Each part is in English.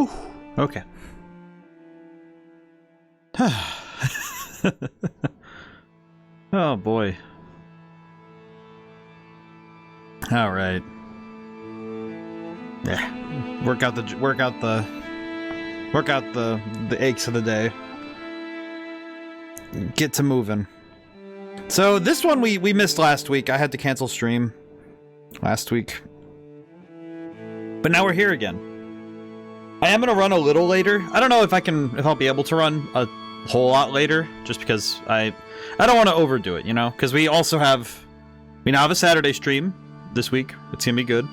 Whew. Okay. Oh boy. All right. Yeah. Work out the aches of the day. Get to moving. So this one we missed last week. I had to cancel stream last week. But now we're here again. I am gonna run a little later. I don't know if I'll be able to run a whole lot later, just because I don't want to overdo it, you know? Because we now have a Saturday stream this week. It's gonna be good.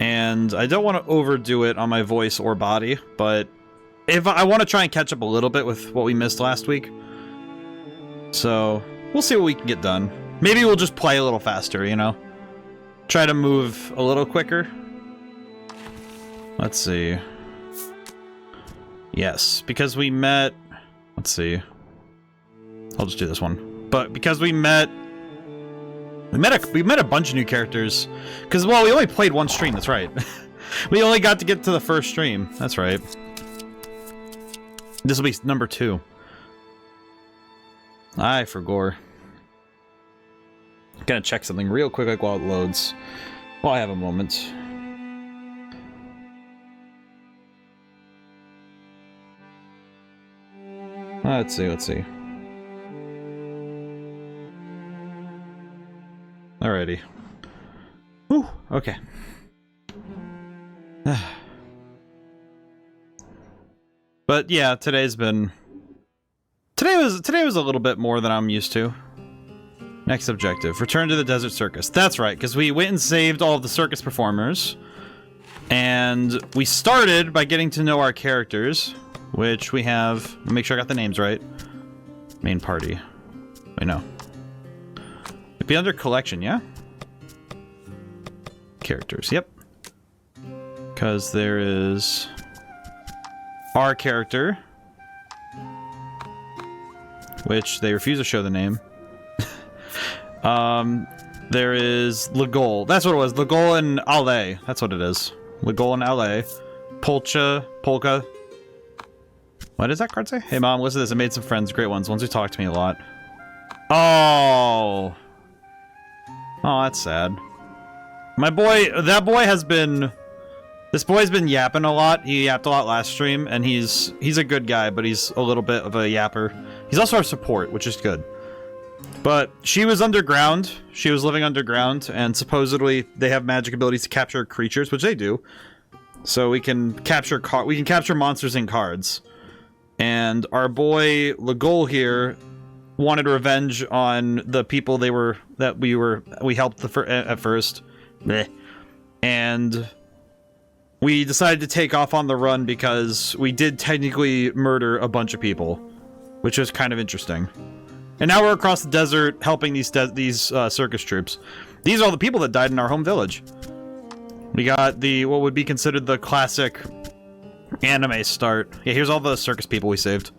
And I don't want to overdo it on my voice or body, but if I want to try and catch up a little bit with what we missed last week. So, we'll see what we can get done. Maybe we'll just play a little faster, you know? Try to move a little quicker. Let's see. Yes, because we met... Let's see. I'll just do this one. But because we met a bunch of new characters. Because, well, we only played one stream, that's right. We only got to get to the first stream. That's right. This will be number 2. I forgot. Gonna check something real quick, like while it loads. While I have a moment. Let's see. Alrighty. Whew, okay. But yeah, today was a little bit more than I'm used to. Next objective, return to the desert circus. That's right, because we went and saved all of the circus performers. And we started by getting to know our characters, which we have... Let me make sure I got the names right. Main party. Wait, no. It'd be under collection, yeah? Characters, yep. Because there is... our character. Which they refuse to show the name. There is Legol. That's what it was. Legol and Ale. That's what it is. Legol and Ale. Polka. What does that card say? Hey mom, listen to this. I made some friends. Great ones who talk to me a lot. Oh. Oh, that's sad. My boy, this boy's been yapping a lot. He yapped a lot last stream, and he's a good guy, but he's a little bit of a yapper. He's also our support, which is good. But she was underground. She was living underground, and supposedly they have magic abilities to capture creatures, which they do. So we can capture monsters in cards. And our boy Legol here wanted revenge on the people we helped at first. Blech. And we decided to take off on the run because we did technically murder a bunch of people, which was kind of interesting. And now we're across the desert helping these circus troops. These are all the people that died in our home village. We got what would be considered the classic anime start. Yeah, here's all the circus people we saved.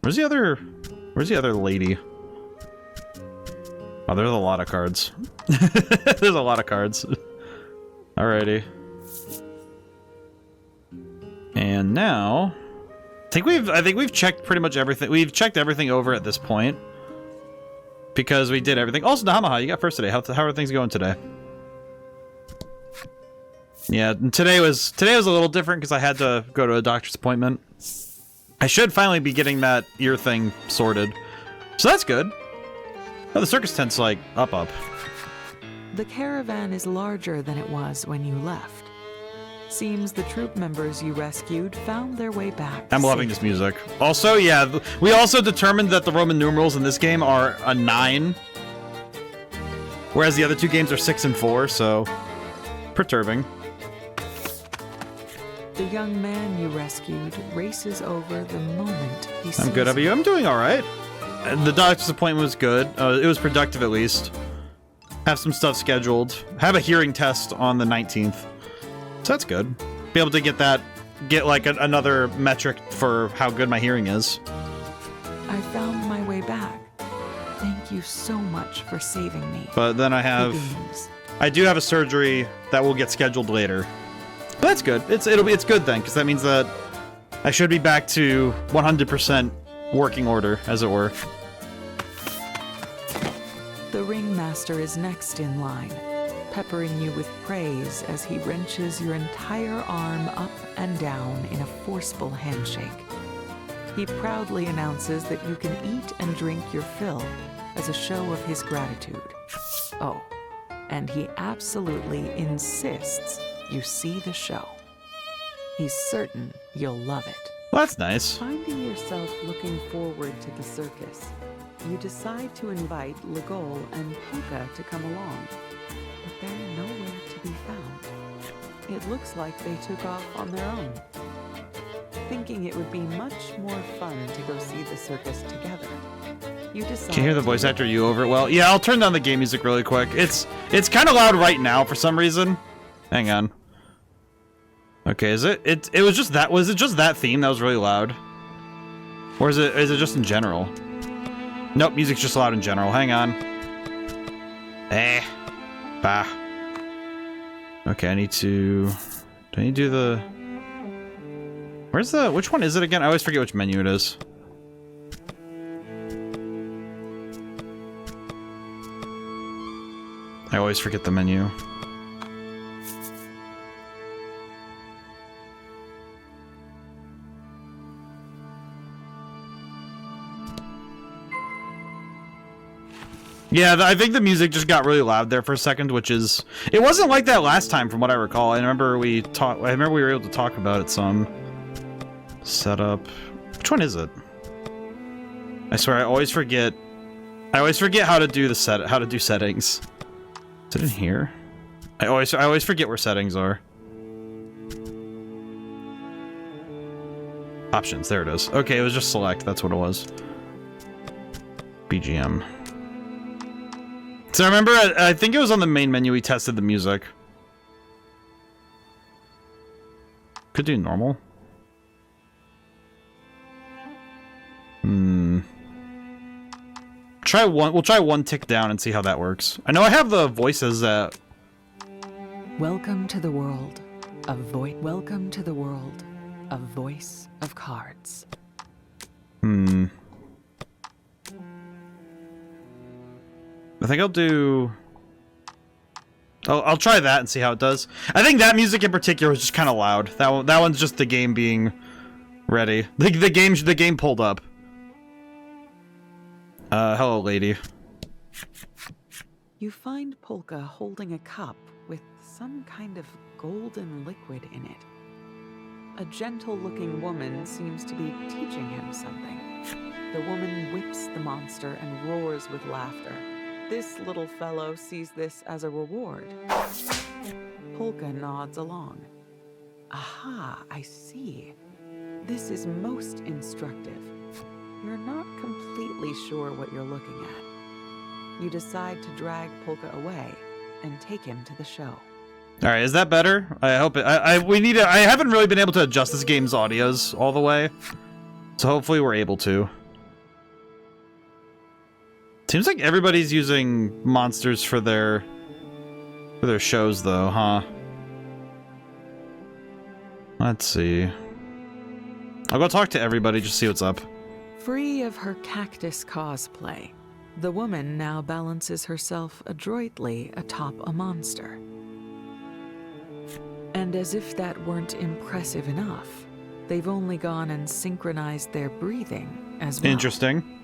Where's the other lady? Oh, there's a lot of cards. There's a lot of cards. Alrighty. And now I think we've checked pretty much everything. We've checked everything over at this point. Because we did everything. Also, Nahamaha, you got first today. How are things going today? Yeah, and today was a little different because I had to go to a doctor's appointment. I should finally be getting that ear thing sorted. So that's good. Oh, the circus tent's like up. The caravan is larger than it was when you left. Seems the troop members you rescued found their way back. I'm loving this music. Also, yeah, we also determined that the Roman numerals in this game are a 9. Whereas the other two games are 6 and 4, so perturbing. The young man you rescued races over the moment he sees I'm good. How about you? I'm doing all right. The doctor's appointment was good. It was productive, at least. Have some stuff scheduled. Have a hearing test on the 19th. So that's good. Be able to get like another metric for how good my hearing is. I found my way back. Thank you so much for saving me. But then I do have a surgery that will get scheduled later. But that's good. It's good then, because that means that I should be back to 100% working order, as it were. The ringmaster is next in line, peppering you with praise as he wrenches your entire arm up and down in a forceful handshake. He proudly announces that you can eat and drink your fill as a show of his gratitude. Oh, and he absolutely insists you see the show. He's certain you'll love it. Well, that's nice. Finding yourself looking forward to the circus, you decide to invite Legol and Polka to come along, but they're nowhere to be found. It looks like they took off on their own. Thinking it would be much more fun to go see the circus together, you decide. Can you hear the voice actor you over it well? Yeah, I'll turn down the game music really quick. It's kind of loud right now for some reason. Hang on. Okay, is it? It was just that. Was it just that theme that was really loud, or is it just in general? Nope, music's just loud in general. Hang on. Bah. Okay, I need to. Do I need to do the? Where's the? Which one is it again? I always forget which menu it is. I always forget the menu. Yeah, I think the music just got really loud there for a second, which is... It wasn't like that last time, from what I recall. I remember we were able to talk about it some. Setup... Which one is it? I swear, I always forget how to do settings. Is it in here? I always forget where settings are. Options, there it is. Okay, it was just select, that's what it was. BGM. So I remember, I think it was on the main menu we tested the music. Could do normal. We'll try one tick down and see how that works. I know I have the voices that... Welcome to the world of Welcome to the world of Voice of Cards. I think I'll do... I'll try that and see how it does. I think that music in particular is just kind of loud. That one's just the game being ready. The game pulled up. Hello, lady. You find Polka holding a cup with some kind of golden liquid in it. A gentle-looking woman seems to be teaching him something. The woman whips the monster and roars with laughter. This little fellow sees this as a reward. Polka nods along. Aha, I see. This is most instructive. You're not completely sure what you're looking at. You decide to drag Polka away and take him to the show. All right, is that better? I hope it. I haven't really been able to adjust this game's audios all the way, so hopefully we're able to. Seems like everybody's using monsters for their shows, though, huh? Let's see. I'll go talk to everybody, just see what's up. Free of her cactus cosplay, the woman now balances herself adroitly atop a monster. And as if that weren't impressive enough, they've only gone and synchronized their breathing as well. Interesting.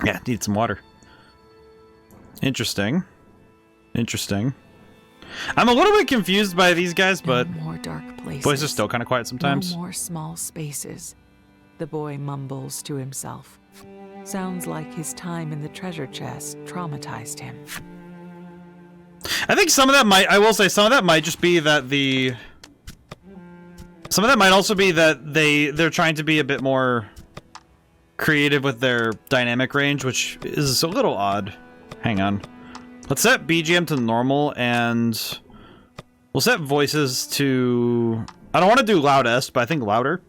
Yeah, need some water. Interesting. Interesting. I'm a little bit confused by these guys, but no more dark places. Boys are still kind of quiet sometimes. No more small spaces. The boy mumbles to himself. Sounds like his time in the treasure chest traumatized him. I think some of that might, I will say, some of that might just be that some of that might also be that they're trying to be a bit more creative with their dynamic range, which is a little odd. Hang on. Let's set BGM to normal, and we'll set voices to... I don't want to do loudest, but I think louder.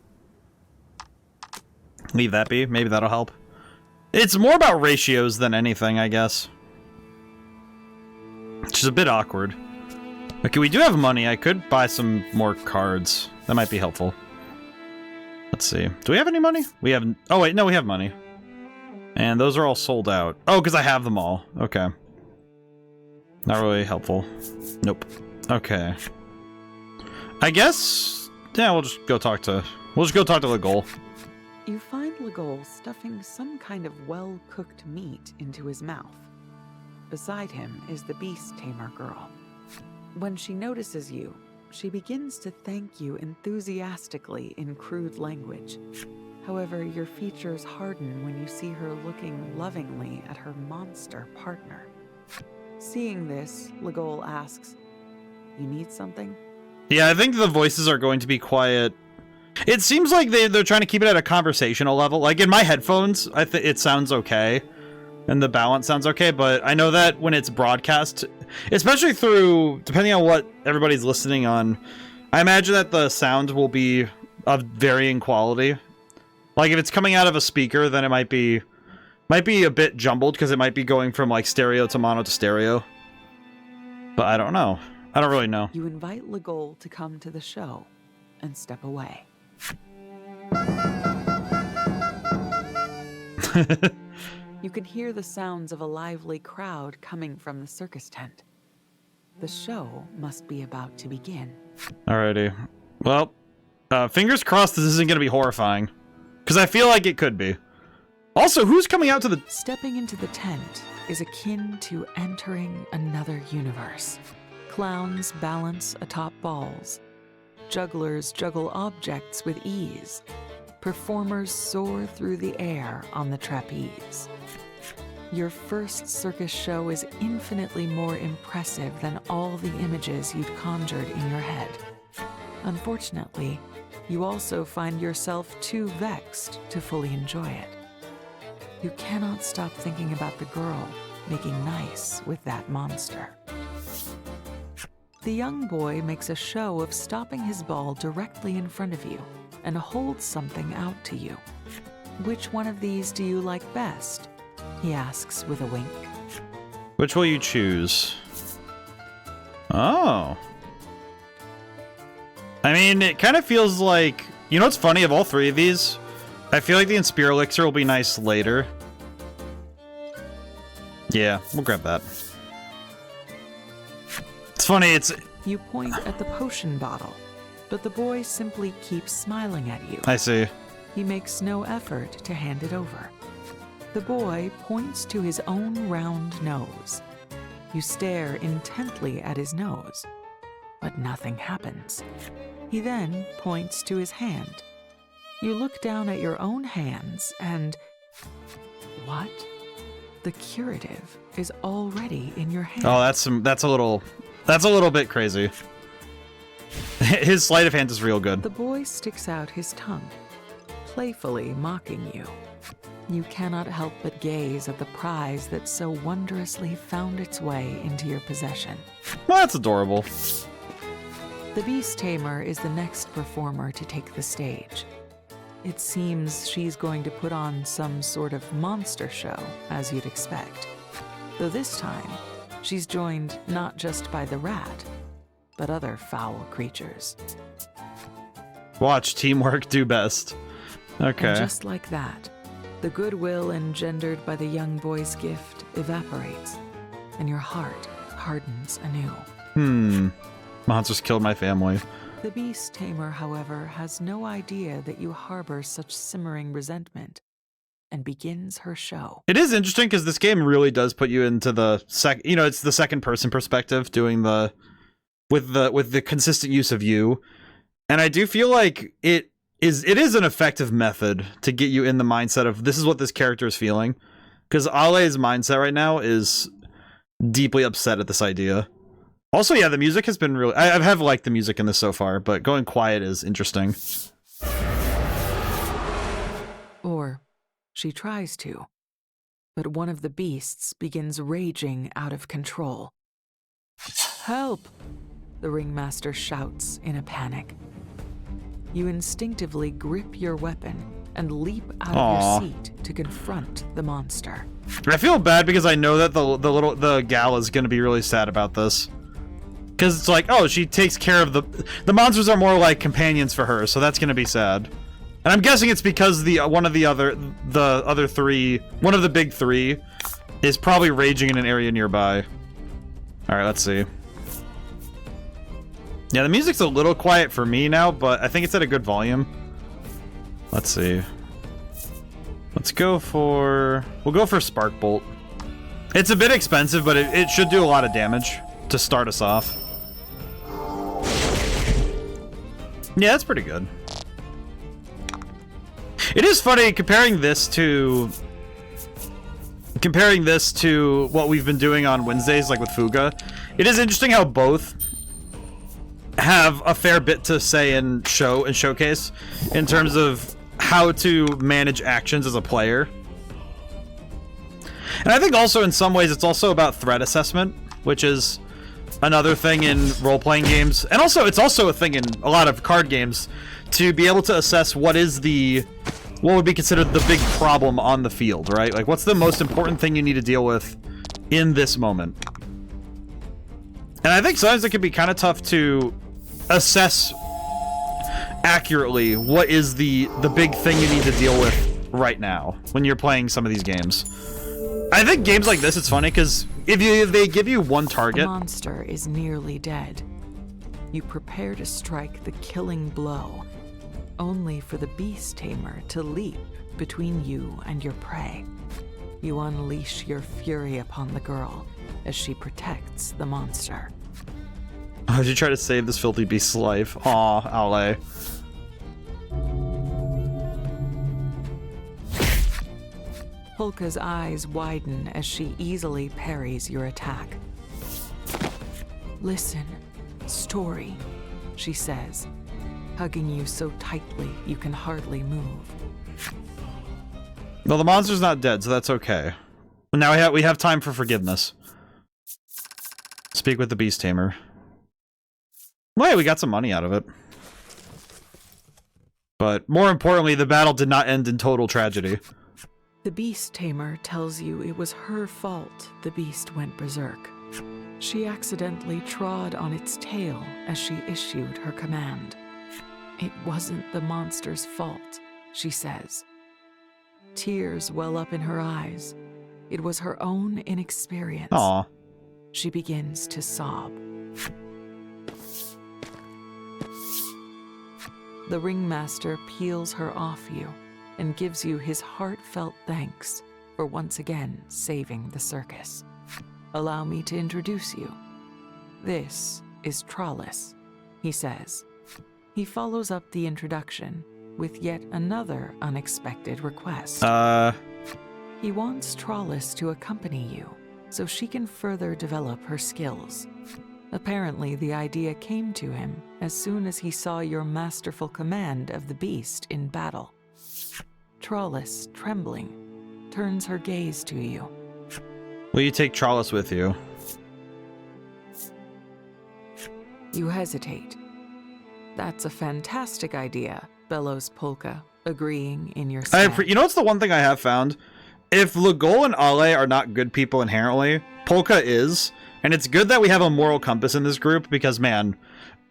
Leave that be. Maybe that'll help. It's more about ratios than anything, I guess. Which is a bit awkward. Okay, we do have money. I could buy some more cards. That might be helpful. Let's see. Do we have any money? We have... Oh, wait. No, we have money. And those are all sold out. Oh, because I have them all. Okay. Not really helpful. Nope. Okay. I guess... Yeah, we'll just go talk to... We'll just go talk to Legol. You find Legol stuffing some kind of well-cooked meat into his mouth. Beside him is the beast tamer girl. When she notices you, she begins to thank you enthusiastically in crude language. However, your features harden when you see her looking lovingly at her monster partner. Seeing this, Legol asks, "You need something?" Yeah, I think the voices are going to be quiet. It seems like they're trying to keep it at a conversational level. Like, in my headphones, it sounds okay. And the balance sounds okay, but I know that when it's broadcast, especially through, depending on what everybody's listening on, I imagine that the sound will be of varying quality. Like, if it's coming out of a speaker, then it might be a bit jumbled, because it might be going from, like, stereo to mono to stereo. But I don't know. I don't really know. You invite Legol to come to the show and step away. You can hear the sounds of a lively crowd coming from the circus tent. The show must be about to begin. Alrighty. Well, fingers crossed this isn't going to be horrifying. Because I feel like it could be. Also, who's coming out to the... Stepping into the tent is akin to entering another universe. Clowns balance atop balls. Jugglers juggle objects with ease. Performers soar through the air on the trapeze. Your first circus show is infinitely more impressive than all the images you'd conjured in your head. Unfortunately, you also find yourself too vexed to fully enjoy it. You cannot stop thinking about the girl making nice with that monster. The young boy makes a show of stopping his ball directly in front of you and holds something out to you. "Which one of these do you like best?" he asks with a wink. Which will you choose? Oh. I mean, it kind of feels like... You know what's funny? Of all three of these, I feel like the Inspire Elixir will be nice later. Yeah, we'll grab that. It's funny, it's... You point at the potion bottle, but the boy simply keeps smiling at you. I see. He makes no effort to hand it over. The boy points to his own round nose. You stare intently at his nose, but nothing happens. He then points to his hand. You look down at your own hands and... What? The curative is already in your hand. Oh, that's a little bit crazy. His sleight of hand is real good. The boy sticks out his tongue, playfully mocking you. You cannot help but gaze at the prize that so wondrously found its way into your possession. Well, that's adorable. The Beast Tamer is the next performer to take the stage. It seems she's going to put on some sort of monster show, as you'd expect. Though this time, she's joined not just by the rat, but other foul creatures. Watch teamwork do best. Okay. And just like that, the goodwill engendered by the young boy's gift evaporates, and your heart hardens anew. Monsters killed my family. The Beast Tamer, however, has no idea that you harbor such simmering resentment, and begins her show. It is interesting because this game really does put you into the it's the second person perspective, doing with the consistent use of you, and I do feel like it is an effective method to get you in the mindset of this is what this character is feeling, because Ale's mindset right now is deeply upset at this idea. Also, yeah, the music has been really... I have liked the music in this so far, but going quiet is interesting. Or she tries to, but one of the beasts begins raging out of control. "Help!" the ringmaster shouts in a panic. You instinctively grip your weapon and leap out of your seat to confront the monster. I feel bad because I know that the gal is going to be really sad about this. Because it's like, oh, she takes care of the monsters are more like companions for her, so that's gonna be sad. And I'm guessing it's because one of the big three is probably raging in an area nearby. All right, let's see. Yeah, the music's a little quiet for me now, but I think it's at a good volume. Let's see. We'll go for Spark Bolt. It's a bit expensive, but it should do a lot of damage to start us off. Yeah, that's pretty good. It is funny comparing this to what we've been doing on Wednesdays, like with Fuga. It is interesting how both have a fair bit to say and showcase in terms of how to manage actions as a player. And I think also in some ways it's also about threat assessment, which is another thing in role-playing games. And also it's also a thing in a lot of card games to be able to assess what would be considered the big problem on the field, right? Like, what's the most important thing you need to deal with in this moment? And I think sometimes it can be kind of tough to assess accurately what is the big thing you need to deal with right now when you're playing some of these games. I think games like this, it's funny because if they give you one target... The monster is nearly dead. You prepare to strike the killing blow, only for the beast tamer to leap between you and your prey. You unleash your fury upon the girl as she protects the monster. Oh, you try to save this filthy beast's life. Aw, Aule. Polka's eyes widen as she easily parries your attack. Listen, story, she says, hugging you so tightly you can hardly move. Well, the monster's not dead, so that's okay. Now we have time for forgiveness. Speak with the beast tamer. Well, yeah, we got some money out of it. But more importantly, the battle did not end in total tragedy. The beast tamer tells you it was her fault the beast went berserk. She accidentally trod on its tail as she issued her command. It wasn't the monster's fault, she says. Tears well up in her eyes. It was her own inexperience. Aww. She begins to sob. The ringmaster peels her off you and gives you his heartfelt thanks for once again saving the circus. Allow me to introduce you. This is Trollis, he says. He follows up the introduction with yet another unexpected request. He wants Trollis to accompany you so she can further develop her skills. Apparently, the idea came to him as soon as he saw your masterful command of the beast in battle. Trollis, trembling, turns her gaze to you. Will you take Trollis with you? You hesitate. That's a fantastic idea, bellows Polka, agreeing in your stand. You know what's the one thing I have found? If Legol and Ale are not good people inherently, Polka is. And it's good that we have a moral compass in this group because, man,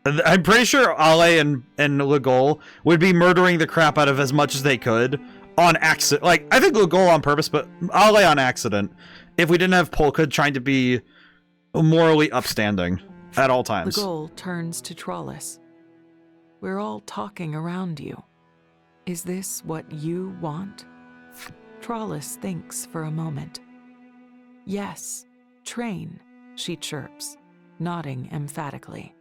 I'm pretty sure Ale and Legol would be murdering the crap out of as much as they could on accident. Like, I think Legol on purpose, but Ale on accident. If we didn't have Polka trying to be morally upstanding at all times. Legol turns to Trollis. We're all talking around you. Is this what you want? Trollis thinks for a moment. Yes, train, she chirps, nodding emphatically.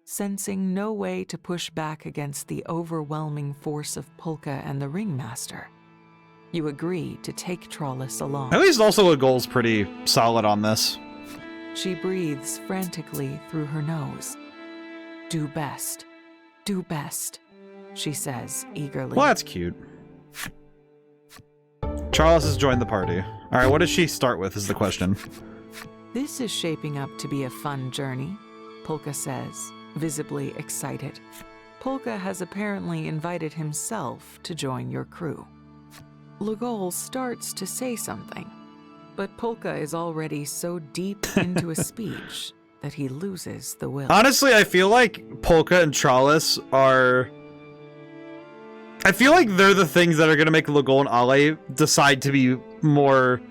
Sensing no way to push back against the overwhelming force of Polka and the ringmaster, you agree to take Trollis along. At least also Legol's pretty solid on this. She breathes frantically through her nose. Do best, she says eagerly. Well, that's cute. Trollis has joined the party. Alright, what does she start with is the question. This is shaping up to be a fun journey, Polka says, visibly excited. Polka has apparently invited himself to join your crew. Legol starts to say something, but Polka is already so deep into a speech that he loses the will. Honestly, I feel like Polka and Chalice are... I feel like they're the things that are going to make Legol and Ale decide to be more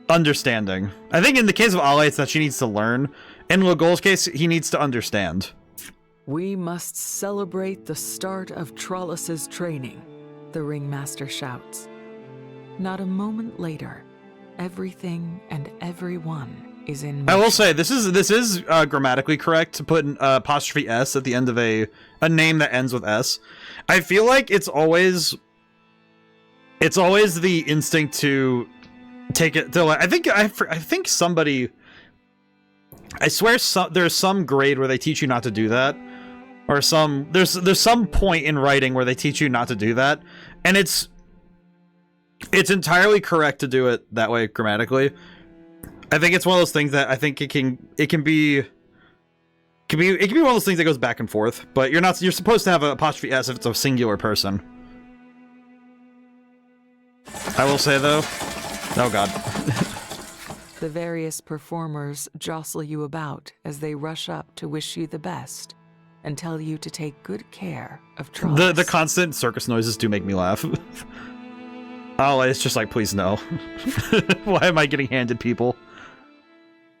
understanding. I think in the case of Ale, it's that she needs to learn. In Legol's case, he needs to understand. We must celebrate the start of Trollus's training, the ringmaster shouts. Not a moment later, everything and everyone is in motion. I will say, this is grammatically correct to put an apostrophe S at the end of a name that ends with S. I feel like it's always the instinct to take it to, I think somebody, I swear there's some grade where they teach you not to do that, or there's some point in writing where they teach you not to do that, and it's entirely correct to do it that way grammatically. I think it's one of those things that I think it can be one of those things that goes back and forth, but you're supposed to have an apostrophe S if it's a singular person. I will say though, oh god. The various performers jostle you about as they rush up to wish you the best and tell you to take good care of Trollus. The constant circus noises do make me laugh. Oh, it's just like, please no. Why am I getting handed people?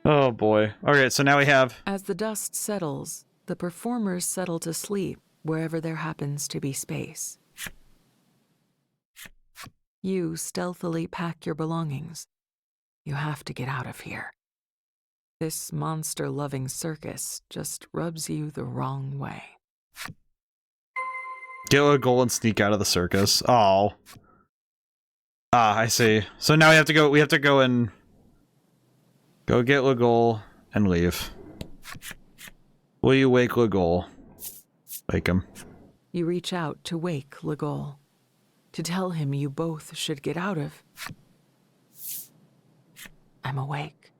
Oh boy. Okay, so now we have... As the dust settles, the performers settle to sleep wherever there happens to be space. You stealthily pack your belongings. You have to get out of here. This monster-loving circus just rubs you the wrong way. Get a goal and sneak out of the circus. Oh. Ah, I see. So now we have to go and go get Legol and leave. Will you wake Legol? Wake him. You reach out to wake Legol, to tell him you both should get out of. I'm awake,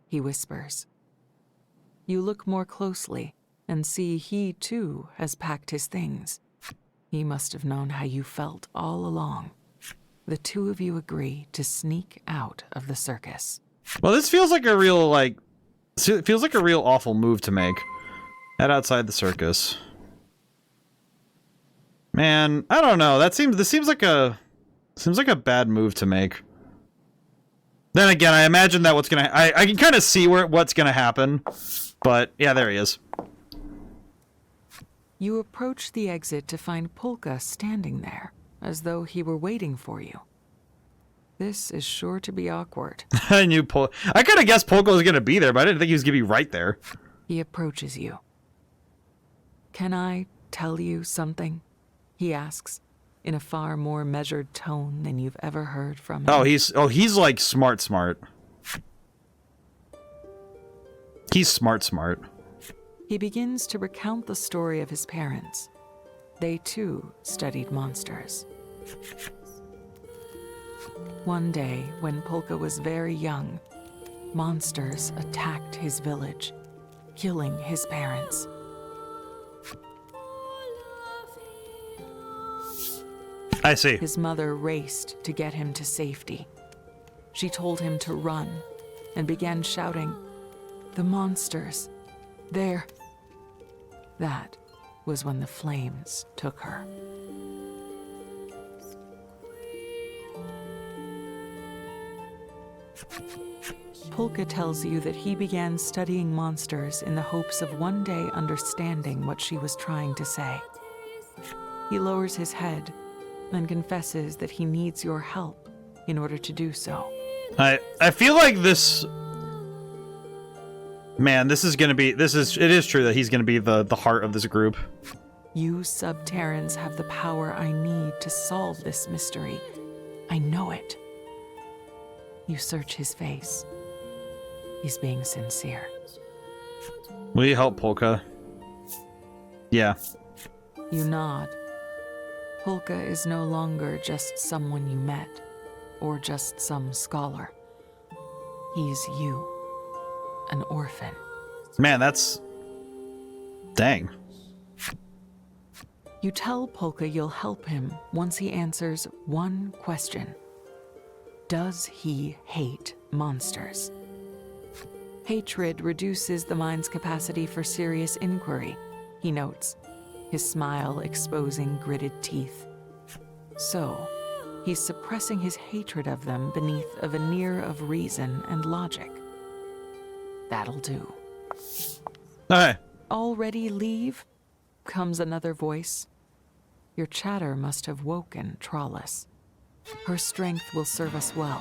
he whispers. You look more closely and see he too has packed his things. He must have known how you felt all along. The two of you agree to sneak out of the circus. Well, this feels like a real, awful move to make. Head outside the circus. Man, I don't know. This seems like a bad move to make. Then again, I imagine that I can kind of see what's gonna happen. But yeah, there he is. You approach the exit to find Polka standing there, as though he were waiting for you. This is sure to be awkward. I kind of guessed Polka was gonna be there, but I didn't think he was gonna be right there. He approaches you. Can I tell you something? He asks, in a far more measured tone than you've ever heard from him. He's like smart. He's smart. He begins to recount the story of his parents. They too studied monsters. One day, when Polka was very young, monsters attacked his village, killing his parents. I see. His mother raced to get him to safety. She told him to run and began shouting, "The monsters, there." That was when the flames took her. Polka tells you that he began studying monsters in the hopes of one day understanding what she was trying to say. He lowers his head and confesses that he needs your help in order to do so. I feel like this... Man, it is true that he's gonna be the heart of this group. You Subterrans have the power I need to solve this mystery. I know it. You search his face. He's being sincere. Will you help Polka? Yeah. You nod. Polka is no longer just someone you met, or just some scholar. He's you, an orphan. Man, that's... Dang. You tell Polka you'll help him once he answers one question. Does he hate monsters? Hatred reduces the mind's capacity for serious inquiry, he notes, his smile exposing gritted teeth. So, he's suppressing his hatred of them beneath a veneer of reason and logic. That'll do. Okay. Already leave? Comes another voice. Your chatter must have woken Trollis. Her strength will serve us well.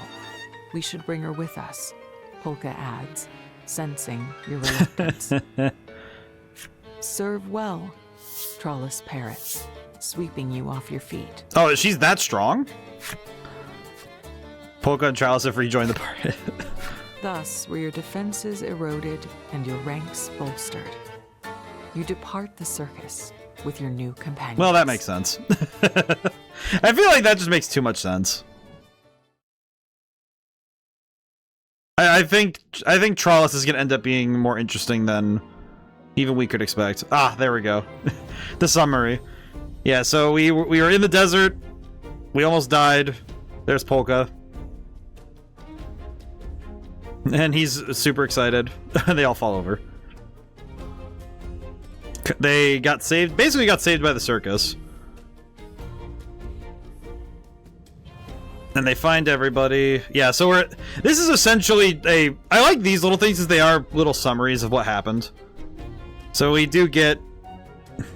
We should bring her with us, Polka adds, sensing your reluctance. Serve well, Trollis parrots, sweeping you off your feet. Oh, she's that strong? Polka and Trollis have rejoined the party. Thus were your defenses eroded and your ranks bolstered. You depart the circus with your new companions. Well, that makes sense. I feel like that just makes too much sense. I think Trollis is going to end up being more interesting than even we could expect. Ah, there we go. The summary. Yeah, so we were in the desert. We almost died. There's Polka. And he's super excited. They all fall over. They got saved, basically got saved by the circus. And they find everybody. Yeah, so this is essentially I like these little things as they are little summaries of what happened. So we do get,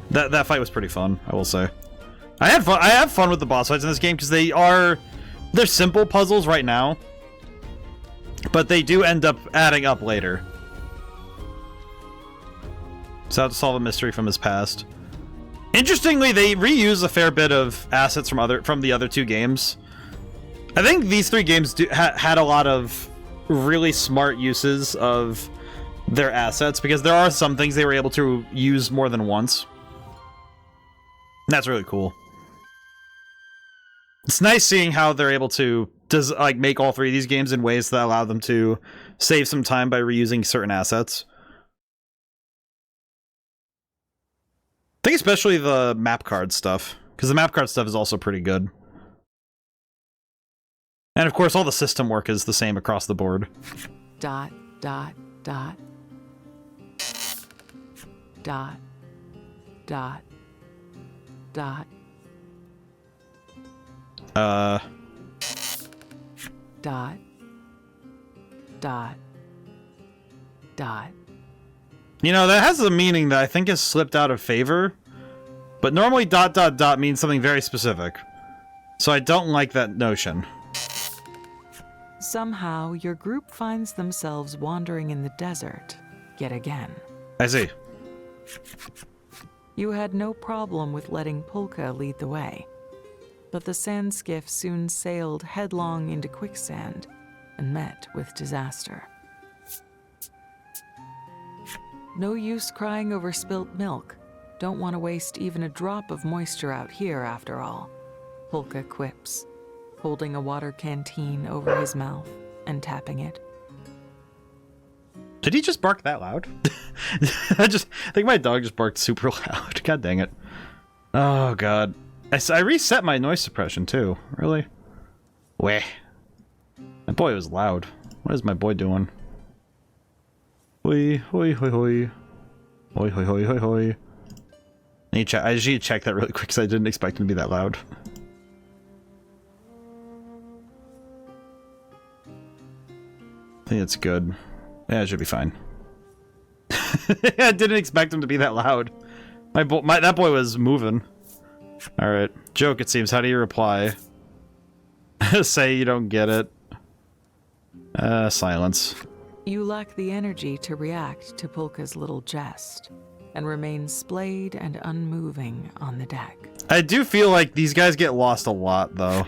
that fight was pretty fun, I will say. I have fun with the boss fights in this game because they're simple puzzles right now. But they do end up adding up later. So how to solve a mystery from his past. Interestingly, they reuse a fair bit of assets from the other two games. I think these three games had a lot of really smart uses of their assets because there are some things they were able to use more than once. And that's really cool. It's nice seeing how they're able to make all three of these games in ways that allow them to save some time by reusing certain assets. I think especially the map card stuff, because the map card stuff is also pretty good. And of course, all the system work is the same across the board. Dot, dot, dot. Dot, dot, dot. Dot, dot, dot. You know, that has a meaning that I think has slipped out of favor. But normally dot dot dot means something very specific. So I don't like that notion. Somehow, your group finds themselves wandering in the desert yet again. I see. You had no problem with letting Polka lead the way. But the sand skiff soon sailed headlong into quicksand and met with disaster. No use crying over spilt milk. Don't want to waste even a drop of moisture out here, after all, Polka quips, holding a water canteen over his mouth and tapping it. Did he just bark that loud? I think my dog just barked super loud. God dang it. Oh, God. I reset my noise suppression, too. Really? Weh. My boy was loud. What is my boy doing? Hoi, hoi, hoi, hoi. Hoi, hoi, hoi, hoi, hoi. I just need to check that really quick because I didn't expect him to be that loud. I think it's good. Yeah, it should be fine. I didn't expect him to be that loud. That boy was moving. Alright. Joke, it seems. How do you reply? Say you don't get it. Silence. You lack the energy to react to Polka's little jest, and remain splayed and unmoving on the deck. I do feel like these guys get lost a lot, though.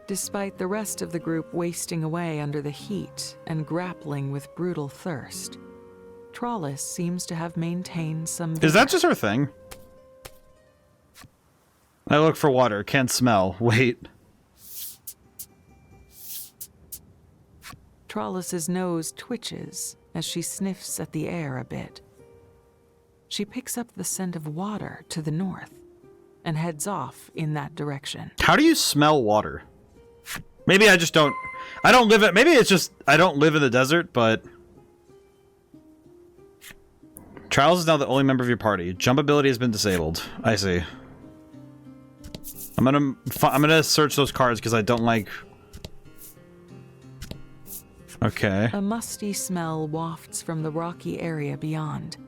Despite the rest of the group wasting away under the heat and grappling with brutal thirst, Trollis seems to have maintained some... Is that just her thing? I look for water, can't smell. Wait. Trollis's nose twitches as she sniffs at the air a bit. She picks up the scent of water to the north and heads off in that direction. How do you smell water? Maybe I just don't... I don't live it... Maybe it's just... I don't live in the desert, but... Trials is now the only member of your party. Jump ability has been disabled. I see. I'm gonna search those cards because I don't like... Okay. A musty smell wafts from the rocky area beyond.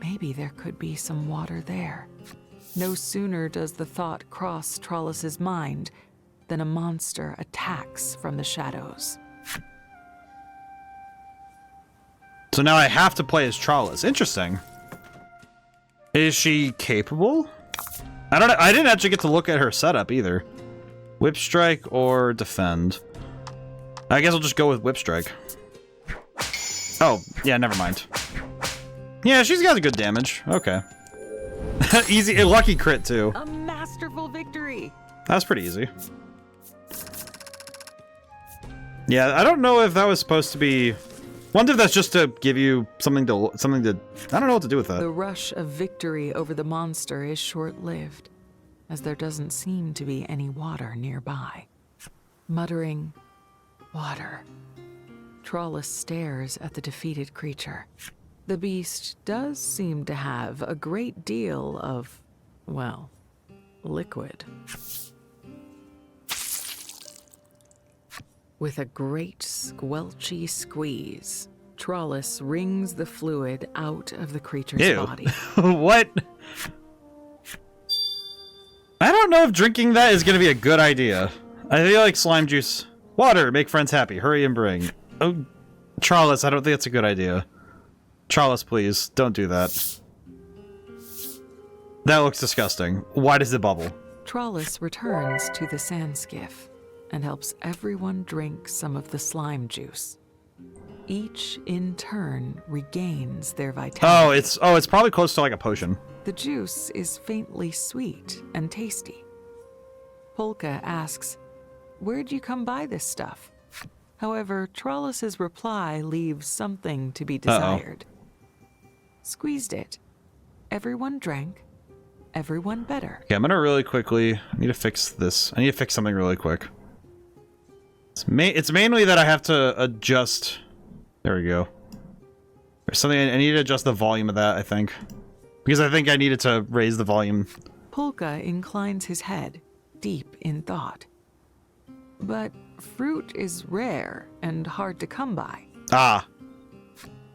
Maybe there could be some water there. No sooner does the thought cross Trollus's mind than a monster attacks from the shadows. So now I have to play as Trollus. Interesting. Is she capable? I don't know. I didn't actually get to look at her setup either. Whip Strike or Defend? I guess I'll just go with Whip Strike. Oh, yeah, never mind. Yeah, she's got a good damage. Okay. Easy, a lucky crit too. A masterful victory. That's pretty easy. Yeah, I don't know if that was supposed to be... Wonder if that's just to give you something to... I don't know what to do with that. The rush of victory over the monster is short-lived, as there doesn't seem to be any water nearby. Muttering, "Water," Trollus stares at the defeated creature. The beast does seem to have a great deal of, well, liquid. With a great squelchy squeeze, Trollus wrings the fluid out of the creature's body. What? I don't know if drinking that is going to be a good idea. I feel like slime juice. Water, make friends happy. Hurry and bring. Oh, Trollus, I don't think it's a good idea. Trollus, please, don't do that. That looks disgusting. Why does it bubble? Trollus returns to the sand skiff and helps everyone drink some of the slime juice. Each, in turn, regains their vitality. Oh, it's probably close to like a potion. The juice is faintly sweet and tasty. Polka asks, "Where'd you come by this stuff?" However, Trollus's reply leaves something to be desired. Squeezed it. Everyone drank. Everyone better. Okay, I'm gonna really quickly... I need to fix this. I need to fix something really quick. It's mainly that I have to adjust... There we go. There's something... I need to adjust the volume of that, I think. Because I think I needed to raise the volume. Polka inclines his head, deep in thought. But fruit is rare and hard to come by. Ah.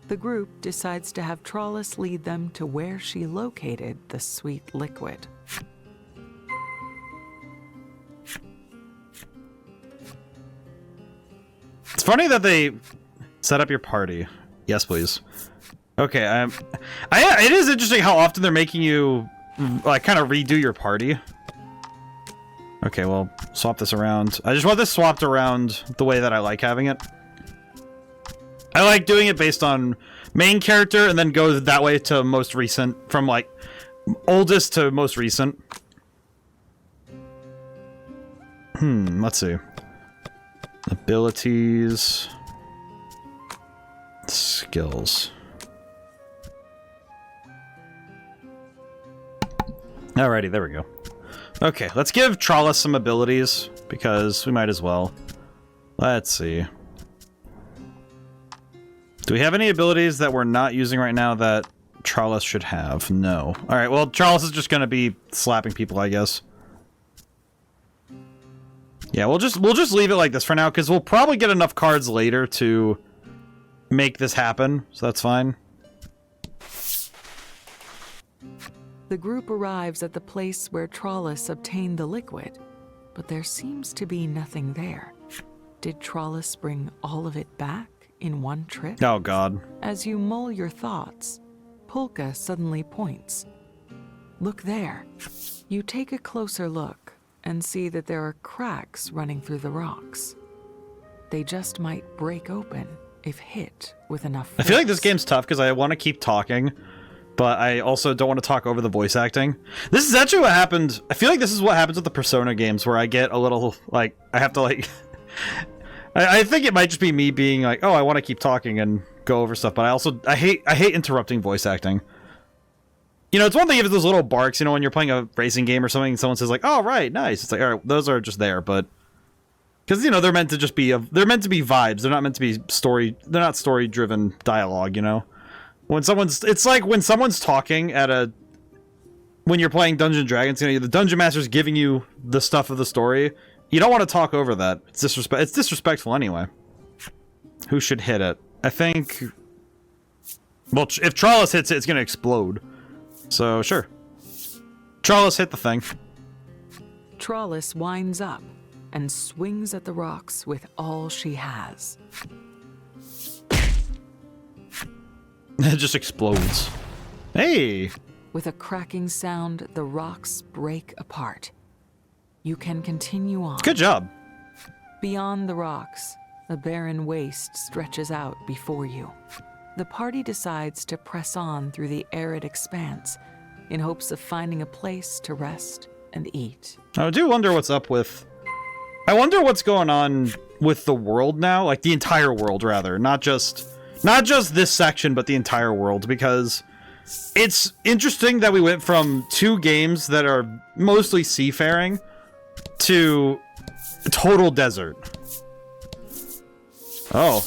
The group decides to have Trollus lead them to where she located the sweet liquid. It's funny that they set up your party. Yes, please. Okay, it is interesting how often they're making you, like, kind of redo your party. Okay, well, swap this around. I just want this swapped around the way that I like having it. I like doing it based on main character and then go that way to most recent, from, like, oldest to most recent. Let's see. Abilities. Skills. Alrighty, there we go. Okay, let's give Trollus some abilities, because we might as well. Let's see. Do we have any abilities that we're not using right now that Trollus should have? No. Alright, well, Trollus is just gonna be slapping people, I guess. Yeah, we'll just leave it like this for now, because we'll probably get enough cards later to make this happen, so that's fine. The group arrives at the place where Trollus obtained the liquid, but there seems to be nothing there. Did Trollus bring all of it back in one trip? Oh, God. As you mull your thoughts, Polka suddenly points. Look there. You take a closer look and see that there are cracks running through the rocks. They just might break open if hit with enough force. I feel like this game's tough because I want to keep talking, but I also don't want to talk over the voice acting. This is actually what happened. I feel like this is what happens with the Persona games, where I get a little, like, I have to, like... I think it might just be me being like, oh, I want to keep talking and go over stuff, but I hate interrupting voice acting. You know, it's one thing if it's those little barks, you know, when you're playing a racing game or something, and someone says like, oh, right, nice. It's like, all right, those are just there, but... Because, you know, they're meant to be vibes. They're not meant to be they're not story-driven dialogue, you know? It's like when someone's talking at a, when you're playing Dungeons & Dragons, you know, the Dungeon Master's giving you the stuff of the story. You don't want to talk over that. It's disrespectful anyway. Who should hit it? I think... Well, if Trollis hits it, it's going to explode. So, sure. Trollis, hit the thing. Trollis winds up and swings at the rocks with all she has. It just explodes. Hey! With a cracking sound, the rocks break apart. You can continue on. Good job. Beyond the rocks, a barren waste stretches out before you. The party decides to press on through the arid expanse in hopes of finding a place to rest and eat. I do wonder what's up with... I wonder what's going on with the world now, like the entire world, rather. Not just this section, but the entire world, because it's interesting that we went from 2 games that are mostly seafaring to total desert. Oh.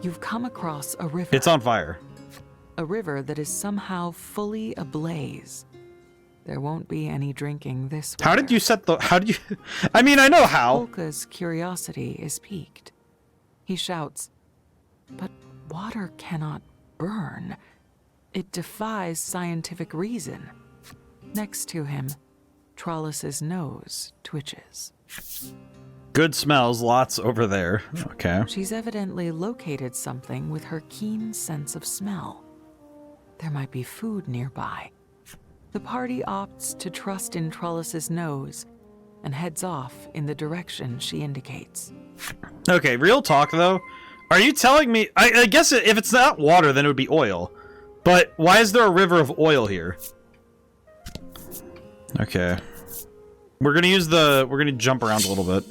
You've come across a river. It's on fire. A river that is somehow fully ablaze. There won't be any drinking this winter. How did you set the... How did you... I mean, I know how. Polka's curiosity is piqued. He shouts, "But water cannot burn. It defies scientific reason." Next to him, Trollis's nose twitches. Good smells, lots over there. Okay. She's evidently located something with her keen sense of smell. There might be food nearby. The party opts to trust in Trollis's nose and heads off in the direction she indicates. Okay, real talk though. Are you telling me... I guess if it's not water, then it would be oil. But why is there a river of oil here? Okay. We're gonna jump around a little bit.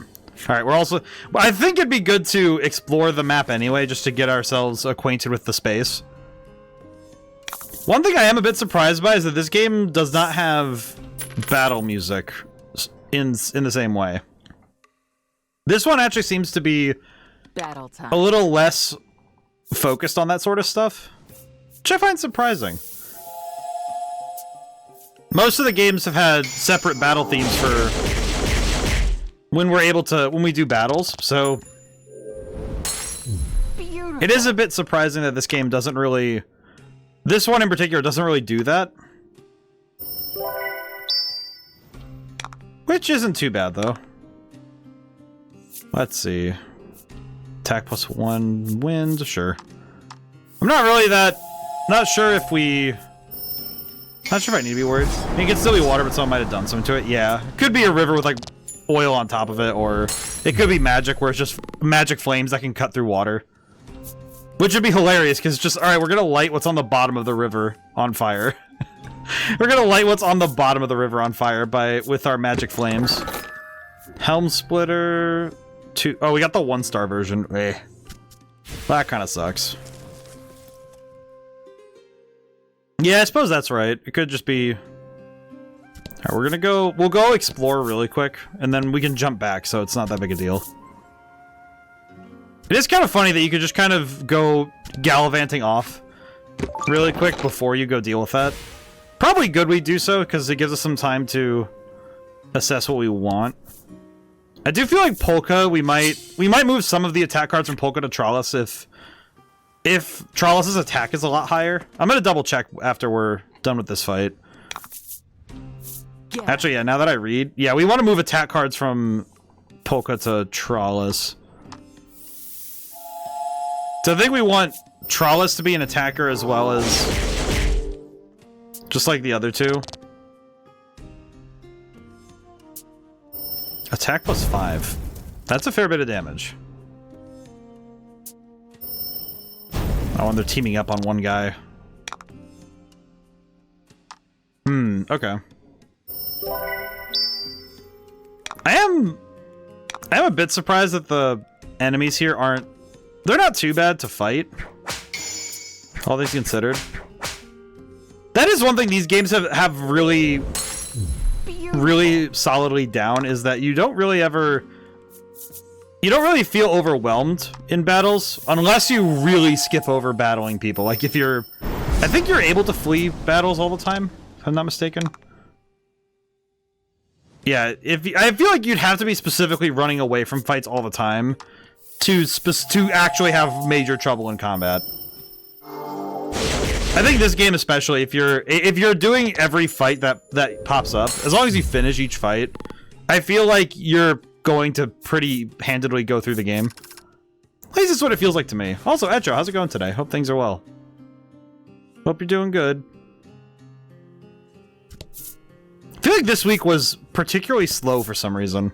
Alright, we're also... I think it'd be good to explore the map anyway, just to get ourselves acquainted with the space. One thing I am a bit surprised by is that this game does not have battle music in the same way. This one actually seems to be Battle time. a little less focused on that sort of stuff, which I find surprising. Most of the games have had separate battle themes for when we do battles, so Beautiful. it is a bit surprising that this game doesn't really... This one in particular doesn't really do that. Which isn't too bad, though. Let's see. Attack +1, wind, sure. I'm not really that... Not sure if we... Not sure if I need to be worried. I mean, it could still be water, but someone might have done something to it. Yeah. It could be a river with, like, oil on top of it, or it could be magic, where it's just magic flames that can cut through water. Which would be hilarious, because it's just, alright, we're gonna light what's on the bottom of the river on fire. We're gonna light what's on the bottom of the river on fire with our magic flames. Helm Splitter... 2... Oh, we got the 1-star version. Eh. That kind of sucks. Yeah, I suppose that's right. It could just be... Alright, we're gonna go... We'll go explore really quick, and then we can jump back, so it's not that big a deal. It is kind of funny that you could just kind of go gallivanting off really quick before you go deal with that. Probably good we do so, because it gives us some time to assess what we want. I do feel like Polka, we might move some of the attack cards from Polka to Trollis if Trollis' attack is a lot higher. I'm gonna double check after we're done with this fight. Yeah. Actually, yeah, now that I read... Yeah, we want to move attack cards from Polka to Trollis. So I think we want Trollis to be an attacker as well as... Just like the other two. Attack +5. That's a fair bit of damage. Oh, and they're teaming up on one guy. Okay. I am a bit surprised that the enemies here aren't... They're not too bad to fight. All things considered. That is one thing these games have really solidly down, is that you don't really ever... you don't really feel overwhelmed in battles unless you really skip over battling people. Like if you're, I think you're able to flee battles all the time, if I'm not mistaken. Yeah, I feel like you'd have to be specifically running away from fights all the time to actually have major trouble in combat. I think this game especially, if you're doing every fight that pops up, as long as you finish each fight, I feel like you're going to pretty handedly go through the game. At least that's what it feels like to me. Also, Etro, how's it going today? Hope things are well. Hope you're doing good. I feel like this week was particularly slow for some reason.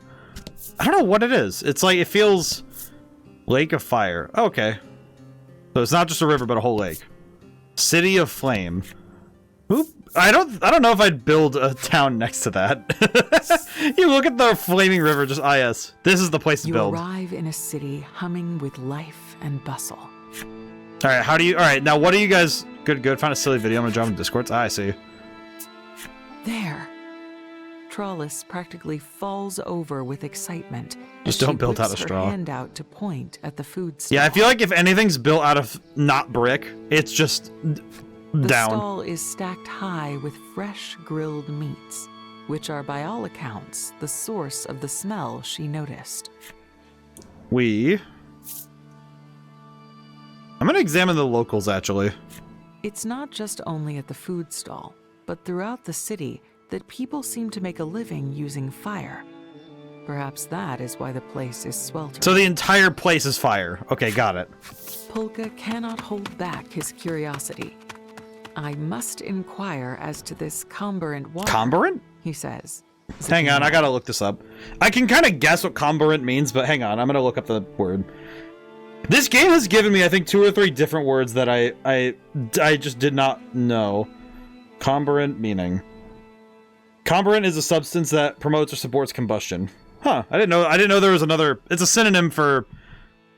I don't know what it is. It's like, it feels... Lake of Fire. Oh, okay. So it's not just a river, but a whole lake. City of Flame. Oop. I don't know if I'd build a town next to that. You look at the flaming river, just yes. This is the place to build. You arrive in a city humming with life and bustle. Alright, alright, now what are you guys... Good, found a silly video. I'm gonna jump in Discord. I see. There. Trollis practically falls over with excitement. Just don't build out of straw. Her hand out to point at the food stall. Yeah, I feel like if anything's built out of not brick, it's just the down. The stall is stacked high with fresh grilled meats, which are by all accounts the source of the smell she noticed. I'm gonna examine the locals, actually. It's not just only at the food stall, but throughout the city that people seem to make a living using fire. Perhaps that is why the place is sweltering. So the entire place is fire. Okay, got it. Polka cannot hold back his curiosity. I must inquire as to this comburant water. Comburant? He says. Hang on, I gotta look this up. I can kind of guess what comburant means, but hang on, I'm gonna look up the word. This game has given me, I think, 2 or 3 different words that I just did not know. Comburant meaning. Comburant is a substance that promotes or supports combustion. Huh, I didn't know there was another... It's a synonym for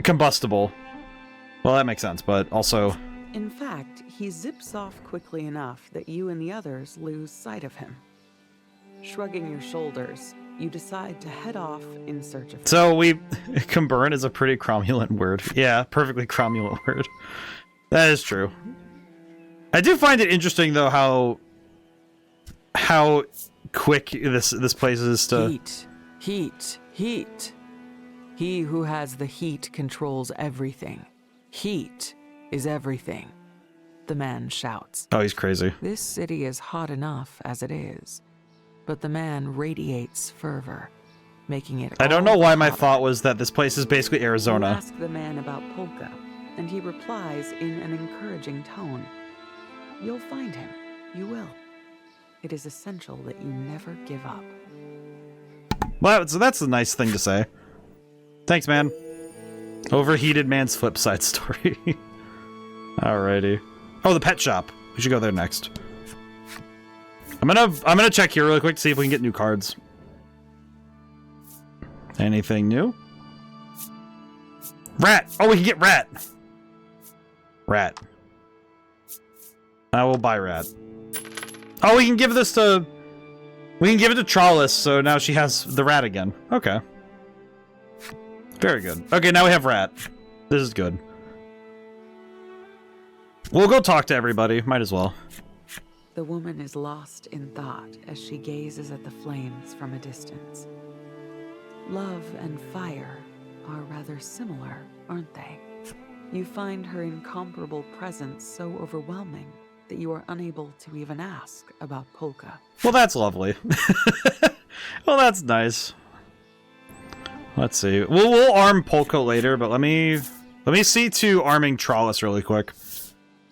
combustible. Well, that makes sense, but also... In fact, he zips off quickly enough that you and the others lose sight of him. Shrugging your shoulders, you decide to head off in search of him. So comburant is a pretty cromulent word. Yeah, perfectly cromulent word. That is true. I do find it interesting, though, how quick this place is to... Heat. He who has the heat controls everything. Heat is everything, the man shouts. Oh, he's crazy. This city is hot enough as it is, but the man radiates fervor, making it I don't know why my thought was that this place is basically Arizona. You ask the man about Polka, and he replies in an encouraging tone. You'll find him. You will. It is essential that you never give up. Well, so that's a nice thing to say. Thanks, man. Overheated man's flip side story. Alrighty. Oh, the pet shop. We should go there next. I'm gonna check here really quick to see if we can get new cards. Anything new? Rat! Oh, we can get rat! Rat. I will buy rat. Oh, we can give this to... We can give it to Trollis, so now she has the rat again. Okay. Very good. Okay, now we have rat. This is good. We'll go talk to everybody. Might as well. The woman is lost in thought as she gazes at the flames from a distance. Love and fire are rather similar, aren't they? You find her incomparable presence so overwhelming that you are unable to even ask about Polka. Well, that's lovely. Well, that's nice. Let's see. We'll arm Polka later, but let me see to arming Trollis really quick.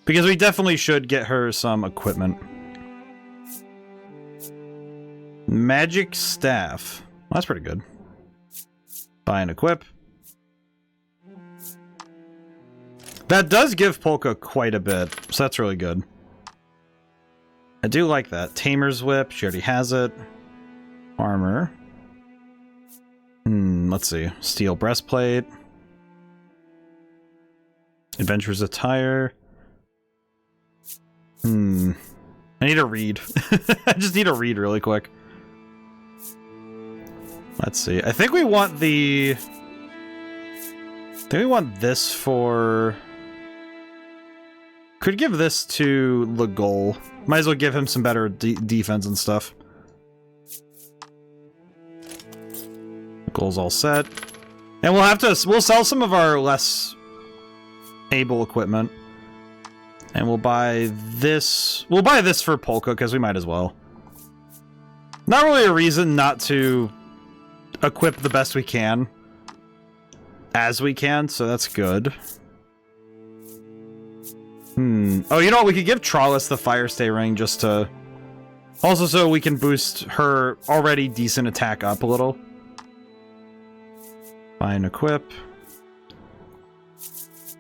Because we definitely should get her some equipment. Magic staff. Well, that's pretty good. Buy and equip. That does give Polka quite a bit, so that's really good. I do like that. Tamer's whip, she already has it. Armor. Let's see. Steel breastplate. Adventurer's attire. I need to read. I just need to read really quick. Let's see. I think we want the Do we want this for... Could give this to Legol. Might as well give him some better defense and stuff. Legol's all set. And we'll sell some of our less able equipment. And we'll buy this. We'll buy this for Polka, because we might as well. Not really a reason not to equip the best we can. As we can, so that's good. Oh, you know what? We could give Trollis the Fire Stay Ring just to... Also so we can boost her already decent attack up a little. Fine, equip.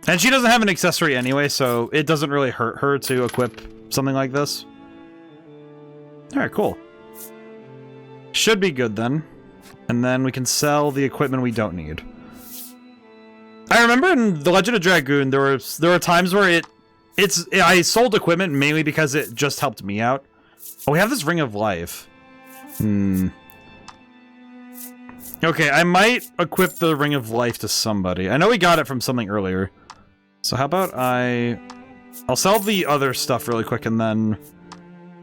And she doesn't have an accessory anyway, so it doesn't really hurt her to equip something like this. Alright, cool. Should be good then. And then we can sell the equipment we don't need. I remember in The Legend of Dragoon, there were times where I sold equipment mainly because it just helped me out. Oh, we have this Ring of Life. Okay, I might equip the Ring of Life to somebody. I know we got it from something earlier. So how about I'll sell the other stuff really quick and then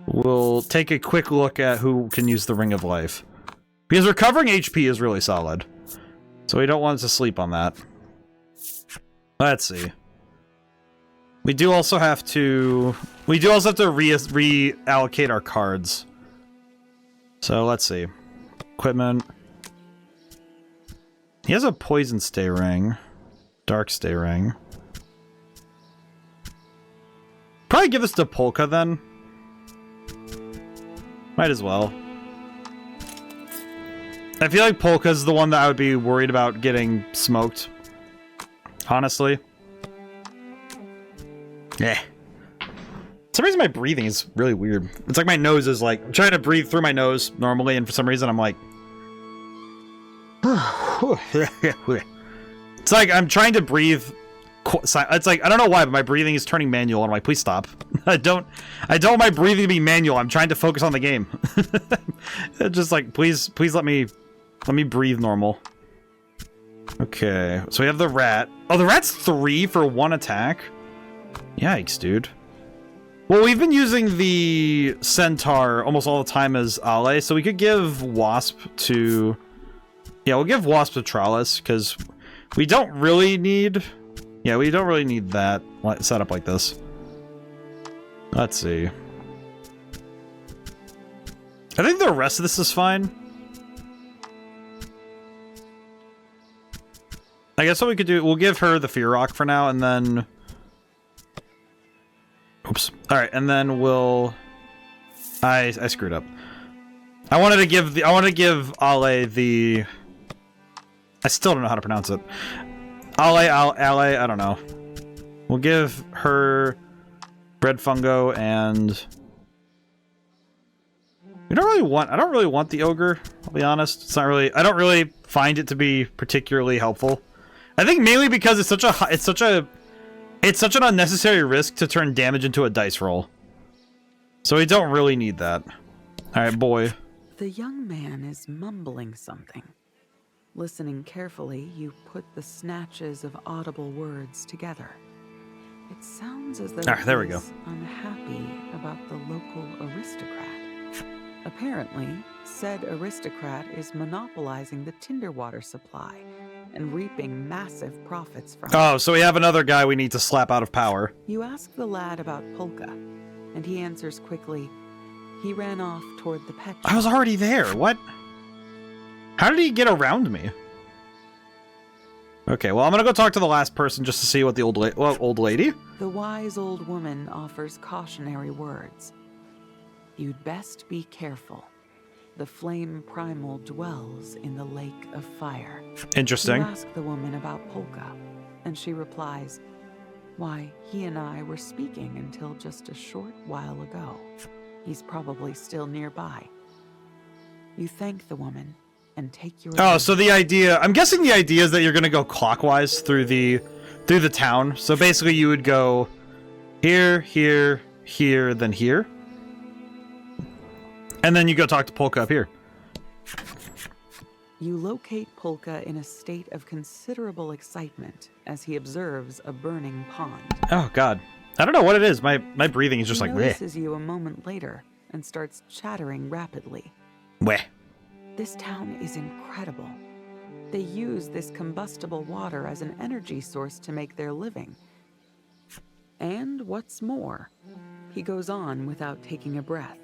we'll take a quick look at who can use the Ring of Life. Because recovering HP is really solid. So we don't want to sleep on that. Let's see. We do also have to reallocate our cards. So let's see. Equipment. He has a Poison Stay Ring. Dark Stay Ring. Probably give this to Polka then. Might as well. I feel like Polka's the one that I would be worried about getting smoked. Honestly. Yeah. For some reason my breathing is really weird. It's like my nose is like... I'm trying to breathe through my nose normally, and for some reason I'm like... It's like I'm trying to breathe... It's like, I don't know why, but my breathing is turning manual. I'm like, please stop. I don't want my breathing to be manual. I'm trying to focus on the game. It's just like, please let me breathe normal. Okay, so we have the rat. Oh, the rat's 3 for 1 attack? Yikes, dude. Well, we've been using the centaur almost all the time as Ale, so we could give Wasp to... Yeah, we'll give Wasp to Trollis, because we don't really need... Yeah, we don't really need that set up like this. Let's see. I think the rest of this is fine. I guess what we could do, we'll give her the Fear Rock for now, and then... Oops. Alright, and then we'll... I screwed up. I wanted to give Ale the... I still don't know how to pronounce it. Ale, I don't know. We'll give her Bread Fungo and... I don't really want the Ogre, I'll be honest. It's not really... I don't really find it to be particularly helpful. I think mainly because it's such an unnecessary risk to turn damage into a dice roll. So we don't really need that. Alright, boy. The young man is mumbling something. Listening carefully, you put the snatches of audible words together. It sounds as though there we go. he's unhappy about the local aristocrat. Apparently, said aristocrat is monopolizing the tinder water supply and reaping massive profits from it. Oh, so we have another guy we need to slap out of power. You ask the lad about Polka, and he answers quickly, he ran off toward the pet shop. I was already there, what? How did he get around me? Okay, well, I'm gonna go talk to the last person just to see what the old lady? The wise old woman offers cautionary words. You'd best be careful. The flame primal dwells in the lake of fire. Interesting. You ask the woman about Polka, and she replies, why, he and I were speaking until just a short while ago. He's probably still nearby. You thank the woman and take your... Oh, so the idea... I'm guessing the idea is that you're going to go clockwise through the town. So basically you would go here, here, here, then here. And then you go talk to Polka up here. You locate Polka in a state of considerable excitement as he observes a burning pond. Oh, God. I don't know what it is. My breathing is just He like, notices you a moment later and starts chattering rapidly. Weh. This town is incredible. They use this combustible water as an energy source to make their living. And what's more, he goes on without taking a breath.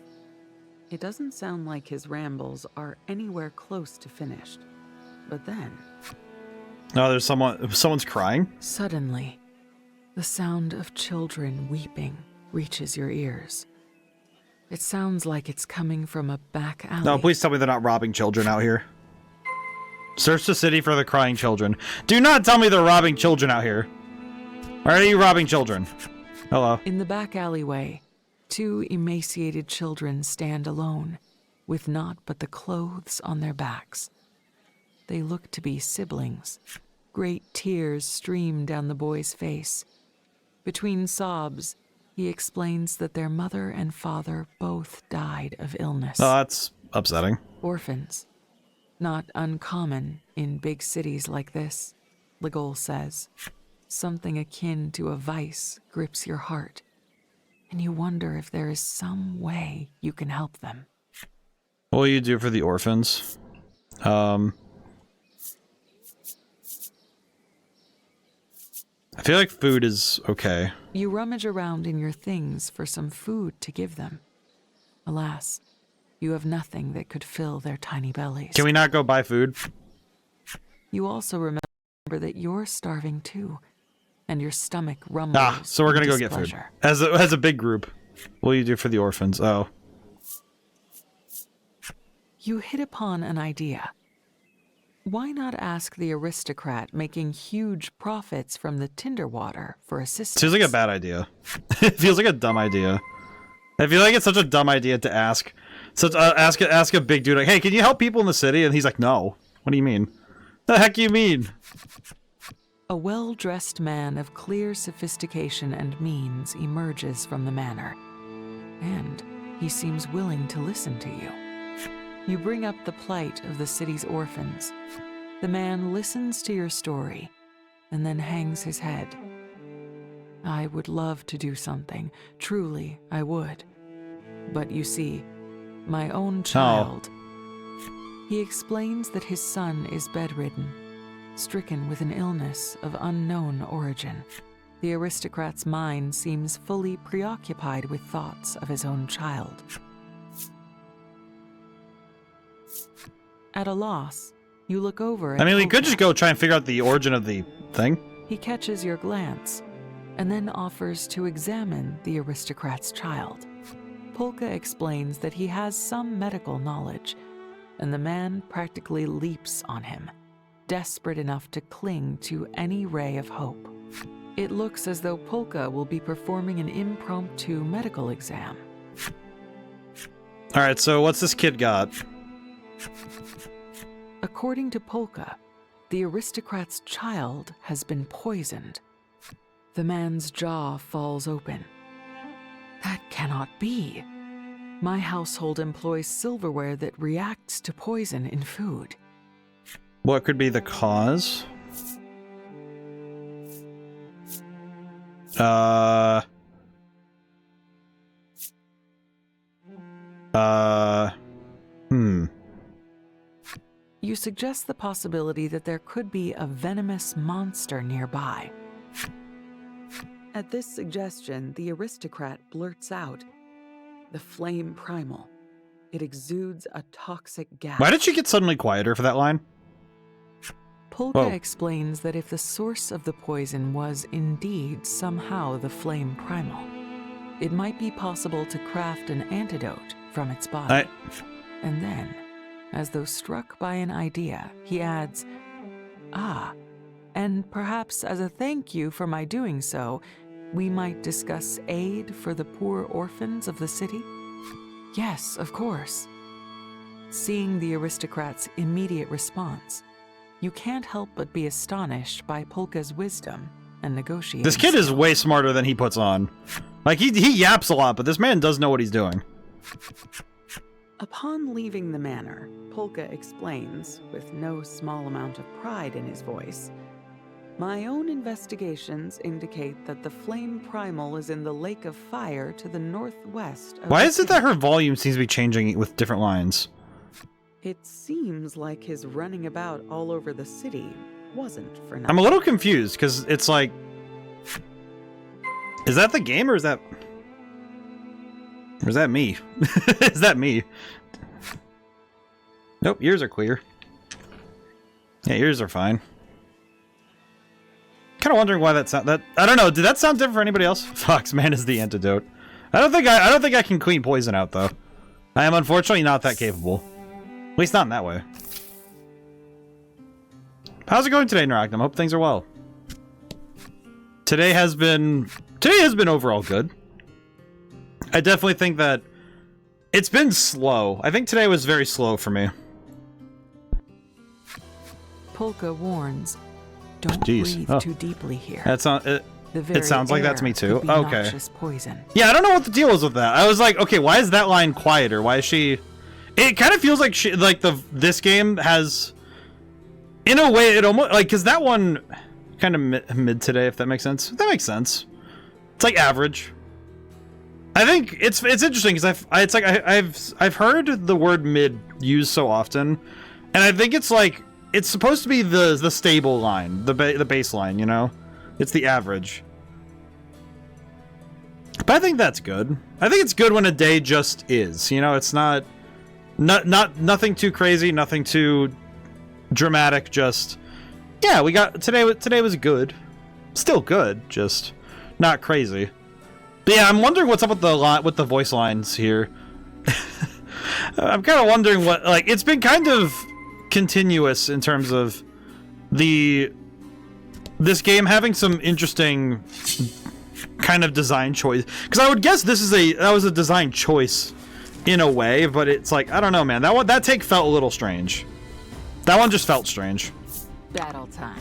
It doesn't sound like his rambles are anywhere close to finished. But then... No, there's someone's crying? Suddenly, the sound of children weeping reaches your ears. It sounds like it's coming from a back alley. No, please tell me they're not robbing children out here. Search the city for the crying children. Do not tell me they're robbing children out here. Or are you robbing children? Hello. In the back alleyway, two emaciated children stand alone, with naught but the clothes on their backs. They look to be siblings. Great tears stream down the boy's face. Between sobs, he explains that their mother and father both died of illness. Oh, that's upsetting. Orphans. Not uncommon in big cities like this, Legol says. Something akin to a vice grips your heart, and you wonder if there is some way you can help them. What will you do for the orphans? I feel like food is okay. You rummage around in your things for some food to give them. Alas, you have nothing that could fill their tiny bellies. Can we not go buy food? You also remember that you're starving too, and your stomach rumbles. So we're gonna go get food. As a big group. What will you do for the orphans? Oh. You hit upon an idea. Why not ask the aristocrat making huge profits from the tinder water for assistance? Seems like a bad idea. It feels like a dumb idea. I feel like it's such a dumb idea to ask. So ask a big dude like, hey, can you help people in the city? And he's like, no. What do you mean? The heck do you mean? A well-dressed man of clear sophistication and means emerges from the manor, and he seems willing to listen to you. You bring up the plight of the city's orphans. The man listens to your story, and then hangs his head. I would love to do something, truly I would. But you see, my own child... He explains that his son is bedridden, stricken with an illness of unknown origin. The aristocrat's mind seems fully preoccupied with thoughts of his own child. At a loss, you look over at I mean, we Polka. could just go try and figure out the origin of the thing. He catches your glance, and then offers to examine the aristocrat's child. Polka explains that he has some medical knowledge, and the man practically leaps on him, desperate enough to cling to any ray of hope. It looks as though Polka will be performing an impromptu medical exam. Alright, so what's this kid got? According to Polka, the aristocrat's child has been poisoned. The man's jaw falls open. That cannot be. My household employs silverware that reacts to poison in food. What could be the cause? You suggest the possibility that there could be a venomous monster nearby. At this suggestion, the aristocrat blurts out, "The flame primal. It exudes a toxic gas." Why did she get suddenly quieter for that line? Polka Whoa. explains that if the source of the poison was indeed somehow the flame primal, it might be possible to craft an antidote from its body. And then, as though struck by an idea, he adds, and perhaps as a thank you for my doing so, we might discuss aid for the poor orphans of the city? Yes, of course. Seeing the aristocrat's immediate response, you can't help but be astonished by Polka's wisdom and negotiating. This kid is way smarter than he puts on. Like, he yaps a lot, but this man does know what he's doing. Upon leaving the manor, Polka explains, with no small amount of pride in his voice, "My own investigations indicate that the flame primal is in the lake of fire to the northwest of Why the is it that her volume seems to be changing with different lines? It seems like his running about all over the city wasn't for nothing." I'm a little confused, because it's like... Is that the game, or is that... Or is that me? Is that me? Nope, ears are clear. Yeah, ears are fine. Kind of wondering why that sound... I don't know, did that sound different for anybody else? Fox man is the antidote. I don't think I can clean poison out, though. I am unfortunately not that capable. At least not in that way. How's it going today, Naragdam? Hope things are well. Today has been overall good. I definitely think that it's been slow. I think today was very slow for me. Polka warns, "Don't Jeez. breathe too deeply here. That's not it. The very It sounds like that to me air too. could be Okay. noxious poison." Yeah, I don't know what the deal is with that. I was like, okay, why is that line quieter? Why is she? It kind of feels like this game has, in a way, it almost like because that one kind of mid today, if that makes sense. That makes sense. It's like average. I think it's interesting because I've heard the word mid used so often, and I think it's like it's supposed to be the stable line, the baseline, you know, it's the average. But I think that's good. I think it's good when a day just is, you know, it's not nothing too crazy, nothing too dramatic. Just yeah, we got today was good, still good, just not crazy. But yeah, I'm wondering what's up with the voice lines here. I'm kind of wondering what, like, it's been kind of continuous in terms of this game having some interesting kind of design choice. Because I would guess that was a design choice in a way, but it's like, I don't know, man. That take felt a little strange. That one just felt strange. Battle time.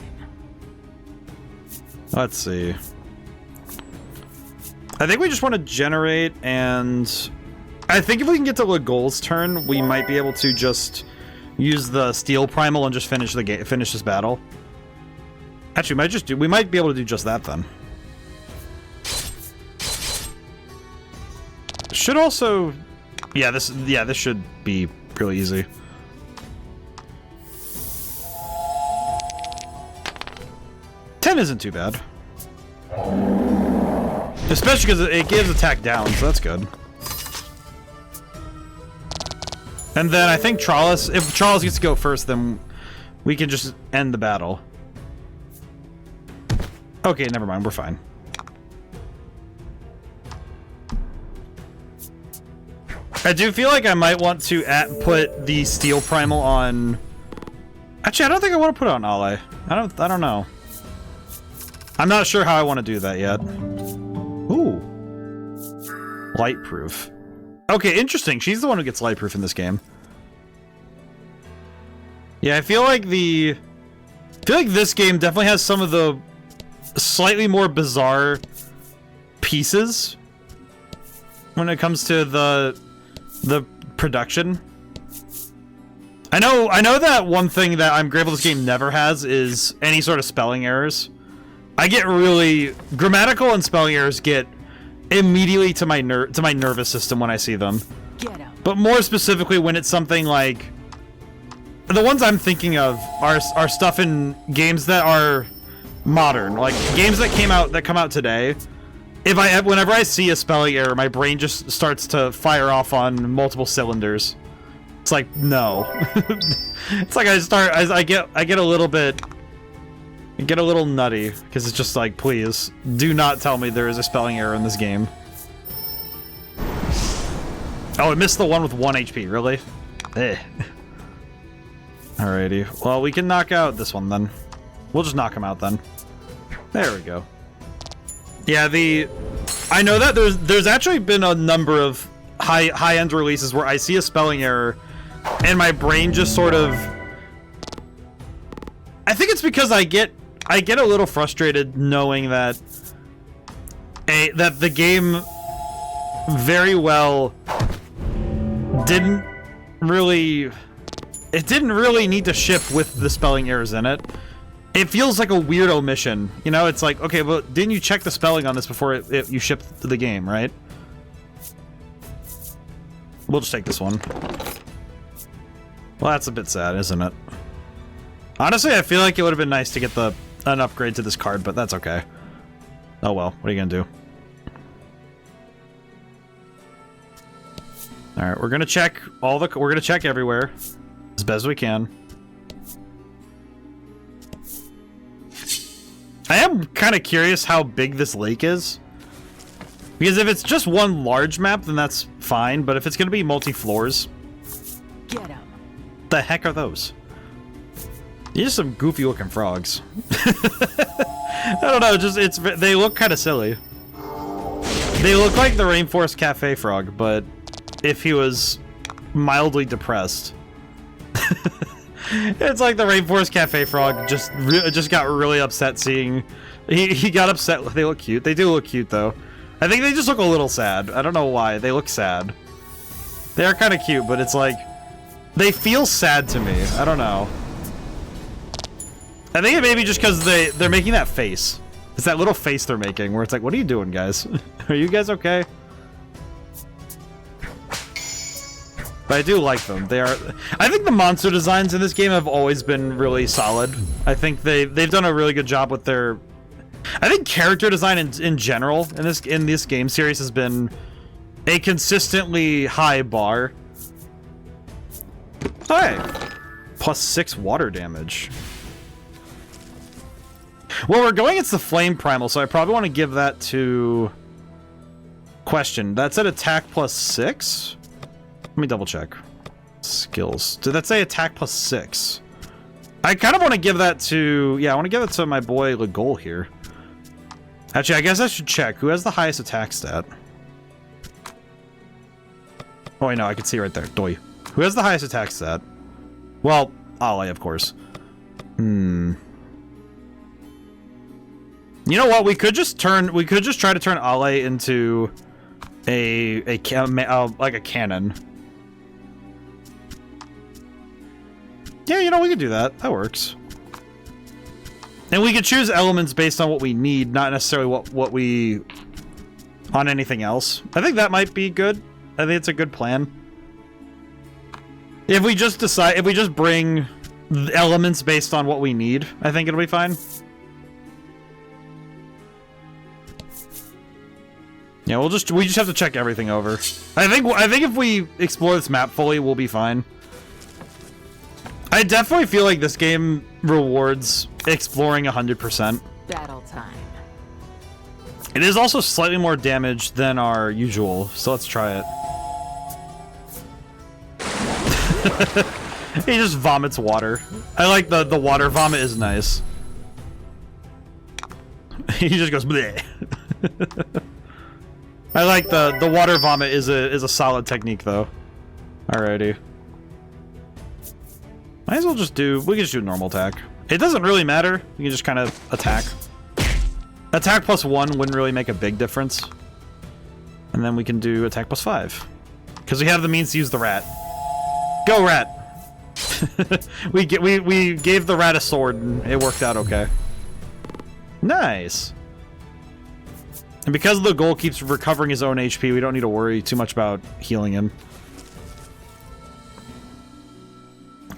Let's see. I think we just want to generate, and I think if we can get to Legol's turn, we might be able to just use the steel primal and just finish this battle. Actually, we might be able to do just that then. Should also, yeah, this should be really easy. Ten isn't too bad. Especially because it gives attack down, so that's good. And then I think if Trollis gets to go first, then we can just end the battle. Okay, never mind, we're fine. I do feel like I might want to put the steel primal on... Actually, I don't think I want to put it on Ale. I don't know. I'm not sure how I want to do that yet. Ooh. Lightproof. Okay, interesting. She's the one who gets lightproof in this game. Yeah, I feel like this game definitely has some of the slightly more bizarre pieces when it comes to the production. I know that one thing that I'm grateful this game never has is any sort of spelling errors. I get really grammatical and spelling errors get immediately to my nervous system when I see them. But more specifically when it's something like the ones I'm thinking of are stuff in games that are modern, like games that come out today. Whenever I see a spelling error, my brain just starts to fire off on multiple cylinders. It's like, no. It's like I get a little bit. Get a little nutty, because it's just like, please, do not tell me there is a spelling error in this game. Oh, it missed the one with 1 HP, really? Eh. Alrighty. Well, we can knock out this one then. We'll just knock him out then. There we go. Yeah, I know that there's actually been a number of high-end releases where I see a spelling error, and my brain just sort of... I think it's because I get a little frustrated knowing that the game very well didn't really... It didn't really need to ship with the spelling errors in it. It feels like a weird omission. You know, it's like, okay, but didn't you check the spelling on this before you shipped the game, right? We'll just take this one. Well, that's a bit sad, isn't it? Honestly, I feel like it would have been nice to get an upgrade to this card, but that's okay. Oh well, what are you gonna do? All right, we're gonna check we're gonna check everywhere as best as we can. I am kind of curious how big this lake is. Because if it's just one large map, then that's fine. But if it's going to be multi-floors... Get 'em. The heck are those? These are some goofy-looking frogs. I don't know, they look kind of silly. They look like the Rainforest Cafe frog, but if he was mildly depressed. It's like the Rainforest Cafe frog just got really upset seeing... He got upset. They look cute. They do look cute, though. I think they just look a little sad. I don't know why. They look sad. They are kind of cute, but it's like... They feel sad to me. I don't know. I think it may be just because they're making that face. It's that little face they're making where it's like, what are you doing, guys? Are you guys okay? But I do like them. They are... I think the monster designs in this game have always been really solid. I think they've done a really good job with their... I think character design in general in this game series has been a consistently high bar. Hey! +6 water damage. Well, we're going against the Flame Primal, so I probably want to give that to... Question. That's at attack +6? Let me double check. Skills. Did that say attack +6? I kind of want to give that to... Yeah, I want to give it to my boy Legol here. Actually, I guess I should check. Who has the highest attack stat? Oh, wait, no, I can see right there. Doi. Who has the highest attack stat? Well, Ali, of course. You know what? We could just try to turn Ale into like a cannon. Yeah, you know, we could do that. That works. And we could choose elements based on what we need, not necessarily what we... on anything else. I think that might be good. I think it's a good plan. If we just bring elements based on what we need, I think it'll be fine. Yeah, we just have to check everything over. I think if we explore this map fully, we'll be fine. I definitely feel like this game rewards exploring 100%. Battle time. It is also slightly more damage than our usual, so let's try it. He just vomits water. I like the water vomit is nice. He just goes bleh. I like the water vomit is a solid technique though. Alrighty. Might as well just do... We can just do normal attack. It doesn't really matter. We can just kind of attack. Attack +1 wouldn't really make a big difference. And then we can do attack +5. Because we have the means to use the rat. Go, rat! we gave the rat a sword and it worked out okay. Nice! And because the goal keeps recovering his own HP, we don't need to worry too much about healing him.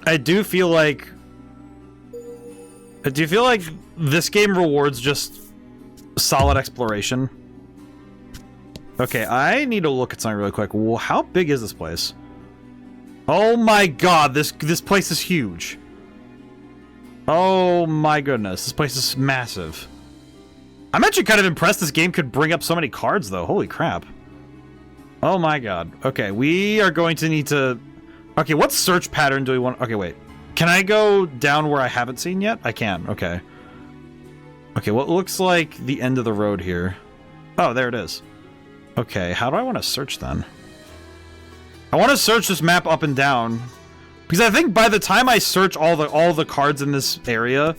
I do feel like this game rewards just solid exploration. Okay, I need to look at something really quick. Well, how big is this place? Oh my god, this place is huge. Oh my goodness, this place is massive. I'm actually kind of impressed this game could bring up so many cards, though. Holy crap. Oh my god. Okay, we are going to need to... Okay, what search pattern do we want? Okay, wait. Can I go down where I haven't seen yet? I can. Okay. Okay, what looks like the end of the road here? Oh, there it is. Okay, how do I want to search then? I want to search this map up and down because I think by the time I search all the cards in this area,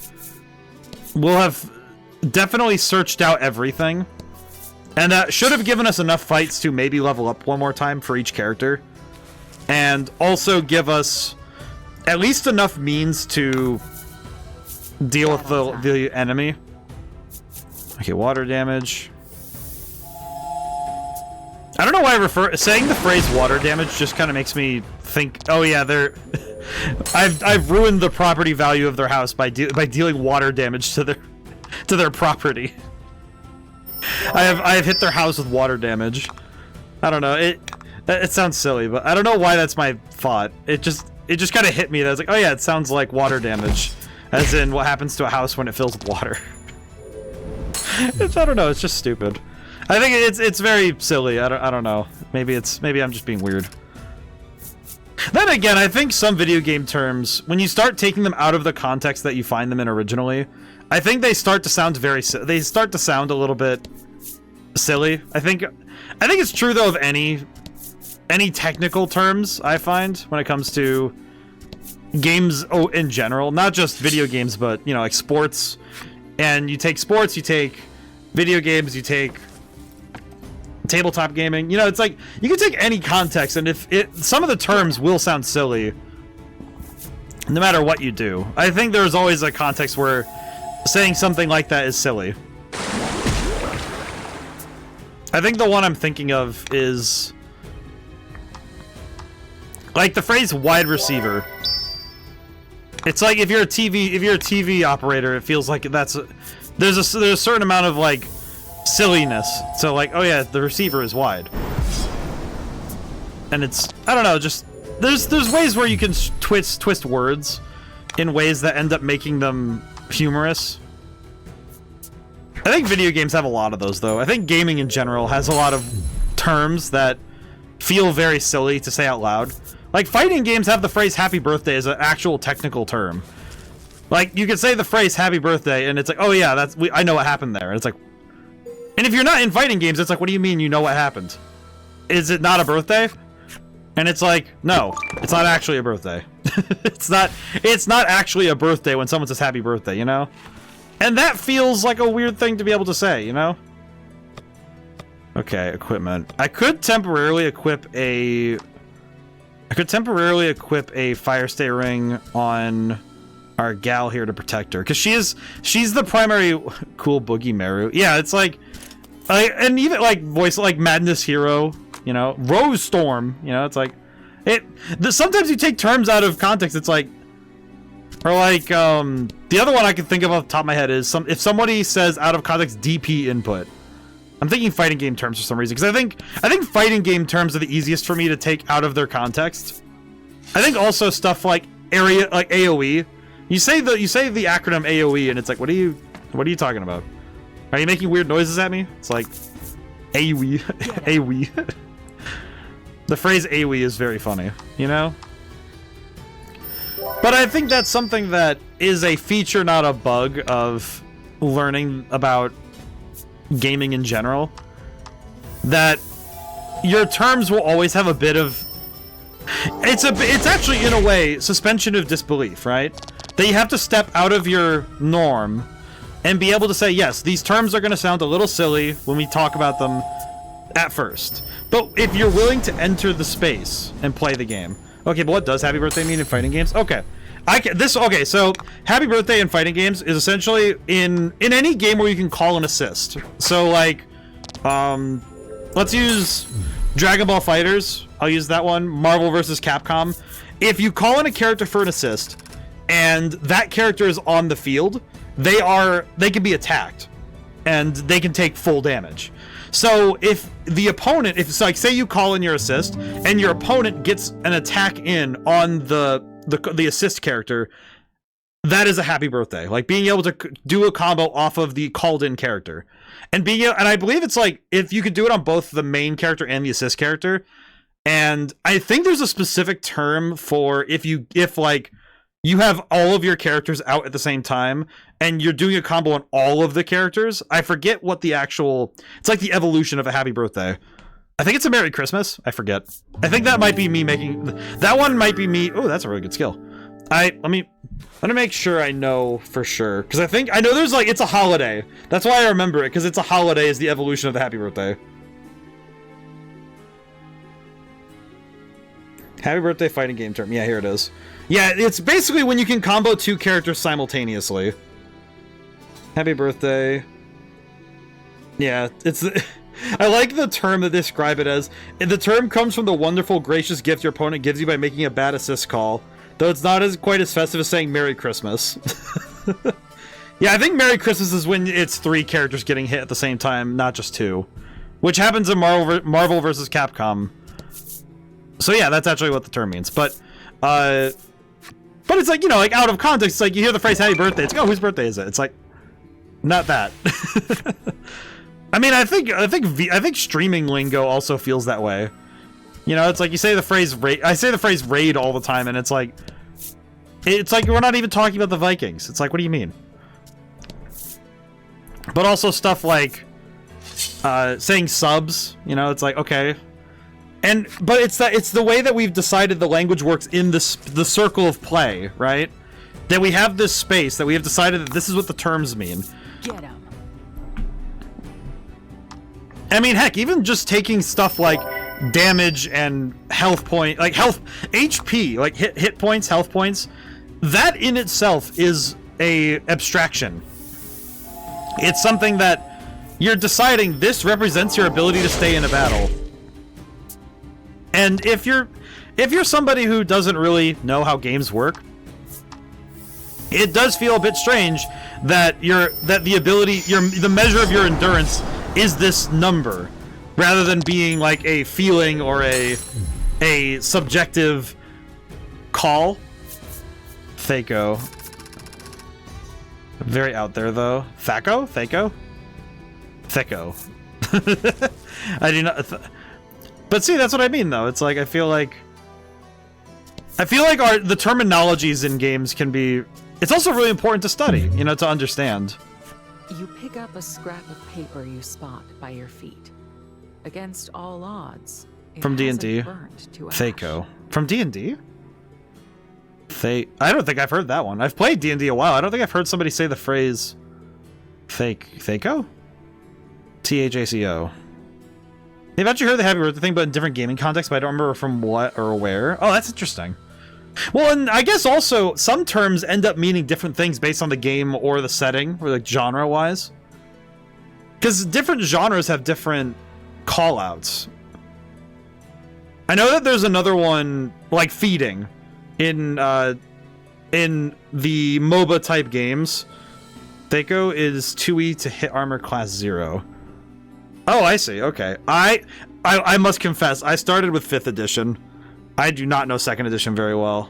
we'll have definitely searched out everything, and that should have given us enough fights to maybe level up one more time for each character. and also give us at least enough means to deal with the enemy. Okay, water damage. I don't know why saying the phrase water damage just kind of makes me think, oh yeah, they're I've ruined the property value of their house by dealing water damage to their property. I have hit their house with water damage. I don't know. It sounds silly, but I don't know why that's my thought. It just kind of hit me that I was like, oh yeah, it sounds like water damage, as in what happens to a house when it fills with water. I don't know. It's just stupid. I think it's very silly. I don't know. Maybe I'm just being weird. Then again, I think some video game terms, when you start taking them out of the context that you find them in originally, I think they start to sound a little bit silly. I think it's true though of any technical terms I find when it comes to games in general, not just video games, but you know, like sports. And you take sports, you take video games, you take tabletop gaming. You know, it's like you can take any context, and some of the terms will sound silly no matter what you do. I think there's always a context where saying something like that is silly. I think the one I'm thinking of is like the phrase wide receiver. It's like if you're a TV operator, it feels like there's a certain amount of like silliness. So like, oh yeah, the receiver is wide. And it's, I don't know, just there's ways where you can twist words in ways that end up making them humorous. I think video games have a lot of those though. I think gaming in general has a lot of terms that feel very silly to say out loud. Like fighting games have the phrase happy birthday as an actual technical term. Like you could say the phrase happy birthday and it's like, oh yeah, I know what happened there. And it's like, and if you're not in fighting games, it's like, what do you mean you know what happened? Is it not a birthday? And it's like, no, it's not actually a birthday. It's not actually a birthday when someone says happy birthday, you know? And that feels like a weird thing to be able to say, you know? Okay, equipment. I could temporarily equip a fire stay ring on our gal here to protect her, because she's the primary cool boogie Meru. Yeah, it's like, and even like voice like Madness Hero, you know, Rose Storm, you know, it's like sometimes you take terms out of context. It's like, or like the other one I can think of off the top of my head is if somebody says out of context DP input. I'm thinking fighting game terms for some reason, because I think fighting game terms are the easiest for me to take out of their context. I think also stuff like AOE. You say the acronym AOE, and it's like, what are you talking about? Are you making weird noises at me? It's like AOE, AOE. The phrase AOE is very funny, you know. But I think that's something that is a feature, not a bug, of learning about gaming in general, that your terms will always have a bit of it's actually in a way suspension of disbelief, right? That you have to step out of your norm and be able to say, yes, these terms are going to sound a little silly when we talk about them at first, but if you're willing to enter the space and play the game. Okay, but what does happy birthday mean in fighting games? Okay, so happy birthday in fighting games is essentially in any game where you can call an assist. So like, let's use Dragon Ball FighterZ. I'll use that one. Marvel vs. Capcom. If you call in a character for an assist, and that character is on the field, they can be attacked, and they can take full damage. So if the opponent, if it's like, say you call in your assist, and your opponent gets an attack in on the assist character, that is a happy birthday. Like being able to do a combo off of the called in character, and I believe it's like if you could do it on both the main character and the assist character. And I think there's a specific term for if like you have all of your characters out at the same time and you're doing a combo on all of the characters. I forget what it's like the evolution of a happy birthday. I think it's a Merry Christmas. I forget. I think that might be me that one might be me. Oh, that's a really good skill. Let me make sure I know for sure, because I know there's like, it's a holiday. That's why I remember it, because it's a holiday is the evolution of the happy birthday. Happy birthday fighting game term. Yeah, here it is. Yeah, it's basically when you can combo 2 characters simultaneously. Happy birthday. Yeah, it's... I like the term that they describe it as. The term comes from the wonderful, gracious gift your opponent gives you by making a bad assist call. Though it's not quite as festive as saying Merry Christmas. Yeah, I think Merry Christmas is when it's 3 characters getting hit at the same time, not just 2. Which happens in Marvel vs. Capcom. So yeah, that's actually what the term means. But it's like, you know, like out of context, it's like you hear the phrase happy birthday, it's like, oh, whose birthday is it? It's like, not that. I mean, I think streaming lingo also feels that way. You know, it's like you say the phrase raid. I say the phrase raid all the time, and it's like we're not even talking about the Vikings. It's like, what do you mean? But also stuff like saying subs. You know, it's like, okay. But it's the way that we've decided the language works in the circle of play, right? That we have this space that we have decided that this is what the terms mean. Get 'em. I mean, heck, even just taking stuff like damage and health point, like health HP, like hit points, health points, that in itself is a abstraction. It's something that you're deciding this represents your ability to stay in a battle. And if you're somebody who doesn't really know how games work, it does feel a bit strange that the measure of your endurance is this number, rather than being like a feeling or a subjective call. Thaco. Very out there though. Thaco? Thaco? Thaco. I do not. But see, that's what I mean though. It's like I feel like the terminologies in games can be. It's also really important to study, you know, to understand. You pick up a scrap of paper you spot by your feet. Against all odds, it From D&D. hasn't burnt to ash. Thaco. From D&D? I don't think I've heard that one. I've played D&D a while. I don't think I've heard somebody say the phrase Thaco? Thaco. They've actually heard the happy birthday thing, but in different gaming contexts, but I don't remember from what or where. Oh, that's interesting. Well, and I guess also some terms end up meaning different things based on the game or the setting, or like genre-wise. Because different genres have different call-outs. I know that there's another one, like feeding, in the MOBA-type games. Thaco is 2E to hit armor class 0. Oh, I see. Okay. I must confess, I started with 5th edition. I do not know 2nd edition very well.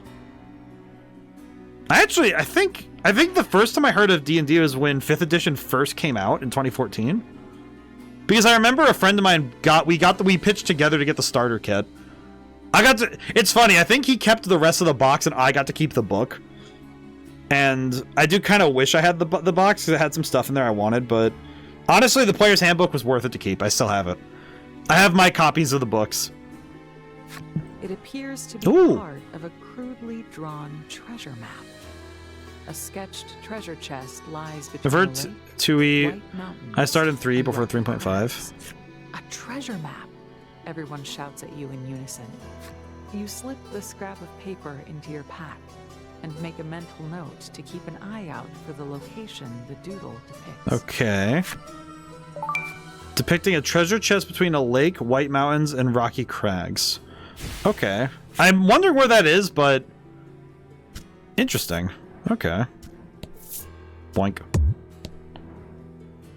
I think the first time I heard of D&D was when 5th edition first came out in 2014. Because I remember a friend of mine we pitched together to get the starter kit. It's funny, I think he kept the rest of the box and I got to keep the book. And I do kind of wish I had the box because it had some stuff in there I wanted, but honestly, the player's handbook was worth it to keep. I still have it. I have my copies of the books. It appears to be part of a crudely drawn treasure map. A sketched treasure chest lies between I've heard the lake, 2E. white mountains, I started 3 and before rocky 3.5. crags. A treasure map! Everyone shouts at you in unison. You slip the scrap of paper into your pack and make a mental note to keep an eye out for the location the doodle depicts. Okay. Depicting a treasure chest between a lake, white mountains, and rocky crags. Okay. I'm wondering where that is, but interesting. Okay. Boink.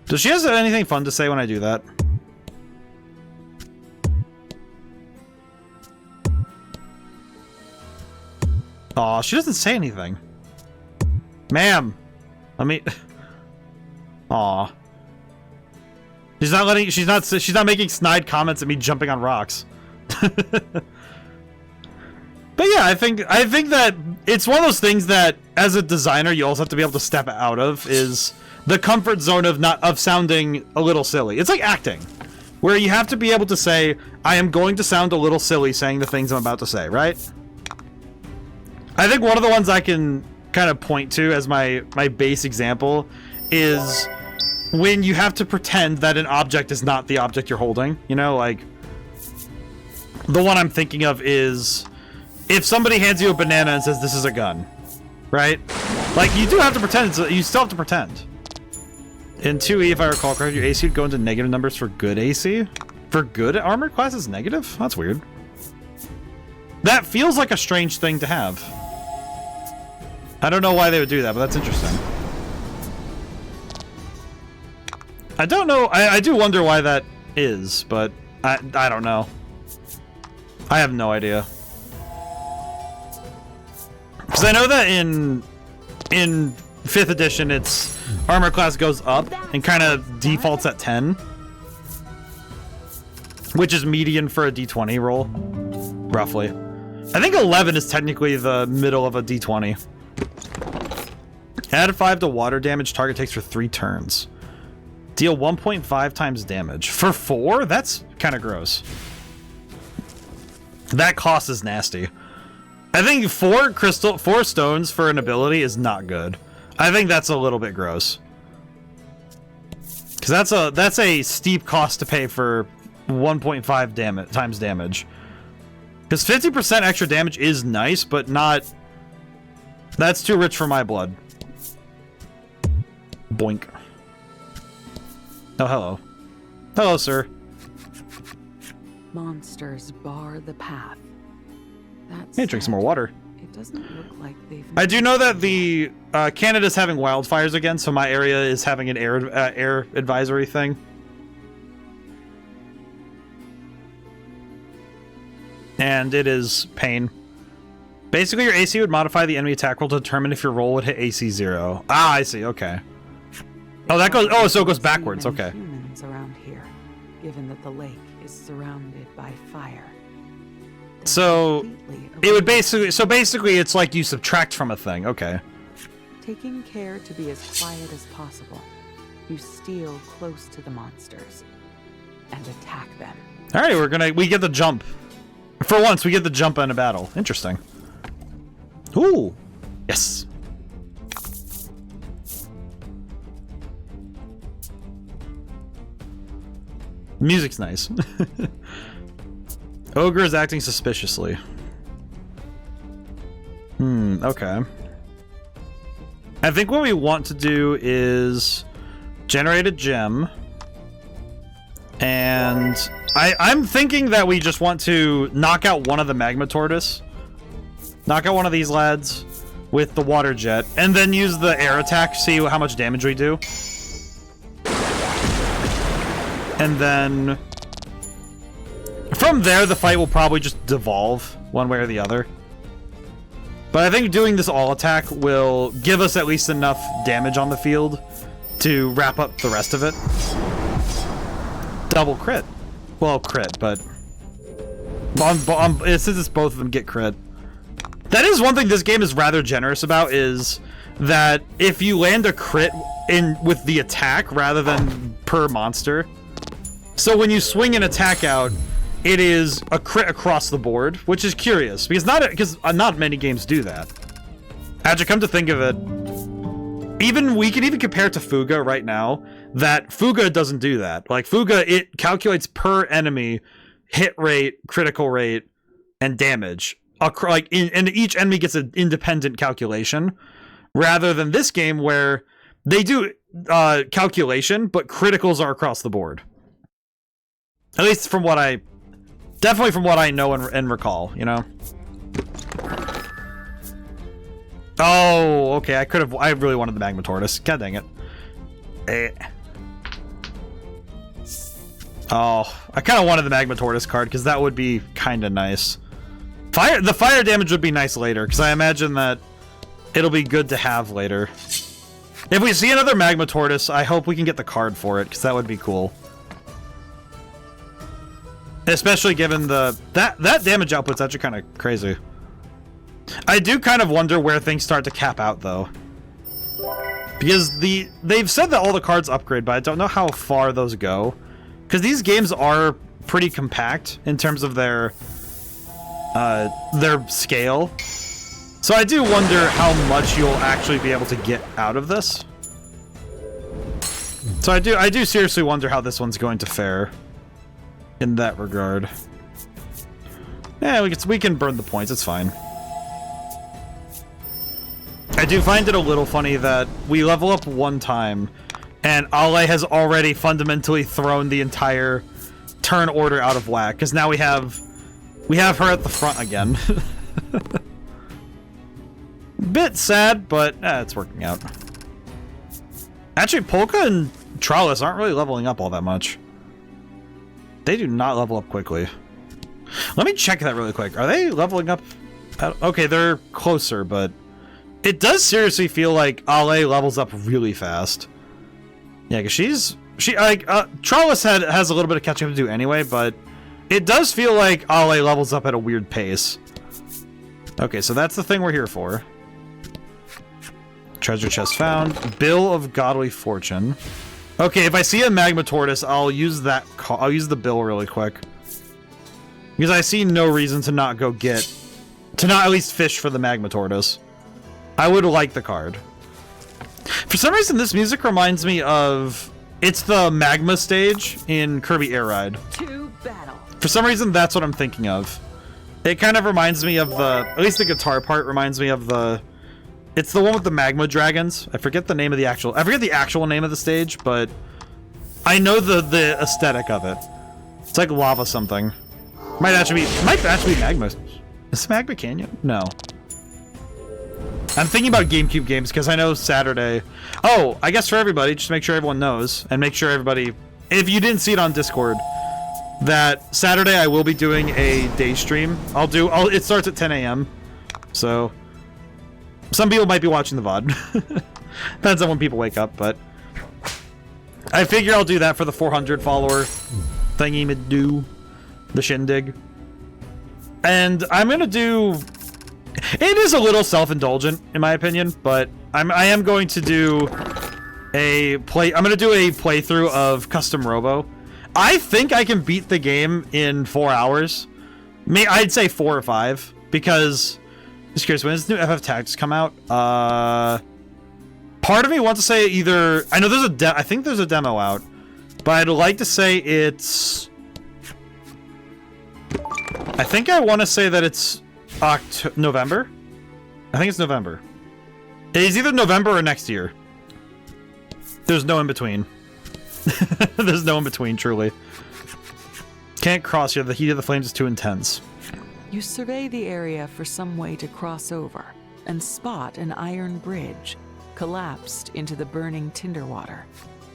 Does she have anything fun to say when I do that? Aw, she doesn't say anything. Ma'am. Let me... Aw. She's not making snide comments at me jumping on rocks. But yeah, I think that it's one of those things that as a designer you also have to be able to step out of, is the comfort zone of sounding a little silly. It's like acting, where you have to be able to say, I am going to sound a little silly saying the things I'm about to say, right? I think one of the ones I can kind of point to as my base example is when you have to pretend that an object is not the object you're holding. You know, like the one I'm thinking of is if somebody hands you a banana and says this is a gun, right? Like, you do have to pretend, you still have to pretend. In 2E, if I recall correctly, your AC would go into negative numbers for good AC? For good armor class is negative? That's weird. That feels like a strange thing to have. I don't know why they would do that, but that's interesting. I don't know. I do wonder why that is, but I don't know. I have no idea. Because I know that in 5th edition, its armor class goes up and kind of defaults at 10. Which is median for a D20 roll, roughly. I think 11 is technically the middle of a D20. Add 5 to water damage target takes for 3 turns. Deal 1.5 times damage. For 4? That's kind of gross. That cost is nasty. I think 4 stones for an ability is not good. I think that's a little bit gross. Because that's a steep cost to pay for 1.5 times damage. Because 50% extra damage is nice, but not... That's too rich for my blood. Boink. Oh, hello. Hello, sir. Monsters bar the path. That's Hey, drink some more water. It doesn't look like they've... I do know that the Canada's having wildfires again, so my area is having an air advisory thing. And it is pain. Basically, your AC would modify the enemy attack roll to determine if your roll would hit AC 0. Ah, I see. Okay. Oh, that goes. Oh, so it goes backwards. Okay. Humans around here, given that the lake is surrounded by fire. So it would basically. So basically, it's like you subtract from a thing. Okay. Taking care to be as quiet as possible, you steal close to the monsters and attack them. All right, we get the jump. For once, we get the jump in a battle. Interesting. Ooh. Yes. Music's nice. Ogre is acting suspiciously. Okay. I think what we want to do is generate a gem. And I'm thinking that we just want to knock out one of the magma tortoise. Knock out one of these lads with the water jet. And then use the air attack, see how much damage we do. And then... from there, the fight will probably just devolve one way or the other. But I think doing this all attack will give us at least enough damage on the field to wrap up the rest of it. Double crit. Well, crit, but... since it's both of them get crit. That is one thing this game is rather generous about, is that if you land a crit with the attack rather than per monster... So when you swing an attack out, it is a crit across the board, which is curious, because not many games do that. Actually, come to think of it, we can even compare it to Fuga right now, that Fuga doesn't do that. Like, Fuga, it calculates per enemy hit rate, critical rate, and damage. And each enemy gets an independent calculation, rather than this game where they do calculation, but criticals are across the board. At least from what definitely from what I know and recall, you know? Oh, okay, I really wanted the magma tortoise. God dang it. Oh, I kind of wanted the magma tortoise card, because that would be kind of nice. The fire damage would be nice later, because I imagine that it'll be good to have later. If we see another magma tortoise, I hope we can get the card for it, because that would be cool. Especially given that damage output's actually kind of crazy. I do kind of wonder where things start to cap out, though. Because they've said that all the cards upgrade, but I don't know how far those go. Because these games are pretty compact in terms of their scale. So I do wonder how much you'll actually be able to get out of this. So I do seriously wonder how this one's going to fare in that regard. Yeah, we can burn the points. It's fine. I do find it a little funny that we level up one time, and Ale has already fundamentally thrown the entire turn order out of whack, because now we have her at the front again. Bit sad, but it's working out. Actually, Polka and Trollis aren't really leveling up all that much. They do not level up quickly. Let me check that really quick. Are they leveling up? Okay, they're closer, but it does seriously feel like Ale levels up really fast. Yeah, because Trollis has a little bit of catching up to do anyway, but it does feel like Ale levels up at a weird pace. Okay, so that's the thing we're here for. Treasure chest found. Bill of Godly Fortune. Okay, if I see a magma tortoise, I'll use that. I'll use the bill really quick. Because I see no reason to not at least fish for the magma tortoise. I would like the card. For some reason, this music reminds me of... It's the magma stage in Kirby Air Ride. To battle. For some reason, that's what I'm thinking of. It kind of reminds me of the... At least the guitar part reminds me of the... It's the one with the magma dragons. I forget the name of the actual... I forget the actual name of the stage, but... I know the aesthetic of it. It's like lava something. Might actually be magma. Is it Magma Canyon? No. I'm thinking about GameCube games because I know Saturday... Oh, I guess for everybody, just make sure everyone knows, and make sure everybody... If you didn't see it on Discord, that Saturday I will be doing a day stream. It starts at 10 a.m. So... Some people might be watching the VOD. Depends on when people wake up, but... I figure I'll do that for the 400 follower thingy-mid-do. The shindig. And I'm gonna do... It is a little self-indulgent, in my opinion, but I am going to do I'm gonna do a playthrough of Custom Robo. I think I can beat the game in 4 hours. I'd say 4 or 5, because... Just curious, when does the new FF Tactics come out? Part of me wants to say either... I know there's I think there's a demo out, but I'd like to say it's... I think I want to say that it's November. I think it's November. It is either November or next year. There's no in between. There's no in between, truly. Can't cross here. The heat of the flames is too intense. You survey the area for some way to cross over and spot an iron bridge collapsed into the burning tinder water.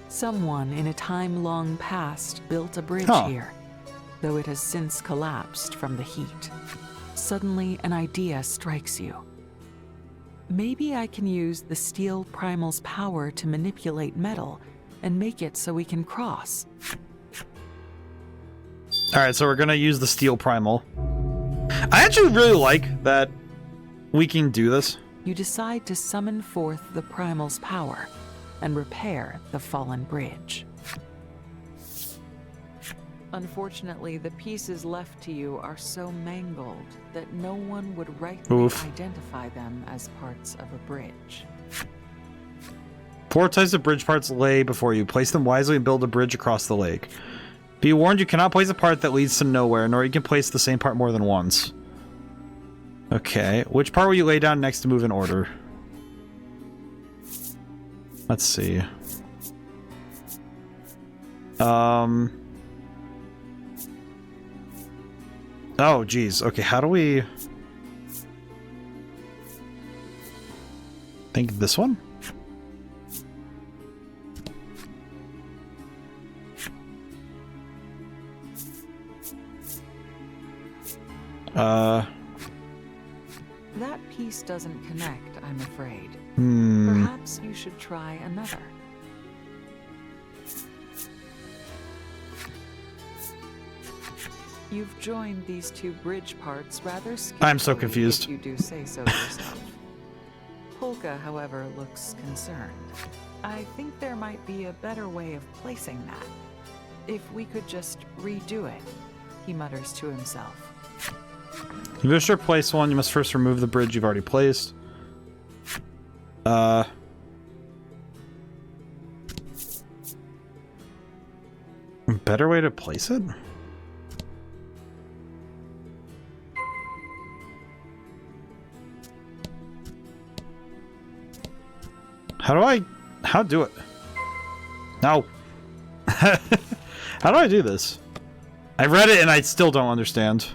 Someone in a time long past built a bridge here, though it has since collapsed from the heat. Suddenly, an idea strikes you. Maybe I can use the steel primal's power to manipulate metal and make it so we can cross. Alright, so we're gonna use the steel primal. I actually really like that we can do this. You decide to summon forth the primal's power and repair the fallen bridge. Unfortunately, the pieces left to you are so mangled that no one would rightly identify them as parts of a bridge. 4 types of bridge parts lay before you. Place them wisely and build a bridge across the lake. Be warned, you cannot place a part that leads to nowhere, nor you can place the same part more than once. Okay, which part will you lay down next to move in order? Let's see. Oh, geez. Okay, how do we... think this one? That piece doesn't connect, I'm afraid. Hmm. Perhaps you should try another. You've joined these two bridge parts rather skillfully. I'm so confused. If you do say so yourself. Polka, however, looks concerned. I think there might be a better way of placing that. If we could just redo it, he mutters to himself. You wish to place one, you must first remove the bridge you've already placed. Better way to place it? How do it? No. How do I do this? I read it and I still don't understand.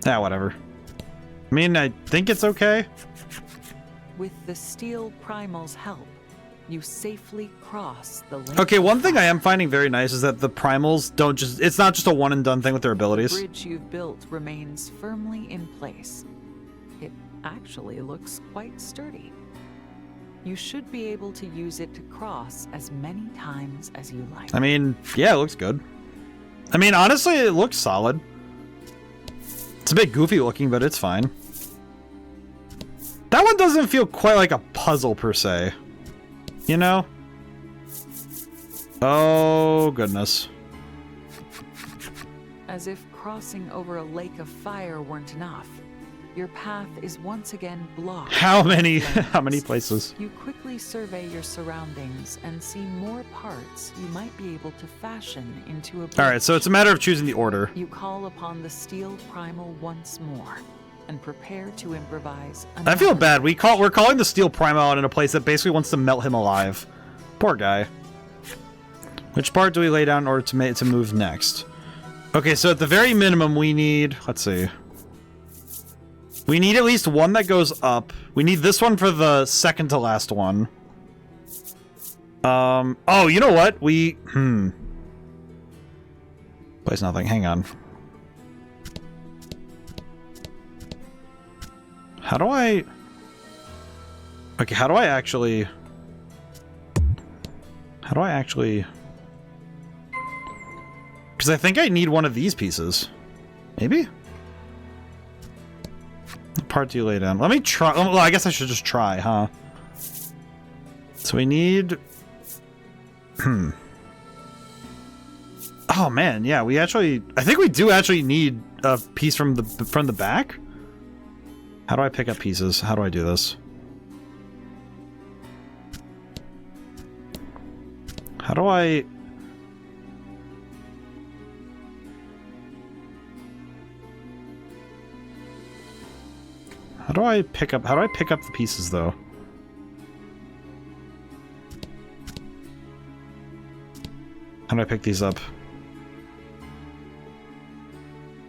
Whatever. I mean, I think it's okay. With the steel primal's help, you safely cross the link. Okay, one thing I am finding very nice is that the primals don't just... It's not just a one and done thing with their abilities. The bridge you've built remains firmly in place. It actually looks quite sturdy. You should be able to use it to cross as many times as you like. I mean, yeah, it looks good. I mean, honestly, it looks solid. It's a bit goofy looking, but it's fine. That one doesn't feel quite like a puzzle per se. You know? Oh, goodness. As if crossing over a lake of fire weren't enough, your path is once again blocked. How many places? You quickly survey your surroundings and see more parts you might be able to fashion into a bridge. Alright, so it's a matter of choosing the order. You call upon the steel primal once more and prepare to improvise. I feel bad. We're calling the steel primal out in a place that basically wants to melt him alive. Poor guy. Which part do we lay down in order to move next? Okay, so at the very minimum we need... Let's see. We need at least one that goes up. We need this one for the second to last one. Oh, you know what? Place nothing. Hang on. How do I... Okay, how do I actually... Because I think I need one of these pieces. Maybe? What part do you lay down? Let me try... Well, I guess I should just try, huh? So we need... Oh, man, yeah, we actually... I think we do actually need a piece from the back? How do I pick up pieces? How do I do this? How do I... How do I pick up the pieces, though? How do I pick these up?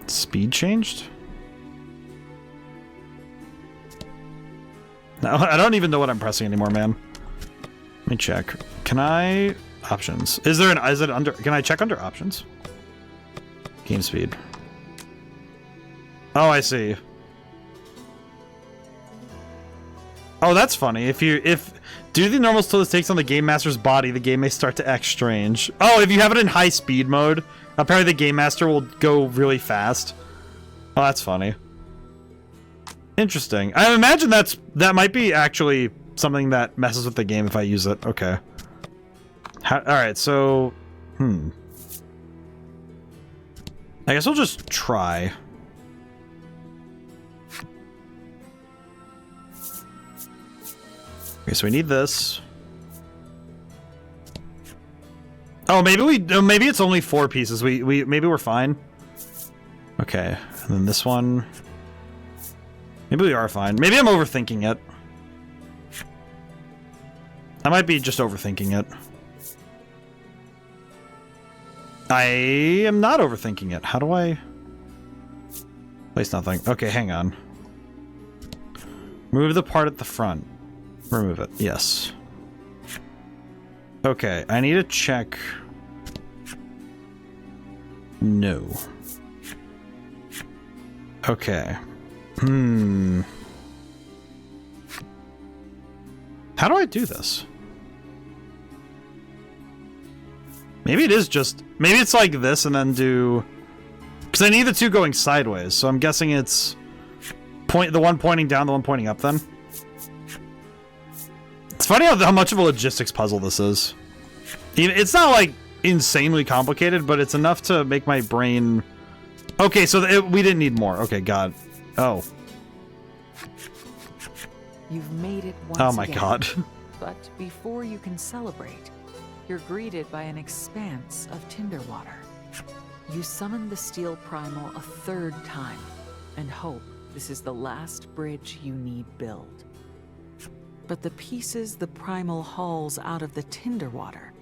Speed changed? No, I don't even know what I'm pressing anymore, man. Let me check. Can I... Options. Is it under... Can I check under options? Game speed. Oh, I see. Oh, that's funny. If do the normal still takes on the Game Master's body, the game may start to act strange. Oh, if you have it in high speed mode, apparently the Game Master will go really fast. Oh, that's funny. Interesting. I imagine that might be actually something that messes with the game if I use it. Okay. Alright, so... I guess we'll just try. Okay, so we need this. Oh, maybe it's only 4 pieces. Maybe we're fine. Okay, and then this one... Maybe we are fine. Maybe I'm overthinking it. I might be just overthinking it. I am not overthinking it. How do I... Place nothing. Okay, hang on. Move the part at the front. Remove it. Yes. Okay, I need to check... No. Okay. How do I do this? Maybe it is just... Maybe it's like this and then do... Because I need the two going sideways, so I'm guessing it's... The one pointing down, the one pointing up then. It's funny how much of a logistics puzzle this is. It's not, like, insanely complicated, but it's enough to make my brain... Okay, so we didn't need more. Okay, God. Oh. You've made it once Oh my again. God. But before you can celebrate, you're greeted by an expanse of tinder water. You summon the steel primal a 3rd time and hope This is the last bridge you need built. But the pieces the primal hauls out of the tinder water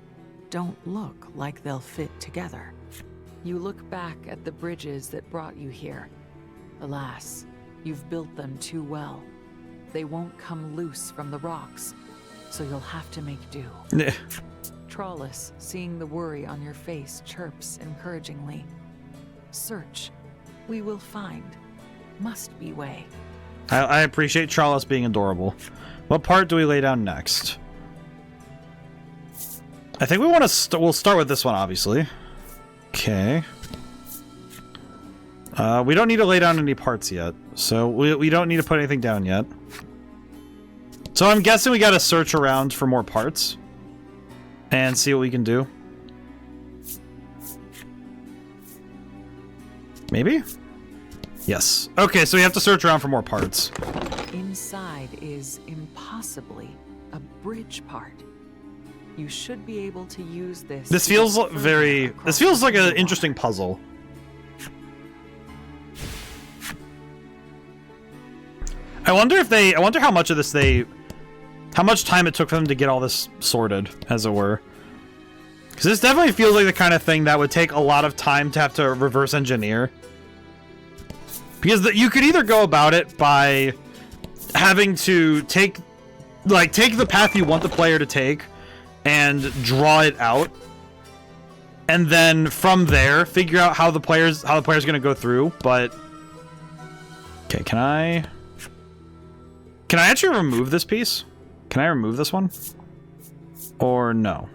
don't look like they'll fit together. You look back at the bridges that brought you here. Alas, you've built them too well. They won't come loose from the rocks, so you'll have to make do. Trollus, seeing the worry on your face, chirps encouragingly. Search. We will find. Must be way. I appreciate Trollus being adorable. What part do we lay down next? I think we want to. We'll start with this one, obviously. Okay. We don't need to lay down any parts yet, so we don't need to put anything down yet. So I'm guessing we got to search around for more parts and see what we can do. Maybe? Yes. Okay, so we have to search around for more parts. Inside is impossibly a bridge part. You should be able to use this. This feels very. This feels like an interesting puzzle. I wonder if they. I wonder how much of this they. How much time it took for them to get all this sorted, as it were. Because this definitely feels like the kind of thing that would take a lot of time to have to reverse engineer. Because you could either go about it by having to take the path you want the player to take and draw it out, and then from there figure out how the player's going to go through. But okay, can I actually remove this piece? Can I remove this one? Or no?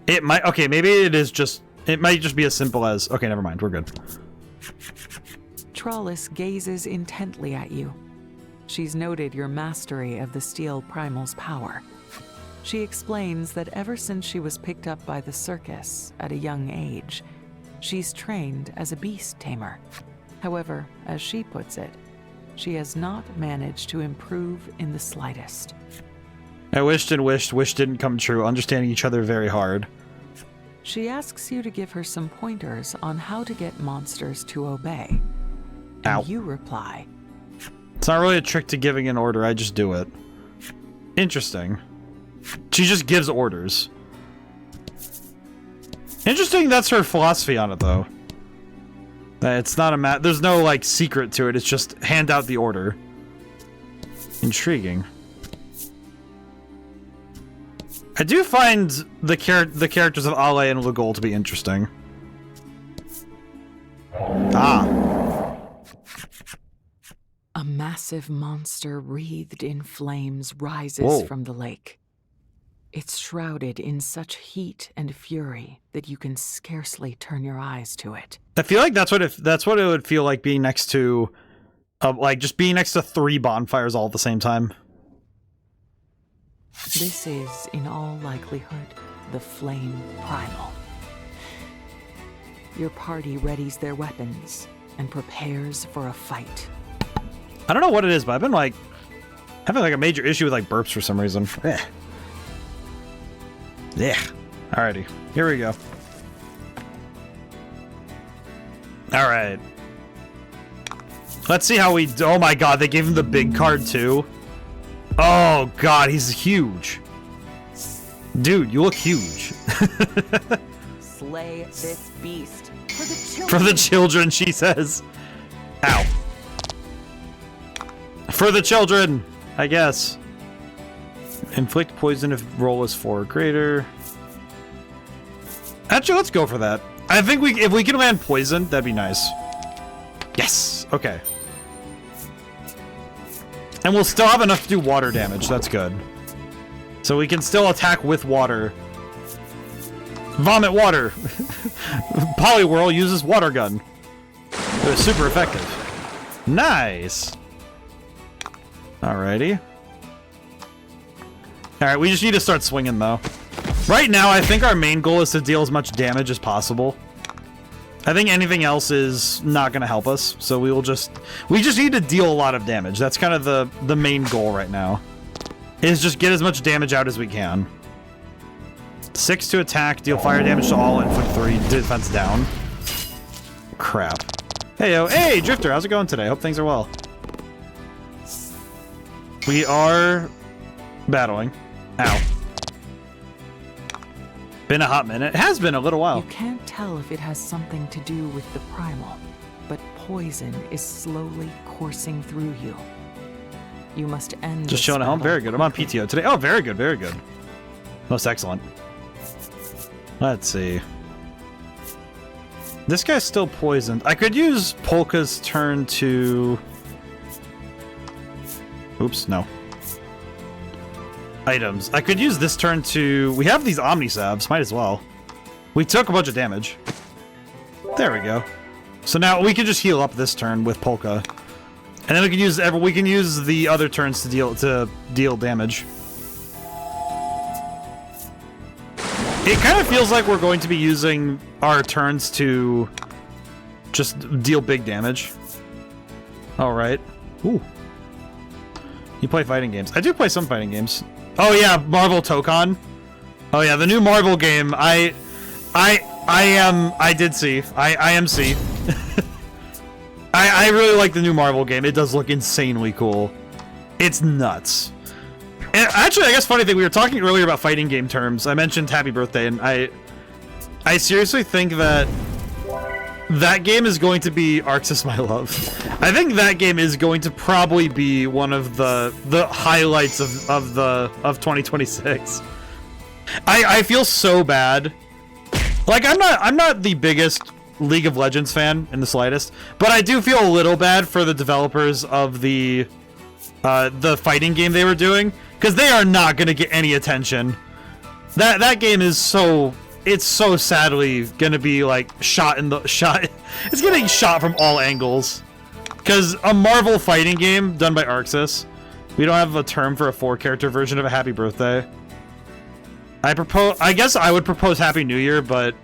It might. Okay, maybe it is just. It might just be as simple as. Okay, never mind. We're good. Trollus gazes intently at you. She's noted your mastery of the steel primal's power. She explains that ever since she was picked up by the circus at a young age, she's trained as a beast tamer. However, as she puts it, she has not managed to improve in the slightest. I wished and wished, wish didn't come true, understanding each other very hard. She asks you to give her some pointers on how to get monsters to obey. And Ow. you reply, It's not really a trick to giving an order, I just do it. Interesting. She just gives orders. Interesting that's her philosophy on it, though. That it's not a there's no, like, secret to it, it's just hand out the order. Intriguing. I do find the characters of Ale and Lugol to be interesting. Ah. a massive monster wreathed in flames rises from the lake. It's shrouded in such heat and fury that you can scarcely turn your eyes to it. I feel like that's what it would feel like being next to, like just being next to 3 bonfires all at the same time. This is, in all likelihood, the Flame Primal. Your party readies their weapons and prepares for a fight. I don't know what it is, but I've been like having like a major issue with like burps for some reason. Yeah. Alrighty, here we go. Alright. Let's see how we do. Oh my god, they gave him the big card too. Oh god, he's huge. Dude, you look huge. Slay this beast. For the children. For the children, she says. Ow. For the children, I guess. Inflict poison if roll is 4 or greater. Actually, let's go for that. I think if we can land poison, that'd be nice. Yes. Okay. And we'll still have enough to do water damage. That's good. So we can still attack with water. Vomit water. Poliwhirl uses water gun. It was super effective. Nice. Alrighty. Alright, we just need to start swinging, though. Right now, I think our main goal is to deal as much damage as possible. I think anything else is not going to help us, so we just need to deal a lot of damage. That's kind of the main goal right now. Is just get as much damage out as we can. 6 to attack, deal fire damage to all, inflict 3, defense down. Crap. Heyo, hey, Drifter, how's it going today? Hope things are well. We are battling. Ow. Been a hot minute. It has been a little while. You can't tell if it has something to do with the primal, but poison is slowly coursing through you. You must end. Just chilling at home? Very good. I'm on PTO today. Oh, very good, very good. Most excellent. Let's see. This guy's still poisoned. I could use Polka's turn to... Oops, no. Items. I could use this turn to... We have these Omnisalves. Might as well. We took a bunch of damage. There we go. So now we can just heal up this turn with Polka. And then we can use the other turns to deal damage. It kind of feels like we're going to be using our turns to just deal big damage. Alright. Ooh. You play fighting games. I do play some fighting games. Oh yeah, Marvel Tokon. Oh yeah, the new Marvel game. I did see. I am see. I really like the new Marvel game. It does look insanely cool. It's nuts. And actually, I guess funny thing, we were talking earlier about fighting game terms. I mentioned Happy Birthday, and I seriously think that that game is going to be Arxis My Love. I think that game is going to probably be one of the highlights of 2026. I feel so bad. Like I'm not the biggest League of Legends fan in the slightest, but I do feel a little bad for the developers of the fighting game they were doing, because they are not going to get any attention. That game is so sadly going to be like shot. It's getting shot from all angles, because a Marvel fighting game done by Arxis. We don't have a term for a 4-character version of a Happy Birthday. I guess I would propose Happy New Year, but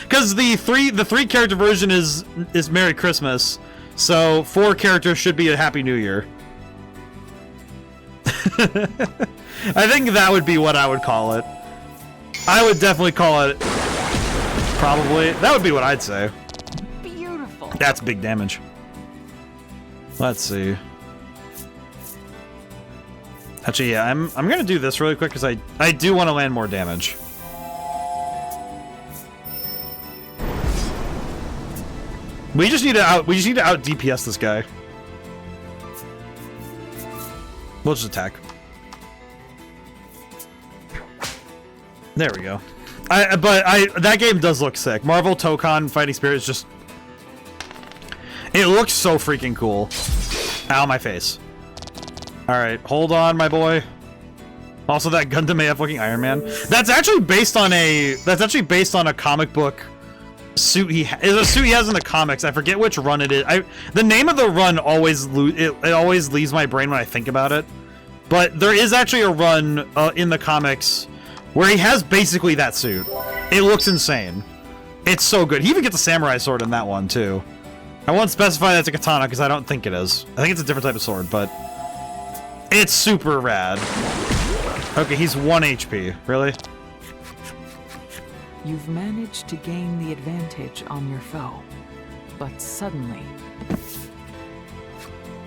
because the 3-character version is Merry Christmas, so 4 characters should be a Happy New Year. I think that would be what I would call it. I would definitely call it. Probably. That would be what I'd say. Beautiful. That's big damage. Let's see. Actually, yeah, I'm gonna do this really quick because I do want to land more damage. We just need to out DPS this guy. We'll just attack. There we go. That game does look sick. Marvel Tokon Fighting Spirit is just... It looks so freaking cool. Ow, my face. Alright, hold on, my boy. Also, that Gundam AF looking Iron Man. That's actually based on a comic book suit it's a suit he has in the comics. I forget which run it is. The name of the run always leaves my brain when I think about it. But there is actually a run in the comics where he has basically that suit. It looks insane. It's so good. He even gets a samurai sword in that one too. I won't specify that's a katana because I don't think it is. I think it's a different type of sword, but it's super rad. Okay, he's 1 HP. Really? You've managed to gain the advantage on your foe, but suddenly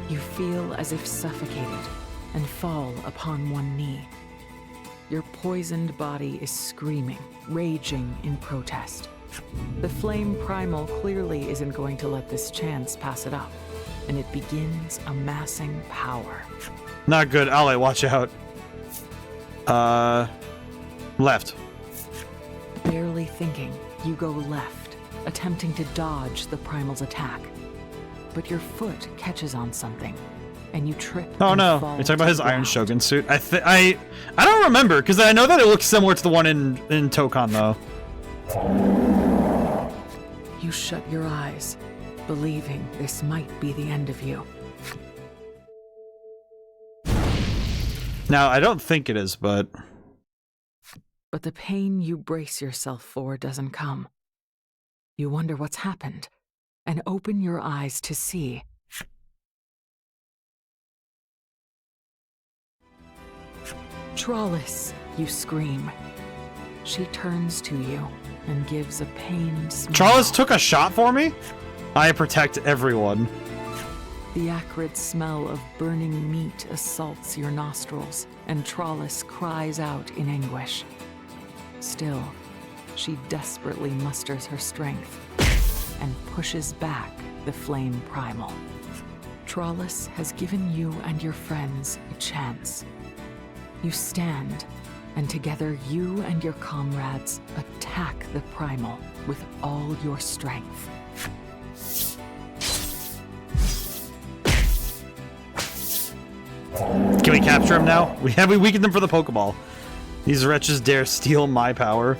you feel as if suffocated and fall upon one knee. Your poisoned body is screaming, raging in protest. The flame primal clearly isn't going to let this chance pass it up, and it begins amassing power. Not good. Ally, watch out. Left. Barely thinking, you go left, attempting to dodge the primal's attack. But your foot catches on something, and you trip. Oh no! You're talking about his Iron Shogun suit. I don't remember, because I know that it looks similar to the one in Tokon though. You shut your eyes, believing this might be the end of you. Now, I don't think it is, but the pain you brace yourself for doesn't come. You wonder what's happened, and open your eyes to see. Trollis, you scream. She turns to you and gives a pained smile. Trollis took a shot for me? I protect everyone. The acrid smell of burning meat assaults your nostrils, and Trollis cries out in anguish. Still, she desperately musters her strength and pushes back the flame primal. Trollis has given you and your friends a chance. You stand, and together you and your comrades attack the primal with all your strength. Can we capture him now? We weakened them for the Pokeball. These wretches dare steal my power.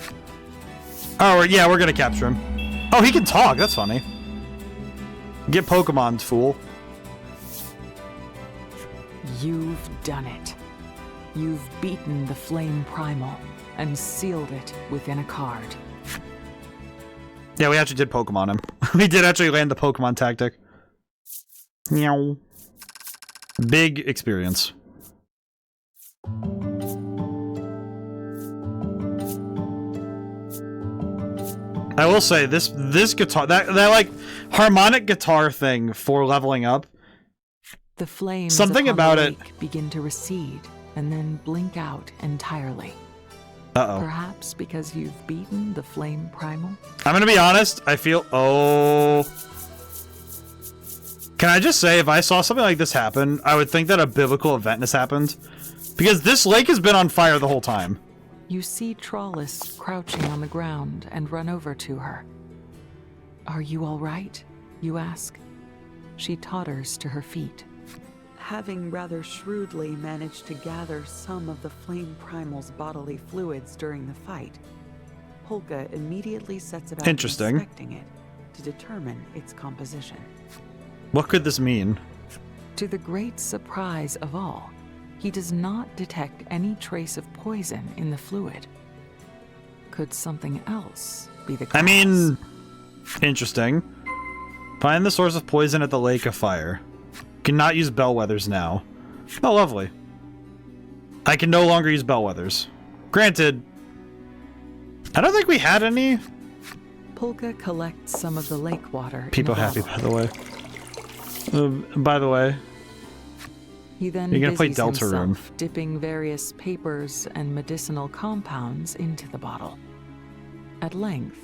Oh, yeah, we're gonna capture him. Oh, he can talk. That's funny. Get Pokemon, fool. You've done it. You've beaten the Flame Primal and sealed it within a card. Yeah, we actually did Pokemon him. We did actually land the Pokemon tactic. Meow. Big experience. I will say this guitar, that like harmonic guitar thing for leveling up. The flames Something about the it lake begin to recede and then blink out entirely. Uh-oh. Perhaps because you've beaten the Flame Primal? I'm gonna be honest, I feel... Oh... Can I just say, if I saw something like this happen, I would think that a biblical event has happened. Because this lake has been on fire the whole time. You see Trollis crouching on the ground and run over to her. Are you all right? You ask. She totters to her feet. Having rather shrewdly managed to gather some of the Flame Primal's bodily fluids during the fight, Polka immediately sets about inspecting it to determine its composition. What could this mean? To the great surprise of all, he does not detect any trace of poison in the fluid. Could something else be the cause? I mean, interesting. Find the source of poison at the Lake of Fire. Cannot use bellwethers now. Oh, lovely. I can no longer use bellwethers. Granted, I don't think we had any. Polka collects some of the lake water. People happy, by the way. By the way, he then you're gonna play busies Deltarune, himself dipping various papers and medicinal compounds into the bottle. At length,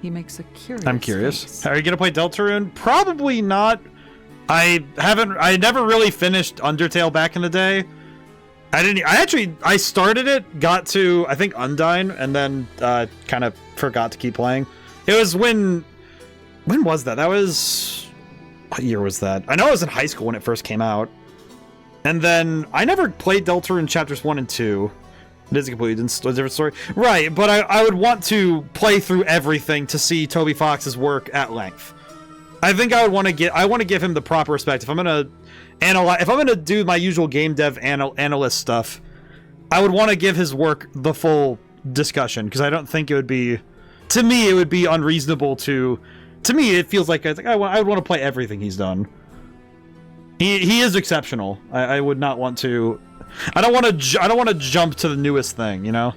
he makes a curious I'm curious. face. Are you gonna play Deltarune? Probably not. I never really finished Undertale back in the day. I started it, got to, I think, Undyne, and then kind of forgot to keep playing. It was when was that? That was... What year was that? I know I was in high school when it first came out. And then I never played Deltarune Chapters 1 and 2. It is a completely different story. Right, but I would want to play through everything to see Toby Fox's work at length. I think I want to give him the proper respect. If I'm gonna analyze, if I'm gonna do my usual game dev analyst stuff, I would want to give his work the full discussion, because I don't think it would be, to me, it would be unreasonable to me, it feels like I would want to play everything he's done. He is exceptional. I would not want to. I don't want to jump to the newest thing, you know.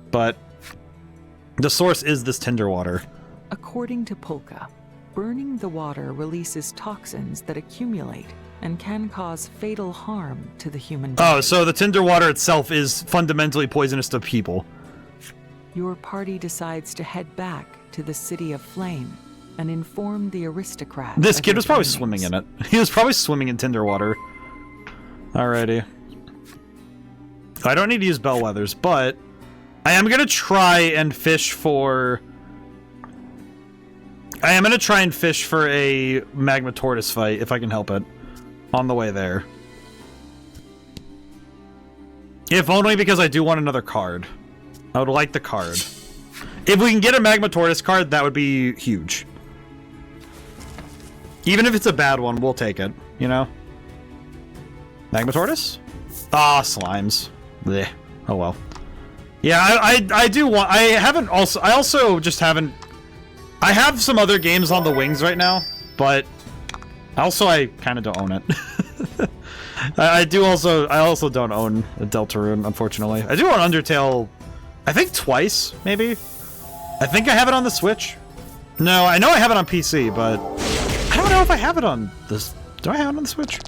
But the source is this Tinder water. According to Polka, burning the water releases toxins that accumulate and can cause fatal harm to the human body. Oh, so the Tinder water itself is fundamentally poisonous to people. Your party decides to head back to the City of Flame and inform the aristocrat. This kid was probably findings. swimming in it. He was probably swimming in Tinder water. Alrighty. I don't need to use bellwethers, but I am gonna try and fish for... I am gonna try and fish for a Magma Tortoise fight, if I can help it, on the way there. If only because I do want another card. I would like the card. If we can get a Magma Tortoise card, that would be huge. Even if it's a bad one, we'll take it, you know? Magma Tortoise? Ah, slimes. Blech. Oh well. Yeah, I do want... I also just haven't... I have some other games on the wings right now, but also I kind of don't own it. I also don't own a Deltarune, unfortunately. I do own Undertale, I think twice, maybe? I think I have it on the Switch. No, I know I have it on PC, but I don't know if I have it on this. Do I have it on the Switch?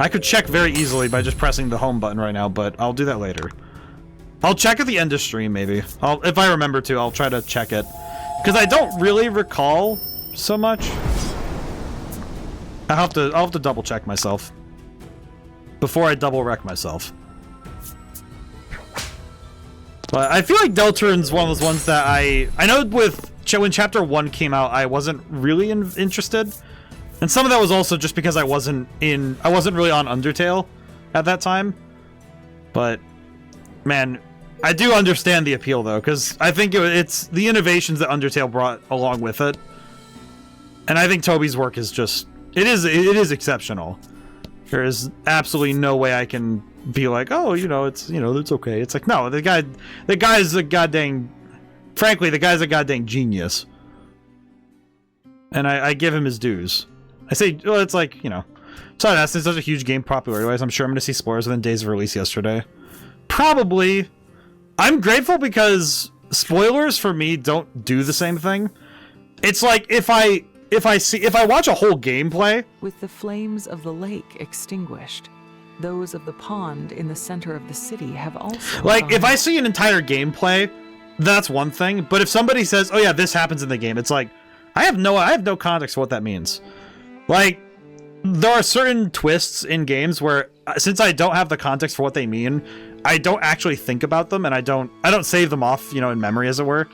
I could check very easily by just pressing the home button right now, but I'll do that later. I'll check at the end of stream, maybe. If I remember to, I'll try to check it. Because I don't really recall so much. I'll have to double check myself. Before I double wreck myself. But I feel like Deltarun's one of those ones that I know with when Chapter 1 came out, I wasn't really interested. And some of that was also just because I wasn't really on Undertale at that time. But man, I do understand the appeal though, because I think it's the innovations that Undertale brought along with it. And I think Toby's work is just it is exceptional. There is absolutely no way I can be like, oh, it's okay. It's like, no, the guy's a goddamn, frankly, the guy's a goddamn genius. And I give him his dues. I say, well, it's like, sorry, that's such a huge game popularity-wise. I'm sure I'm going to see spoilers within days of release yesterday. Probably. I'm grateful because spoilers for me don't do the same thing. It's like if I watch a whole gameplay. With the flames of the lake extinguished, those of the pond in the center of the city have also like, if I see an entire gameplay, that's one thing. But if somebody says, oh yeah, this happens in the game, it's like, I have no context for what that means. Like, there are certain twists in games where, since I don't have the context for what they mean, I don't actually think about them, and I don't save them off, in memory, as it were.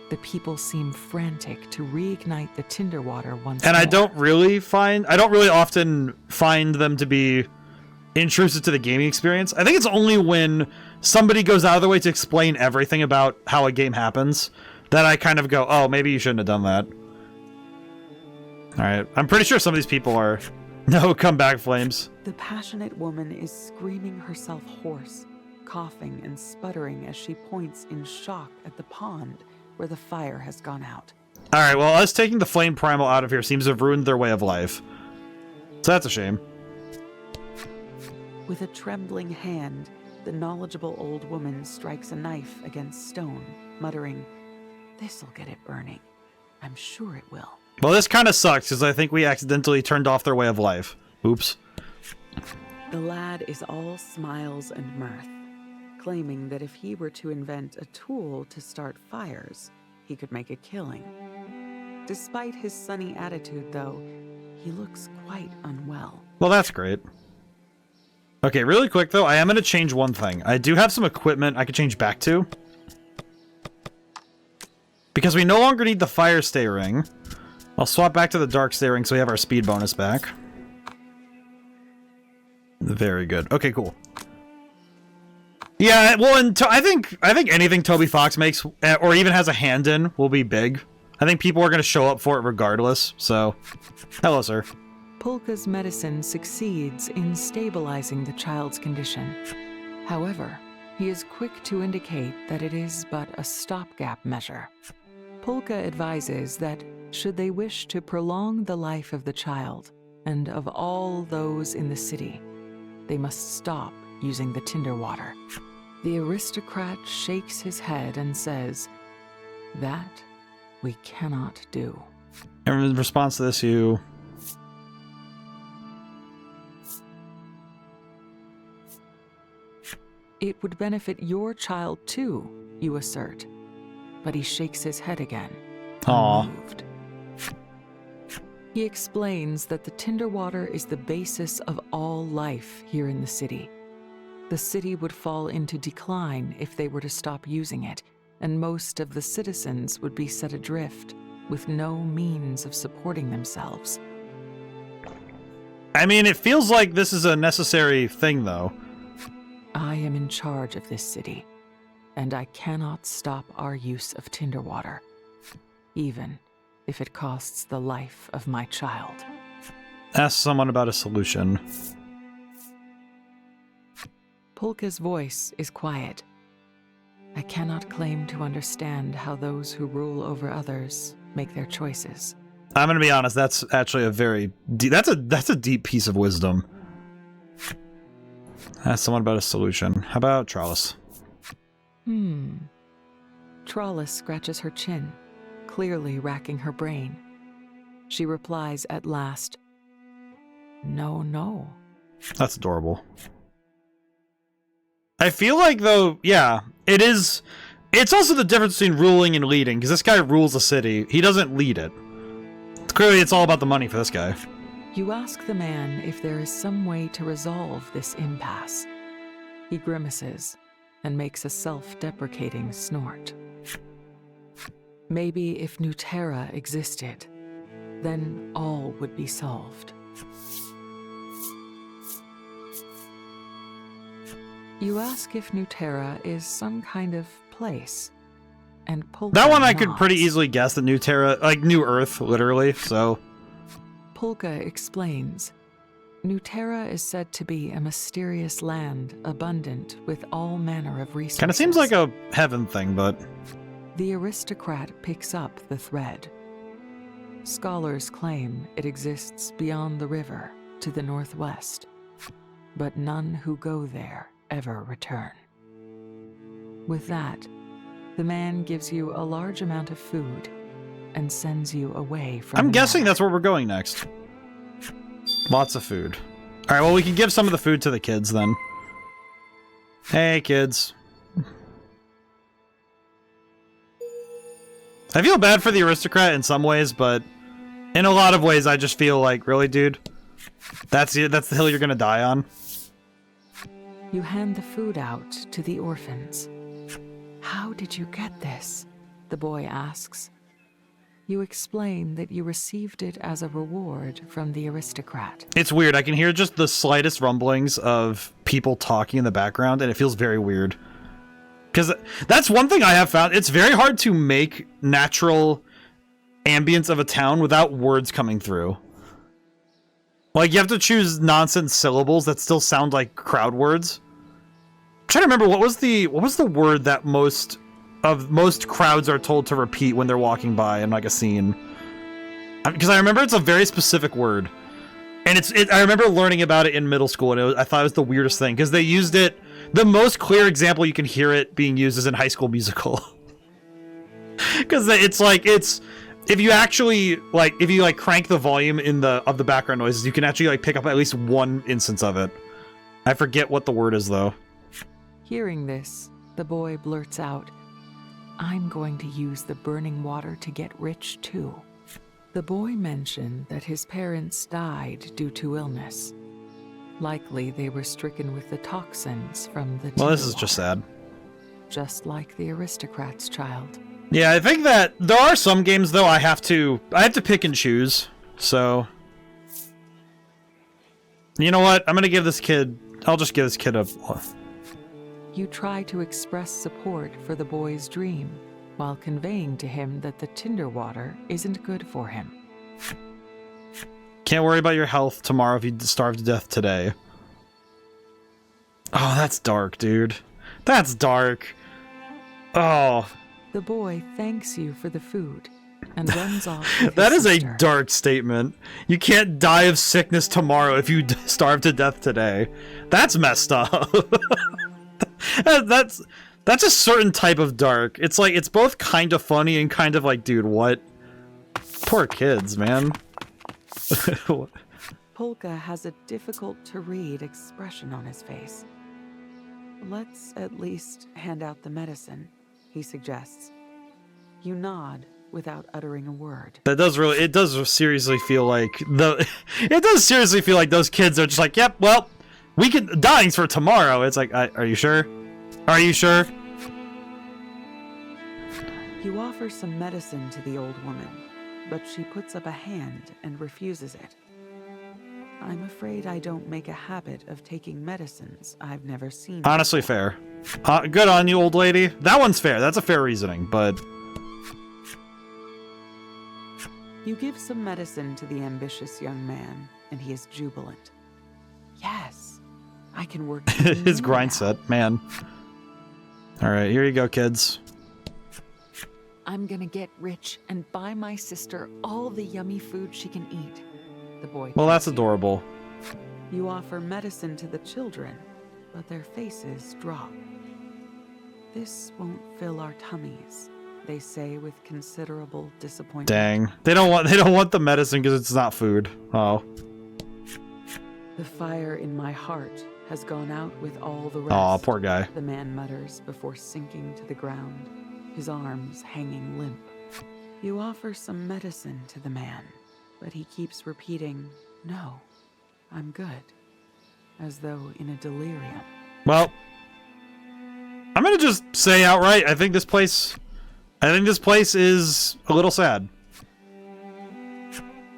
The people seem frantic to reignite the tinder water once and more. I don't really often find them to be intrusive to the gaming experience. I think it's only when somebody goes out of their way to explain everything about how a game happens that I kind of go, oh, maybe you shouldn't have done that. Alright, I'm pretty sure some of these people are no comeback flames. The passionate woman is screaming herself hoarse, coughing and sputtering as she points in shock at the pond where the fire has gone out. Alright, well, us taking the flame primal out of here seems to have ruined their way of life. So that's a shame. With a trembling hand, the knowledgeable old woman strikes a knife against stone, muttering, "This'll get it burning. I'm sure it will." Well, this kind of sucks, because I think we accidentally turned off their way of life. Oops. The lad is all smiles and mirth, claiming that if he were to invent a tool to start fires, he could make a killing. Despite his sunny attitude, though, he looks quite unwell. Well, that's great. Okay, really quick, though, I am going to change one thing. I do have some equipment I could change back to. Because we no longer need the fire stay ring. I'll swap back to the dark stay ring so we have our speed bonus back. Very good. Okay, cool. Yeah, well, and I think anything Toby Fox makes, or even has a hand in, will be big. I think people are going to show up for it regardless, so... Hello, sir. Polka's medicine succeeds in stabilizing the child's condition. However, he is quick to indicate that it is but a stopgap measure. Polka advises that, should they wish to prolong the life of the child, and of all those in the city, they must stop using the tinder water. The aristocrat shakes his head and says, "That we cannot do." And in response to this, you... It would benefit your child too, you assert. But he shakes his head again, unmoved. He explains that the tinder water is the basis of all life here in the city. The city would fall into decline if they were to stop using it, and most of the citizens would be set adrift, with no means of supporting themselves. I mean, it feels like this is a necessary thing, though. I am in charge of this city, and I cannot stop our use of tinder water, even if it costs the life of my child. Ask someone about a solution. Polka's voice is quiet. I cannot claim to understand how those who rule over others make their choices. I'm gonna be honest, that's actually a very that's a deep piece of wisdom. Ask someone about a solution. How about Trollis? Trollis scratches her chin. clearly racking her brain. She replies at last, "No, no." That's adorable. I feel like, though, yeah, it is... It's also the difference between ruling and leading, because this guy rules a city. He doesn't lead it. Clearly, it's all about the money for this guy. You ask the man if there is some way to resolve this impasse. He grimaces and makes a self-deprecating snort. Maybe if Nuterra existed, then all would be solved. You ask if Nuterra is some kind of place, and Polka That one I nods. could pretty easily guess that New Terra, like New Earth, literally, so... Polka explains, Nuterra is said to be a mysterious land abundant with all manner of resources. Kinda seems like a heaven thing, but... The aristocrat picks up the thread. Scholars claim it exists beyond the river to the northwest, but none who go there ever return. With that, the man gives you a large amount of food and sends you away from I'm the guessing manor. that's where we're going next. Lots of food. Alright, well, we can give some of the food to the kids, then. Hey, kids. I feel bad for the aristocrat in some ways, but in a lot of ways, I just feel like, really, dude? That's the hill you're gonna die on? You hand the food out to the orphans. How did you get this? The boy asks. You explain that you received it as a reward from the aristocrat. It's weird. I can hear just the slightest rumblings of people talking in the background, and it feels very weird. Because that's one thing I have found. It's very hard to make natural ambience of a town without words coming through. Like, you have to choose nonsense syllables that still sound like crowd words. I'm trying to remember, what was the word that most crowds are told to repeat when they're walking by in, like, a scene? Because I remember it's a very specific word. And I remember learning about it in middle school, and I thought it was the weirdest thing, because they used it... The most clear example you can hear it being used is in High School Musical. Because if you actually crank the volume of the background noises, you can actually pick up at least one instance of it. I forget what the word is, though. Hearing this, the boy blurts out, "I'm going to use the burning water to get rich too." The boy mentioned that his parents died due to illness. Likely they were stricken with the toxins from the Well, this tinder is just water, sad. just like the aristocrat's child. Yeah, I think that there are some games, though, I have to pick and choose. So, you know what? I'll just give this kid a... You try to express support for the boy's dream while conveying to him that the tinder water isn't good for him. Can't worry about your health tomorrow if you starve to death today. Oh, that's dark, dude. That's dark. Oh. The boy thanks you for the food and runs off with That his is sister. a dark statement. You can't die of sickness tomorrow if you starve to death today. That's messed up. That's a certain type of dark. It's like, it's both kind of funny and kind of like, dude, what? Poor kids, man. Polka has a difficult-to-read expression on his face. "Let's at least hand out the medicine," he suggests. You nod without uttering a word. It does seriously feel like those kids are just like, yep, well, dying's for tomorrow. It's like, are you sure? Are you sure? You offer some medicine to the old woman, but she puts up a hand and refuses it. "I'm afraid I don't make a habit of taking medicines I've never seen." Honestly, fair. Good on you, old lady. That one's fair. That's a fair reasoning, but... You give some medicine to the ambitious young man, and he is jubilant. "Yes, I can work." His more grind now. set, man. Alright, here you go, kids. "I'm gonna get rich and buy my sister all the yummy food she can eat," the boy Well, tells that's you. adorable. You offer medicine to the children, but their faces drop. "This won't fill our tummies," they say with considerable disappointment. Dang. They don't want the medicine because it's not food. Oh. The fire in my heart has gone out with all the rest. Aw, poor guy. The man mutters before sinking to the ground, his arms hanging limp. You offer some medicine to the man, but he keeps repeating, "No, I'm good," as though in a delirium. Well, I'm gonna just say outright, I think this place is a little sad.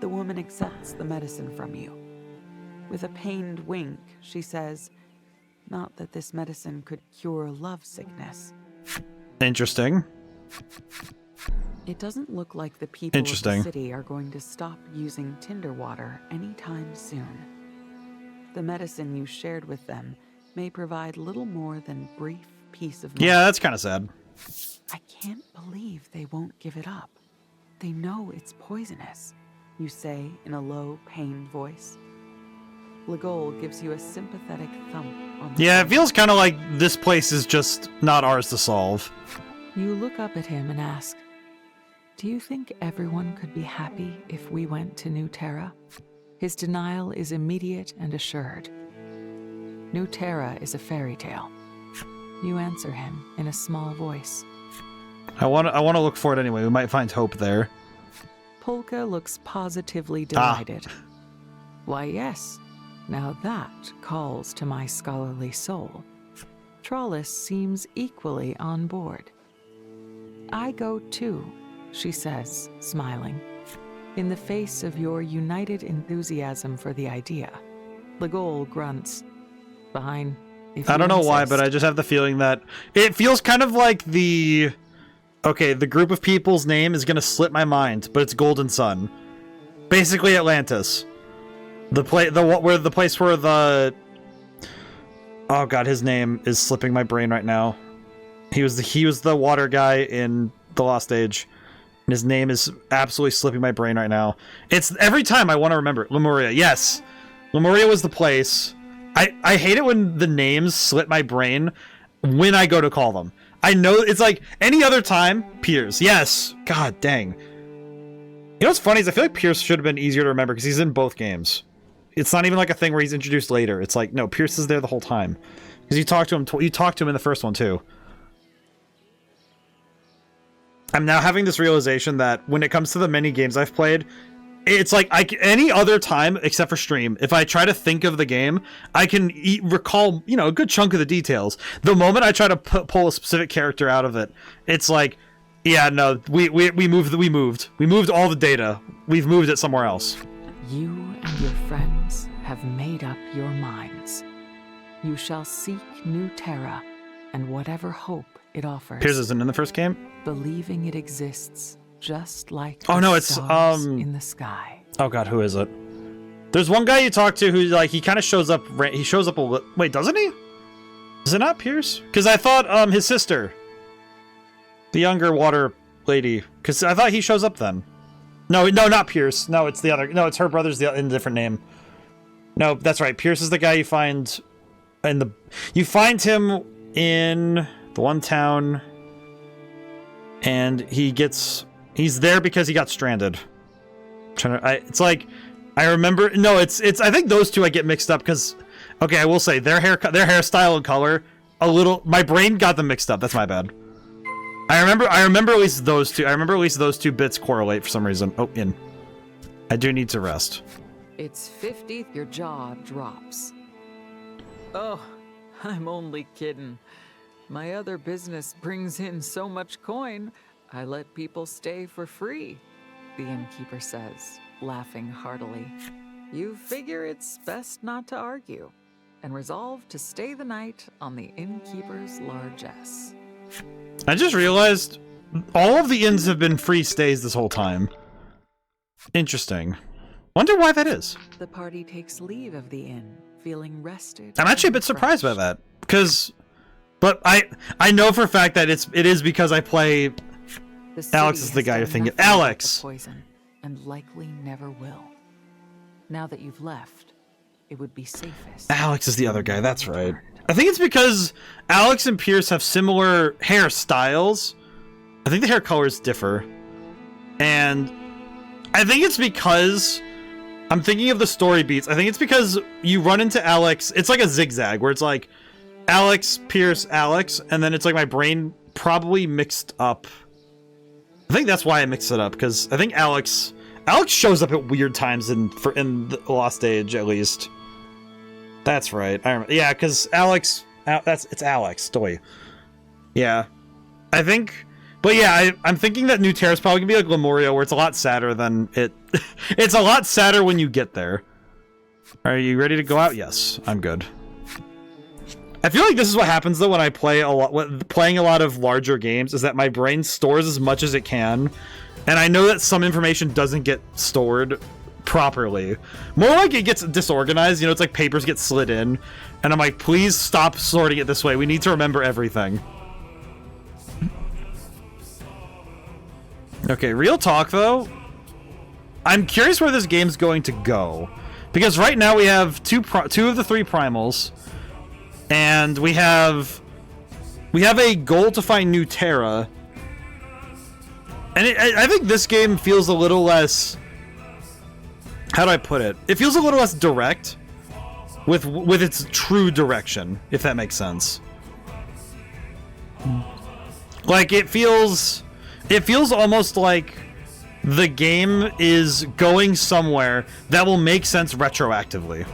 The woman accepts the medicine from you. With a pained wink, she says, "Not that this medicine could cure love sickness." Interesting. It doesn't look like the people of the Interesting. city are going to stop using Tinder water anytime soon. The medicine you shared with them may provide little more than brief peace of mind. Yeah, that's kind of sad. I can't believe they won't give it up. They know it's poisonous, you say in a low, pained voice. Legol gives you a sympathetic thump on the Yeah, it shoulder. feels kind of like this place is just not ours to solve. You look up at him and ask, "Do you think everyone could be happy if we went to New Terra?" His denial is immediate and assured. New Terra is a fairy tale. You answer him in a small voice. I want to look for it anyway. We might find hope there. Polka looks positively delighted. Why, yes. Now that calls to my scholarly soul. Trollis seems equally on board. I go too, she says, smiling. In the face of your united enthusiasm for the idea, Legol grunts. Behind. I don't know why, but I just have the feeling that it feels kind of like the group of people's name is gonna slip my mind, but it's Golden Sun, basically Atlantis, the place where the oh god, his name is slipping my brain right now. He was the water guy in The Lost Age, and his name is absolutely slipping my brain right now. It's every time I want to remember it. Lemuria, yes, Lemuria was the place. I hate it when the names slip my brain when I go to call them. I know it's like any other time. Piers, yes. God dang. You know what's funny is I feel like Pierce should have been easier to remember because he's in both games. It's not even like a thing where he's introduced later. It's like, no, Pierce is there the whole time because you talked to him. You talked to him in the first one too. I'm now having this realization that when it comes to the many games I've played, it's like any other time except for stream, if I try to think of the game, I can recall, a good chunk of the details. The moment I try to pull a specific character out of it, it's like, yeah, no, we moved all the data. We've moved it somewhere else. You and your friends have made up your minds. You shall seek New Terra and whatever hope it offers. Piers isn't in the first game? Believing it exists just like Oh the no, it's stars in the sky. Oh god, who is it? There's one guy you talk to who he kind of shows up. He shows up a little. Wait, doesn't he? Is it not Pierce? Because I thought his sister, the younger water lady. Because I thought he shows up then. No, not Pierce. No, it's the other. No, it's her brother's in a different name. No, that's right. Pierce is the guy you find in the. You find him in the one town, and he's there because he got stranded. It's like I remember. No, it's. I think those two I get mixed up because. Okay, I will say their hairstyle and color a little. My brain got them mixed up. That's my bad. I remember at least those two. I remember at least those two bits correlate for some reason. Oh, I do need to rest. It's 50th, your jaw drops. Oh, I'm only kidding. My other business brings in so much coin, I let people stay for free, the innkeeper says, laughing heartily. You figure it's best not to argue, and resolve to stay the night on the innkeeper's largesse. I just realized all of the inns have been free stays this whole time. Interesting. Wonder why that is. The party takes leave of the inn, feeling rested. I'm actually a bit surprised by that, but I know for a fact that it is because I play. Alex is the guy you're thinking. Alex. Poison, and likely never will. Now that you've left, it would be safest. Alex is the other guy. That's right. I think it's because Alex and Pierce have similar hairstyles, I think the hair colors differ. And I think it's because I'm thinking of the story beats. I think it's because you run into Alex. It's like a zigzag where it's like Alex, Pierce, Alex, and then it's like my brain probably mixed up. I think that's why I mixed it up, because I think Alex shows up at weird times in the Lost Age, at least. That's right. I remember. Yeah, because Alex, it's Alex. Stoy. Yeah, I think. But yeah, I'm thinking that New Terra is probably gonna be like Lemuria, where it's a lot sadder than it. It's a lot sadder when you get there. Are you ready to go out? Yes, I'm good. I feel like this is what happens though when I play a lot. Playing a lot of larger games is that my brain stores as much as it can, and I know that some information doesn't get stored properly. More like it gets disorganized. You know, it's like papers get slid in, and I'm like, please stop sorting it this way. We need to remember everything. Okay, real talk though, I'm curious where this game's going to go, because right now we have two of the three primals, and we have a goal to find New Terra, and I think this game feels a little less, how do I put it? It feels a little less direct with its true direction, if that makes sense. Like it feels almost like the game is going somewhere that will make sense retroactively.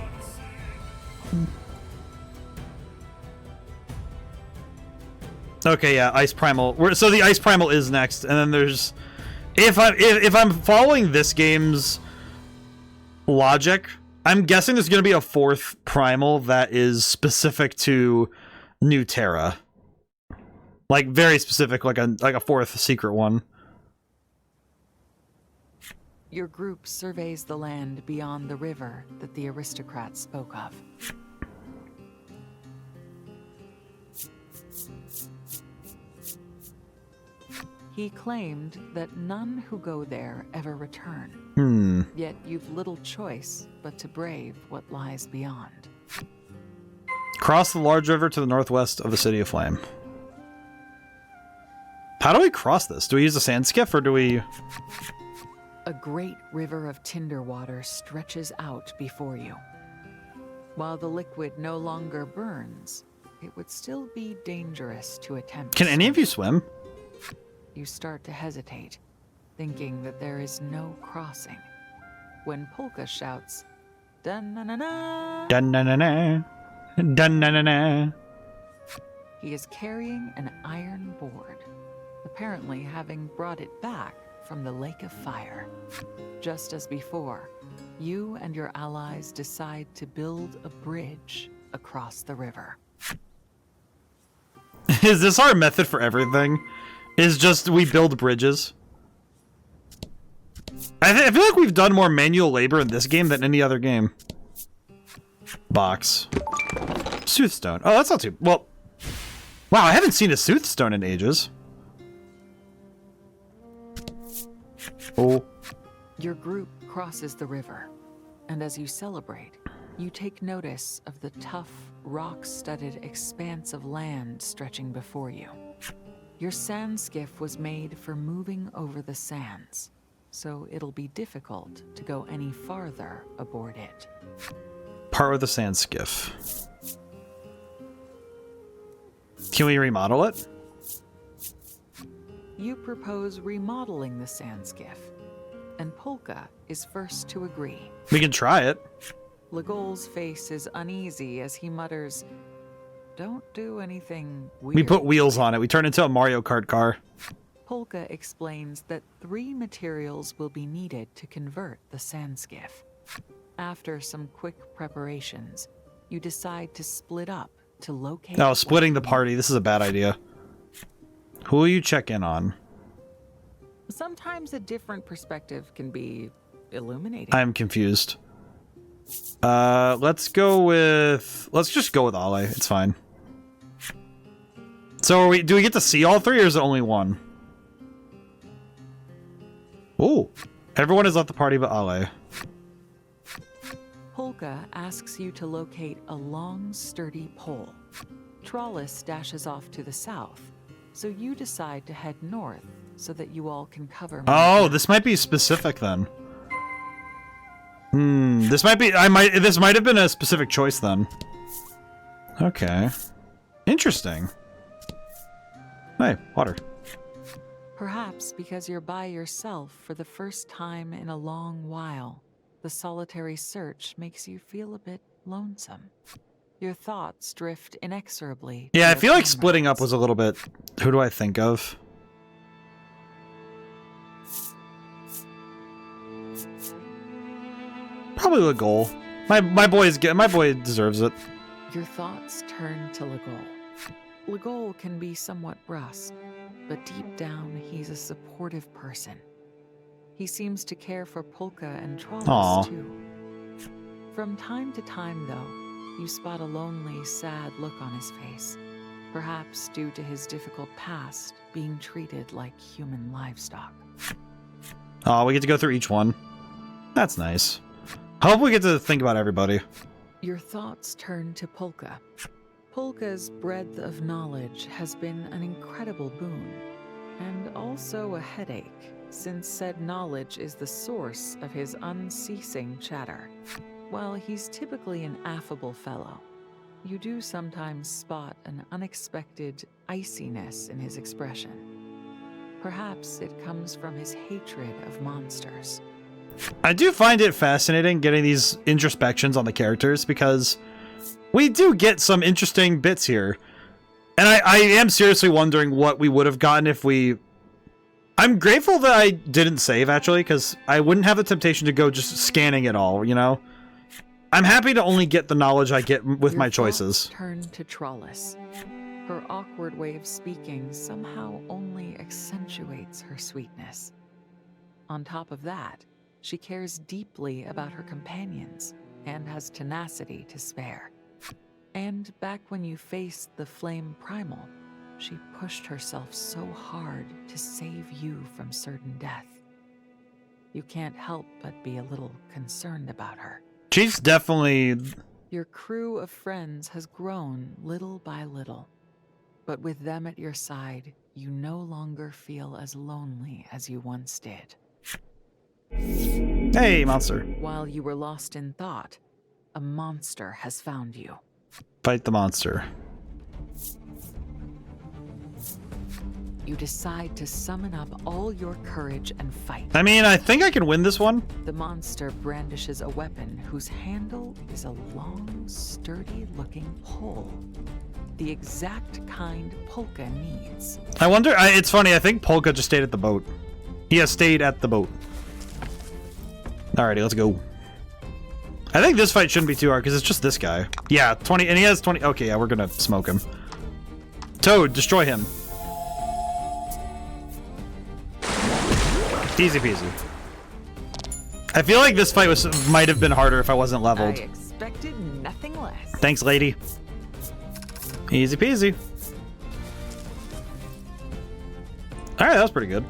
Okay, yeah, Ice Primal. So the Ice Primal is next, and then there's, if I'm following this game's logic, I'm guessing there's going to be a fourth Primal that is specific to New Terra. Like very specific, like a fourth secret one. Your group surveys the land beyond the river that the aristocrats spoke of. He claimed that none who go there ever return. Yet you've little choice but to brave what lies beyond. Cross the large river to the northwest of the City of Flame. How do we cross this? Do we use a sand skiff, or do we... A great river of tinder water stretches out before you. While the liquid no longer burns, it would still be dangerous to attempt. Can any of you swim? You start to hesitate, thinking that there is no crossing, when Polka shouts, "Dun-na-na-na! Dun-na-na-na! Dun-na-na-na!" He is carrying an iron board, apparently having brought it back from the Lake of Fire. Just as before, you and your allies decide to build a bridge across the river. Is this our method for everything? Is just we build bridges? I feel like we've done more manual labor in this game than any other game. Box. Soothstone. Oh, that's not too... Well... Wow, I haven't seen a Soothstone in ages. Oh. Your group crosses the river, and as you celebrate, you take notice of the tough, rock-studded expanse of land stretching before you. Your sand skiff was made for moving over the sands, so it'll be difficult to go any farther aboard it. Part of the sand skiff. Can we remodel it? You propose remodeling the sand skiff, and Polka is first to agree. We can try it. Legol's face is uneasy as he mutters, "Don't do anything weird." We put wheels on it. We turn into a Mario Kart car. Polka explains that 3 materials will be needed to convert the sand skiff. After some quick preparations, you decide to split up to locate... Oh, splitting the party. This is a bad idea. Who will you check in on? Sometimes a different perspective can be illuminating. I'm confused. Let's just go with Ale. It's fine. So do we get to see all 3, or is it only one? Ooh. Everyone has left the party but Ale. Polka asks you to locate a long, sturdy pole. Trollis dashes off to the south, so you decide to head north so that you all can cover. Oh, this might be specific then. This might be. This might have been a specific choice then. Okay. Interesting. Hey, water. Perhaps because you're by yourself for the first time in a long while, the solitary search makes you feel a bit lonesome. Your thoughts drift inexorably. Yeah, I to feel your like splitting up comrades. was a little bit. Who do I think of? Probably Legol. My boy deserves it. Your thoughts turn to Legol. Legol can be somewhat brusque, but deep down he's a supportive person. He seems to care for Polka and Aw. Trollis too. From time to time, though, you spot a lonely, sad look on his face, perhaps due to his difficult past being treated like human livestock. Oh, we get to go through each one. That's nice. I hope we get to think about everybody. Your thoughts turn to Polka. Polka's breadth of knowledge has been an incredible boon, and also a headache, since said knowledge is the source of his unceasing chatter. While he's typically an affable fellow, you do sometimes spot an unexpected iciness in his expression. Perhaps it comes from his hatred of monsters. I do find it fascinating getting these introspections on the characters because we do get some interesting bits here. And I am seriously wondering what we would have gotten if we... I'm grateful that I didn't save, actually, because I wouldn't have the temptation to go just scanning it all, you know? I'm happy to only get the knowledge I get with Your my thoughts choices. turn to Trollis. Her awkward way of speaking somehow only accentuates her sweetness. On top of that, she cares deeply about her companions and has tenacity to spare. And back when you faced the Flame Primal, she pushed herself so hard to save you from certain death. You can't help but be a little concerned about her. She's definitely... Your crew of friends has grown little by little, but with them at your side, you no longer feel as lonely as you once did. Hey, monster. While you were lost in thought, a monster has found you. Fight the monster. You decide to summon up all your courage and fight. I mean, I think I can win this one. The monster brandishes a weapon whose handle is a long, sturdy-looking pole. The exact kind Polka needs. I wonder... it's funny, I think Polka just stayed at the boat. He has stayed at the boat. Alrighty, let's go. I think this fight shouldn't be too hard, because it's just this guy. Yeah, 20... And he has 20... Okay, yeah, we're gonna smoke him. Toad, destroy him. Easy peasy. I feel like this fight might have been harder if I wasn't leveled. I expected nothing less. Thanks, lady. Easy peasy. Alright, that was pretty good.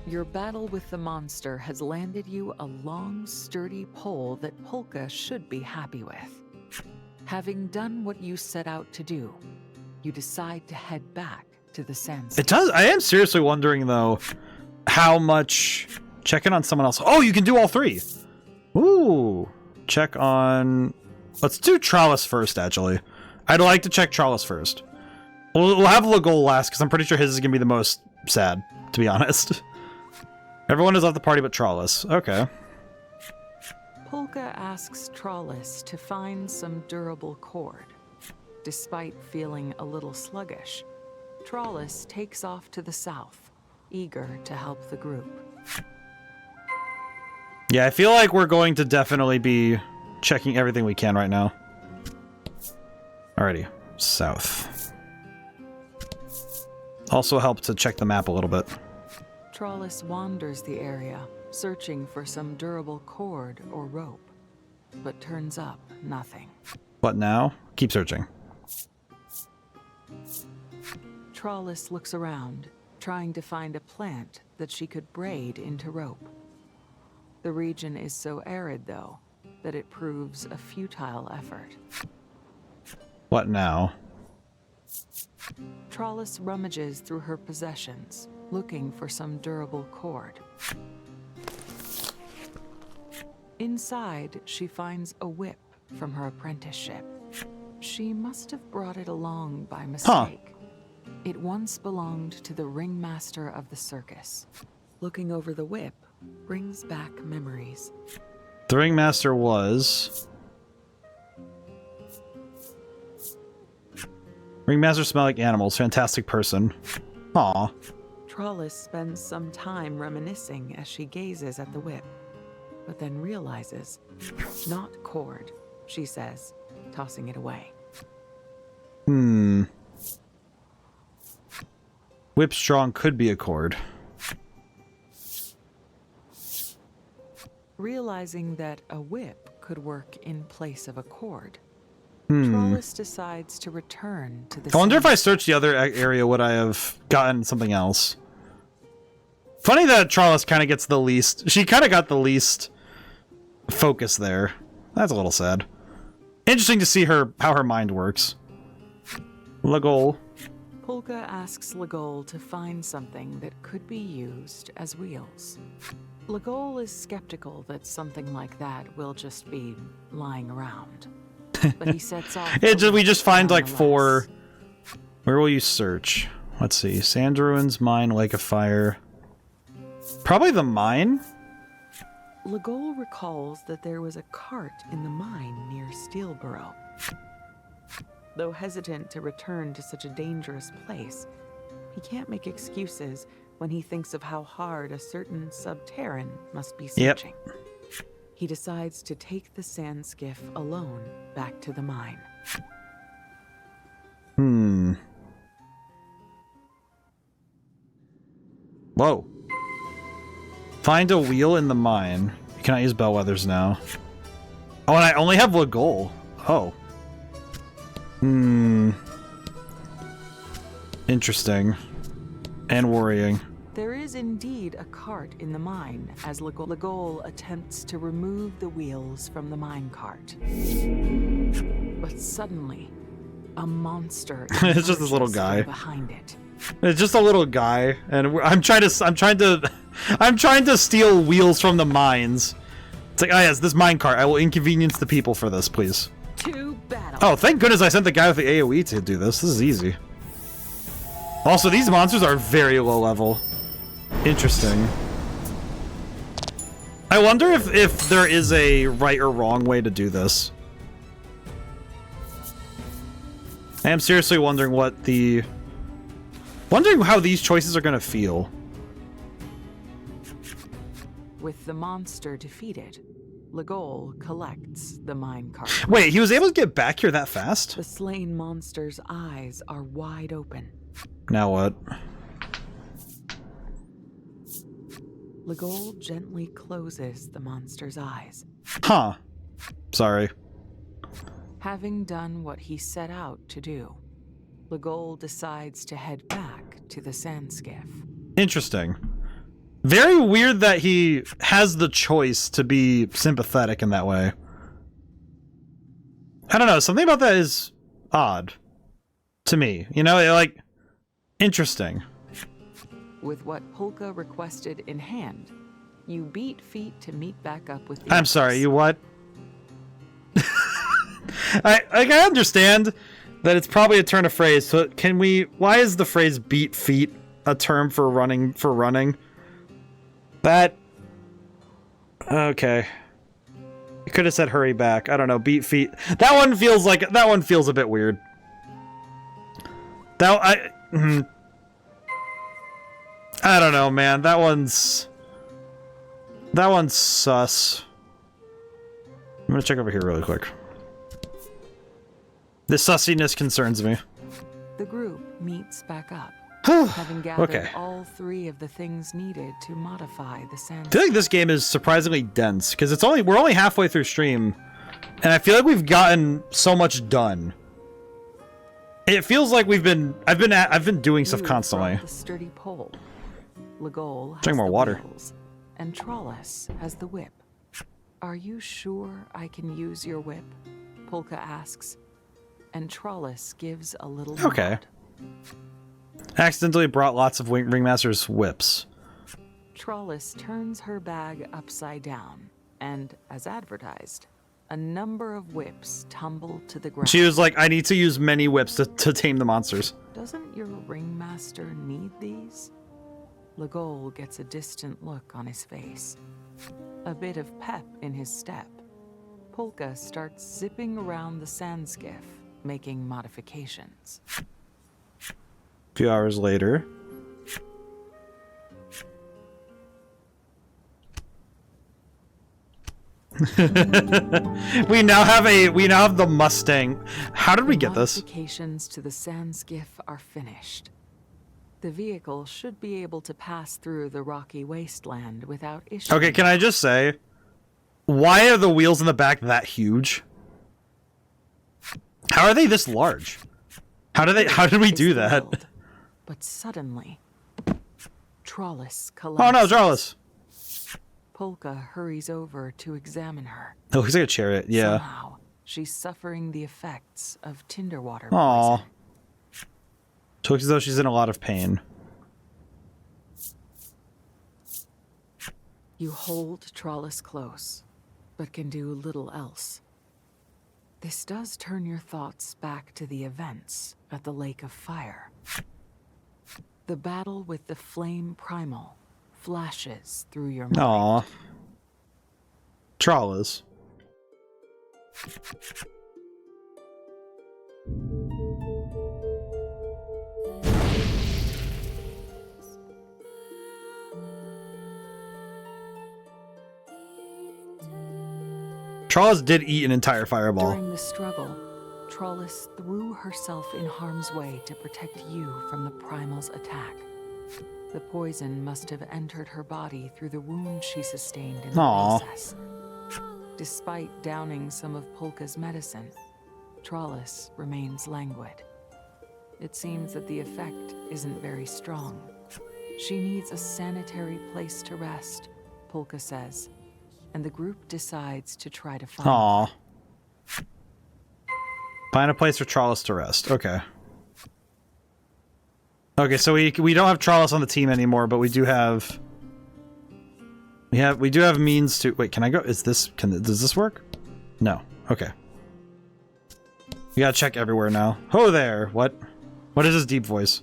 Your battle with the monster has landed you a long, sturdy pole that Polka should be happy with. Having done what you set out to do, you decide to head back to the sand. It does. I am seriously wondering, though, how much... Check in on someone else. Oh, you can do all three. Ooh. Check on... Let's do Trollis first, actually. I'd like to check Trollis first. We'll have Legol last, because I'm pretty sure his is going to be the most sad, to be honest. Everyone has left the party but Trollis. Okay. Polka asks Trollis to find some durable cord. Despite feeling a little sluggish, Trollis takes off to the south, eager to help the group. Yeah, I feel like we're going to definitely be checking everything we can right now. Alrighty. South. Also help to check the map a little bit. Trollis wanders the area, searching for some durable cord or rope, but turns up nothing. What now? Keep searching. Trollis looks around, trying to find a plant that she could braid into rope. The region is so arid, though, that it proves a futile effort. What now? Trollis rummages through her possessions, looking for some durable cord. Inside, she finds a whip from her apprenticeship. She must have brought it along by mistake. It once belonged to the ringmaster of the circus. Looking over the whip brings back memories. The ringmaster was... Ringmasters smell like animals. Fantastic person. Aw. Trollis spends some time reminiscing as she gazes at the whip, but then realizes, not cord, she says, tossing it away. Whip strong could be a cord. Realizing that a whip could work in place of a cord, Trollis decides to return to the I wonder if I sand. searched the other area, would I have gotten something else? Funny that Trollis kind of gets the least... She kind of got the least focus there. That's a little sad. Interesting to see how her mind works. Legol. Polka asks Legol to find something that could be used as wheels. Legol is skeptical that something like that will just be lying around. But he sets off. We just find like nonetheless. 4... Where will you search? Let's see. Sand ruins, mine, lake of fire. Probably the mine? Legol recalls that there was a cart in the mine near Steelborough. Though hesitant to return to such a dangerous place, he can't make excuses when he thinks of how hard a certain subterran must be searching. He decides to take the sand skiff alone back to the mine. Whoa. Find a wheel in the mine. You cannot use bellwethers now. Oh, and I only have Legol. Oh. Interesting. And worrying. There is indeed a cart in the mine as Legol attempts to remove the wheels from the mine cart. But suddenly, a monster It's just this little emerges guy. from behind it. It's just a little guy, and I'm trying to steal wheels from the mines. It's like, oh yes, this minecart. I will inconvenience the people for this, please. To battle. Oh, thank goodness I sent the guy with the AoE to do this. This is easy. Also, these monsters are very low level. Interesting. I wonder if there is a right or wrong way to do this. I am seriously wondering wondering how these choices are gonna feel. With the monster defeated, Legol collects the minecart. Wait, he was able to get back here that fast? The slain monster's eyes are wide open. Now what? Legol gently closes the monster's eyes. Huh. Sorry. Having done what he set out to do, Legol decides to head back to the sand skiff. Interesting. Very weird that he has the choice to be sympathetic in that way. I don't know, something about that is odd to me. You know, like, interesting. With what Polka requested in hand, you beat feet to meet back up with the I'm sorry, others. you what? I understand that it's probably a turn of phrase, so why is the phrase beat feet a term for running? That... Okay. I could have said hurry back. I don't know, beat feet. That one feels a bit weird. I don't know, man. That one's sus. I'm gonna check over here really quick. The sussiness concerns me. The group meets back up, having gathered Okay. all 3 of the things needed to modify the sand. I feel like this game is surprisingly dense because we're only halfway through stream, and I feel like we've gotten so much done. It feels like I've been doing stuff Rude constantly. brought the sturdy pole. Legol has Drink more the water. wheels, and Trollis has the whip. Are you sure I can use your whip? Polka asks, and Trollis gives a little Okay. nod. Accidentally brought lots of Ringmaster's whips. Trollis turns her bag upside down, and, as advertised, a number of whips tumble to the ground. She was like, I need to use many whips to tame the monsters. Doesn't your ringmaster need these? Legol gets a distant look on his face. A bit of pep in his step. Polka starts zipping around the sand skiff, making modifications. A few hours later. we now have the Mustang. How did we get this? Modifications to the sand skiff are finished. The vehicle should be able to pass through the rocky wasteland without issue. Okay, can I just say, why are the wheels in the back that huge? How are they this large? How did we do that? But suddenly, Trollis Oh collapses. no, Trollis. Polka hurries over to examine her. It looks like a chariot, yeah. Somehow, she's suffering the effects of tinderwater Aw. poison. She looks as though she's in a lot of pain. You hold Trollis close, but can do little else. This does turn your thoughts back to the events at the Lake of Fire. The battle with the flame primal flashes through your mind. Aw. Trollis. Trollis did eat an entire fireball. During the struggle, Trollis threw herself in harm's way to protect you from the primal's attack. The poison must have entered her body through the wound she sustained in the Aw. process. Despite downing some of Polka's medicine, Trollis remains languid. It seems that the effect isn't very strong. She needs a sanitary place to rest, Polka says, and the group decides to try to find Aw. Find a place for Trollis to rest. Okay. Okay, so we don't have Trollis on the team anymore, but we do have means to wait, can I go? Does this work? No. Okay. We gotta check everywhere now. Oh there! What is this deep voice?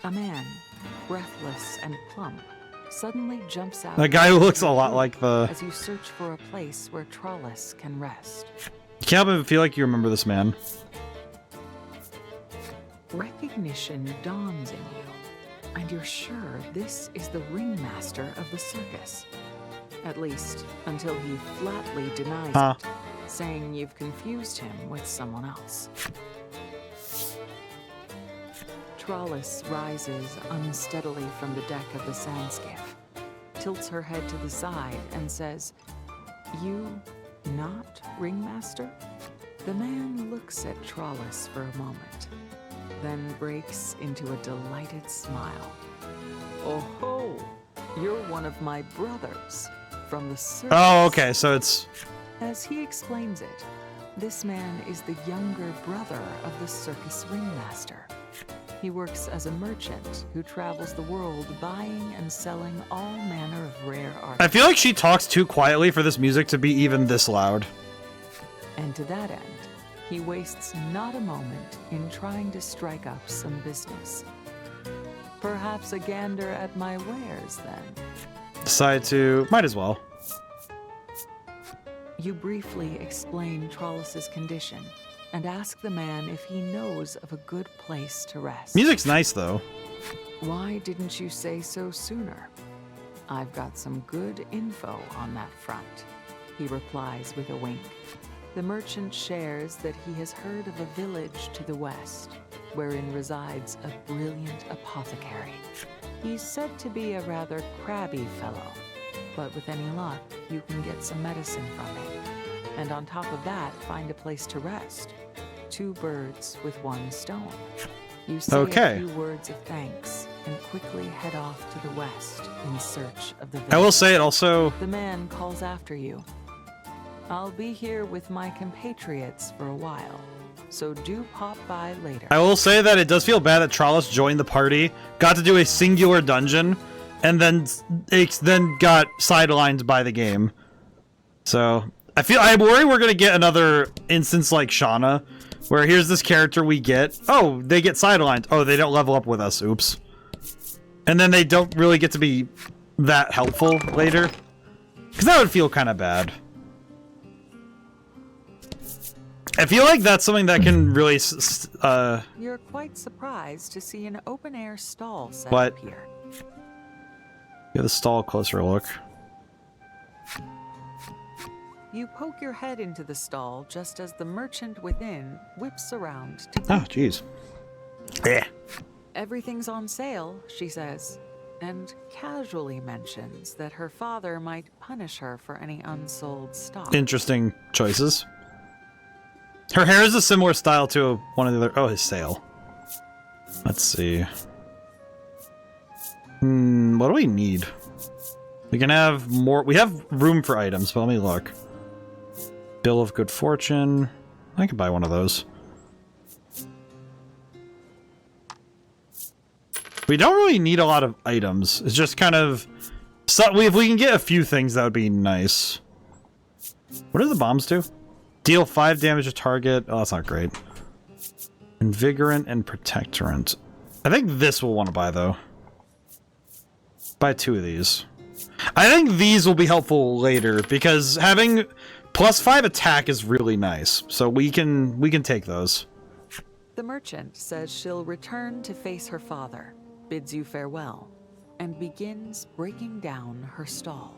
A man, breathless and plump, suddenly jumps out. That guy who looks a lot like the... As you search for a place where Trollis can rest. You can't help but feel like you remember this man. Recognition dawns in you, and you're sure this is the ringmaster of the circus. At least, until he flatly denies it, saying you've confused him with someone else. Trollis rises unsteadily from the deck of the sand skiff, tilts her head to the side, and says, "You not ringmaster?" The man looks at Trollis for a moment, then breaks into a delighted smile. "Oh ho! You're one of my brothers from the circus." Oh, okay, so it's... As he explains it, this man is the younger brother of the circus ringmaster. He works as a merchant who travels the world buying and selling all manner of rare art. I feel like she talks too quietly for this music to be even this loud. And to that end, he wastes not a moment in trying to strike up some business. Perhaps a gander at my wares, then. Decide to... might as well. You briefly explain Trollis's condition and ask the man if he knows of a good place to rest. Music's nice, though. "Why didn't you say so sooner? I've got some good info on that front," he replies with a wink. The merchant shares that he has heard of a village to the west, wherein resides a brilliant apothecary. He's said to be a rather crabby fellow, but with any luck, you can get some medicine from him. And on top of that, find a place to rest. 2 birds with 1 stone. You say a few words of thanks and quickly head off to the west in search of the village. I will say it also... The man calls after you. "I'll be here with my compatriots for a while. so do pop by later. I will say that it does feel bad that Trollos joined the party, got to do a singular dungeon, and then got sidelined by the game. So I worry we're gonna get another instance like Shauna, where here's this character we get. Oh, they get sidelined. Oh, they don't level up with us. Oops. And then they don't really get to be that helpful later, because that would feel kind of bad. I feel like that's something that can really. You're quite surprised to see an open-air stall set What? up here. Give the stall a closer look. You poke your head into the stall just as the merchant within whips around to Oh, jeez. Yeah. Everything's on sale, she says, and casually mentions that her father might punish her for any unsold stock. Interesting choices. Her hair is a similar style to one of the other. Oh, his sale. Let's see. What do we need? We can have more. We have room for items, but let me look. Bill of Good Fortune. I could buy one of those. We don't really need a lot of items. It's just kind of... if we can get a few things, that would be nice. What do the bombs do? Deal 5 damage to target. Oh, that's not great. Invigorant and Protectorant. I think this we'll want to buy, though. Buy 2 of these. I think these will be helpful later, because having +5 attack is really nice. So we can take those. The merchant says she'll return to face her father, bids you farewell, and begins breaking down her stall.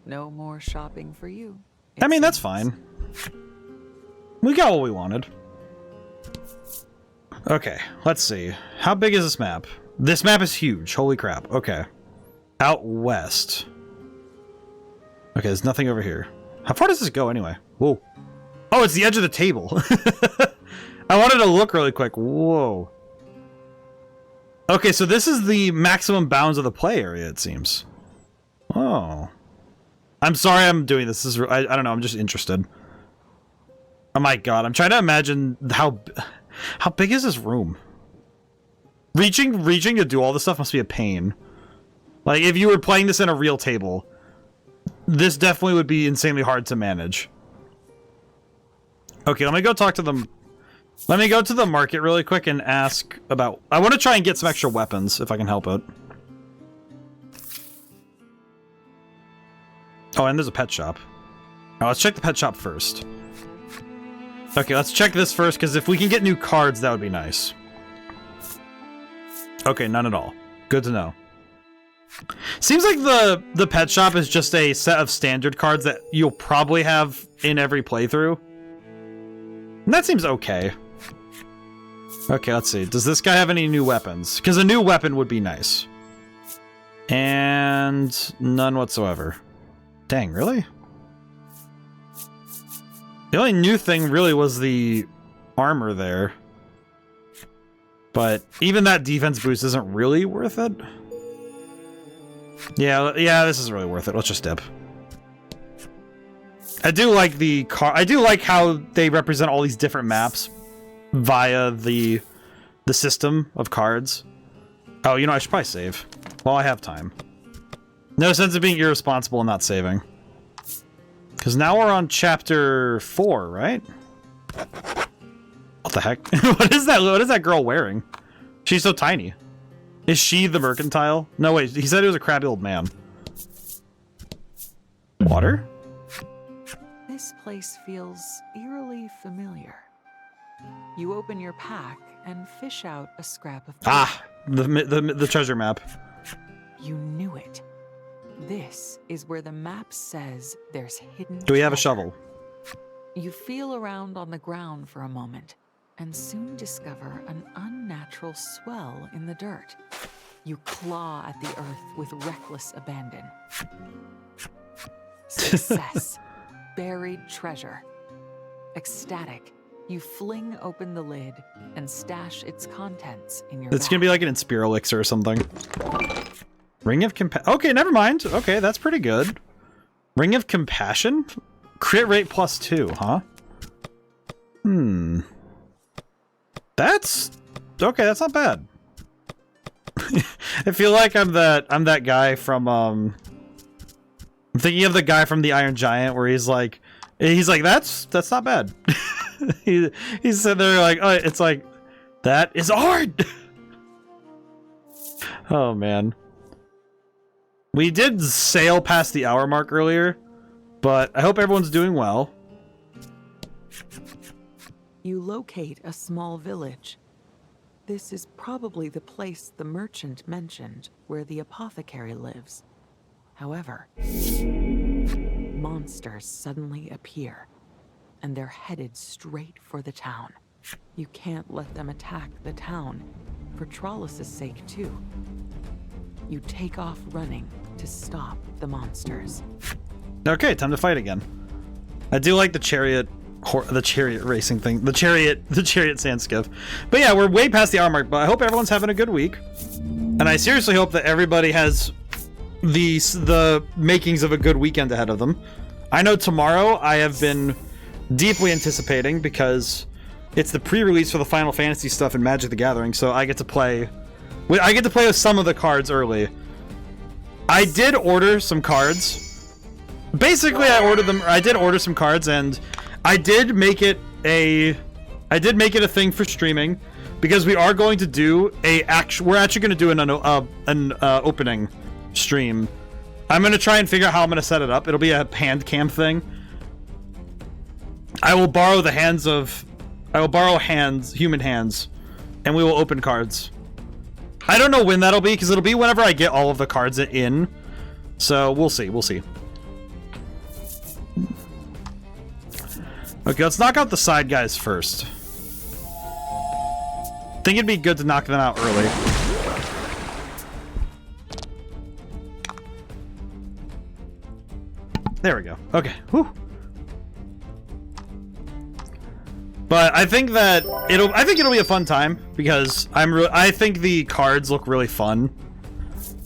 No more shopping for you. I mean, that's fine. We got what we wanted. Okay, let's see. How big is this map? This map is huge. Holy crap. Okay. Out west. Okay, there's nothing over here. How far does this go anyway? Whoa. Oh, it's the edge of the table. I wanted to look really quick. Whoa. Okay, so this is the maximum bounds of the play area, it seems. Oh. I'm sorry I'm doing this. I don't know, I'm just interested. Oh my god, I'm trying to imagine how big is this room? Reaching to do all this stuff must be a pain. Like, if you were playing this in a real table, this definitely would be insanely hard to manage. Okay, let me go talk to them. Let me go to the market really quick and ask about... I want to try and get some extra weapons, if I can help it. Oh, and there's a pet shop. Oh, let's check the pet shop first. Okay, let's check this first, because if we can get new cards, that would be nice. Okay, none at all. Good to know. Seems like the pet shop is just a set of standard cards that you'll probably have in every playthrough. And that seems okay. Okay, let's see. Does this guy have any new weapons? Because a new weapon would be nice. And none whatsoever. Dang, really? The only new thing really was the armor there. But even that defense boost isn't really worth it. Yeah, this is really worth it. Let's just dip. I do like I do like how they represent all these different maps via the system of cards. Oh, you know, I should probably save while I have time. No sense of being irresponsible and not saving. Because now we're on chapter 4, right? What the heck? What is that? What is that girl wearing? She's so tiny. Is she the mercantile? No, wait. He said he was a crabby old man. Water? This place feels eerily familiar. You open your pack and fish out a scrap of paper. Ah, the treasure map. You knew it. This is where the map says there's hidden Do we have a treasure. shovel? You feel around on the ground for a moment and soon discover an unnatural swell in the dirt. You claw at the earth with reckless abandon. Success. Buried treasure. Ecstatic, you fling open the lid and stash its contents in your It's bag. gonna be like an Inspire Elixir or something. Ring of Compassion. Okay, never mind. Okay, that's pretty good. Ring of Compassion? Crit rate +2, huh? That's okay. That's not bad. I feel like I'm that guy from I'm thinking of the guy from the Iron Giant where he's like that's not bad. He's sitting there like, oh, it's like that is hard. Oh man, we did sail past the hour mark earlier, but I hope everyone's doing well. You locate a small village. This is probably the place the merchant mentioned, where the apothecary lives. However, monsters suddenly appear, and they're headed straight for the town. You can't let them attack the town, for Trollus's sake too. You take off running to stop the monsters. Okay, time to fight again. I do like the chariot racing thing, the chariot sand skiff. But yeah, we're way past the hour mark, but I hope everyone's having a good week. And I seriously hope that everybody has the makings of a good weekend ahead of them. I know tomorrow I have been deeply anticipating because it's the pre-release for the Final Fantasy stuff in Magic the Gathering, so I get to play with some of the cards early. I did order some cards. Basically, I did order some cards, and I did make it a thing for streaming because we are going to do we're actually going to do an opening stream. I'm going to try and figure out how I'm going to set it up. It'll be a hand cam thing. I will borrow human hands, and we will open cards. I don't know when that'll be because it'll be whenever I get all of the cards in. So we'll see. Okay, let's knock out the side guys first. I think it'd be good to knock them out early. There we go. Okay. Whew. But I think that it'll be a fun time because I think the cards look really fun,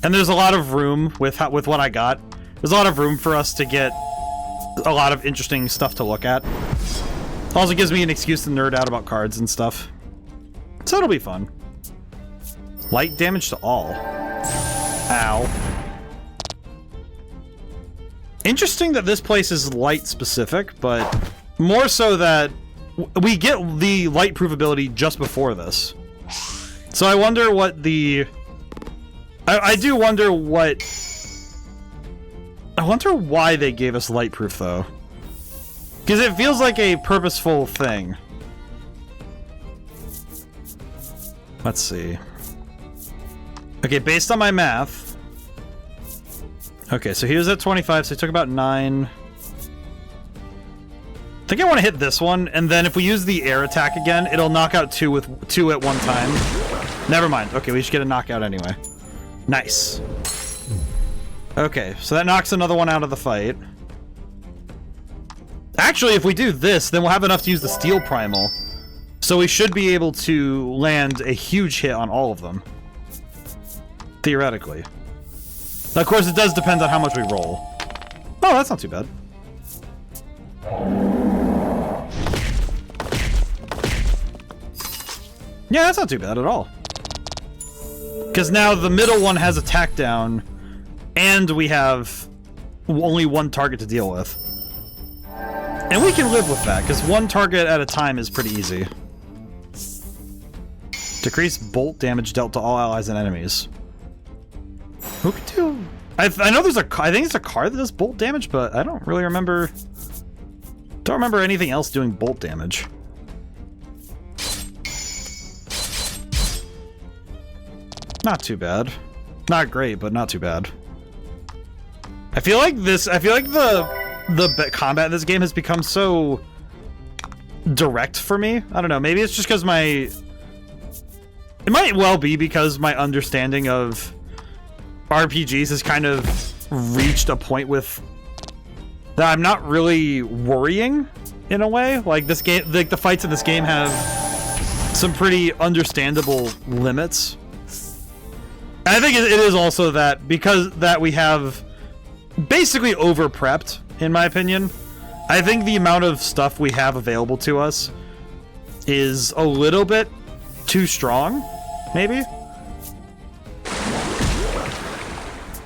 and there's a lot of room with what I got. There's a lot of room for us to get a lot of interesting stuff to look at. Also gives me an excuse to nerd out about cards and stuff. So it'll be fun. Light damage to all. Ow. Interesting that this place is light specific, but more so that we get the light proof ability just before this. So I wonder what the... I do wonder what... I wonder why they gave us light proof though. Because it feels like a purposeful thing. Let's see. Okay, based on my math. Okay, so he was at 25, so he took about 9. I think I want to hit this one, and then if we use the air attack again, it'll knock out 2 with 2 at one time. Never mind. Okay, we should get a knockout anyway. Nice. Okay, so that knocks another one out of the fight. Actually, if we do this, then we'll have enough to use the Steel Primal. So we should be able to land a huge hit on all of them. Theoretically. Now, of course, it does depend on how much we roll. Oh, that's not too bad. Yeah, that's not too bad at all. Because now the middle one has attack down, and we have only one target to deal with. And we can live with that, because one target at a time is pretty easy. Decrease bolt damage dealt to all allies and enemies. Who can do... I know there's a... I think it's a card that does bolt damage, but I don't really remember... Don't remember anything else doing bolt damage. Not too bad. Not great, but not too bad. I feel like the combat in this game has become so direct for me. I don't know. Maybe it's just because it might well be because my understanding of RPGs has kind of reached a point with that I'm not really worrying in a way. Like this game, like the fights in this game have some pretty understandable limits. And I think it is also that because that we have basically over-prepped, in my opinion. I think the amount of stuff we have available to us is a little bit too strong, maybe?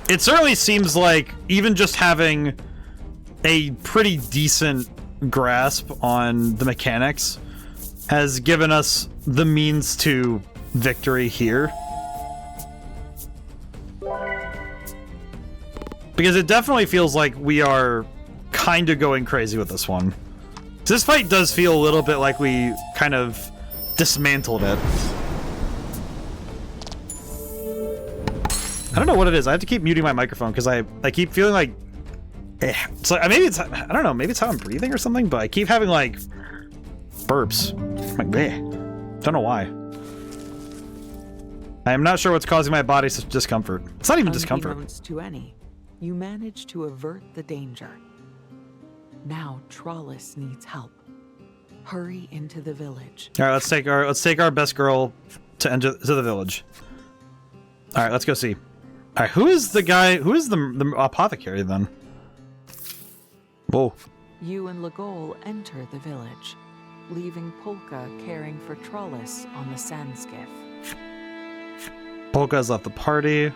It certainly seems like even just having a pretty decent grasp on the mechanics has given us the means to victory here. Because it definitely feels like we are kind of going crazy with this one. This fight does feel a little bit like we kind of dismantled it. I don't know what it is. I have to keep muting my microphone because I keep feeling like... It's like, maybe it's... I don't know. Maybe it's how I'm breathing or something, but I keep having, like, burps. I'm like, bleh. Don't know why. I am not sure what's causing my body such discomfort. It's not even discomfort. Unbeknownst to any, you manage to avert the danger. Now Trollis needs help. Hurry into the village. All right, let's take our best girl to enter to the village. All right, let's go see. All right, who is the guy? Who is the apothecary then? Whoa. You and Legol enter the village, leaving Polka caring for Trollis on the sand skiff. Polka's left the party.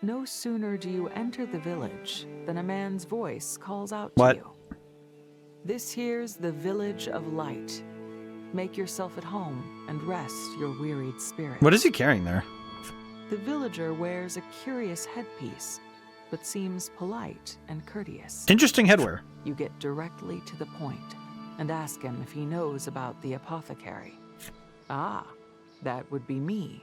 No sooner do you enter the village than a man's voice calls out What? to you. This here's the Village of Light. Make yourself at home and rest your wearied spirit. What is he carrying there? The villager wears a curious headpiece, but seems polite and courteous. Interesting headwear. You get directly to the point and ask him if he knows about the apothecary. Ah, that would be me,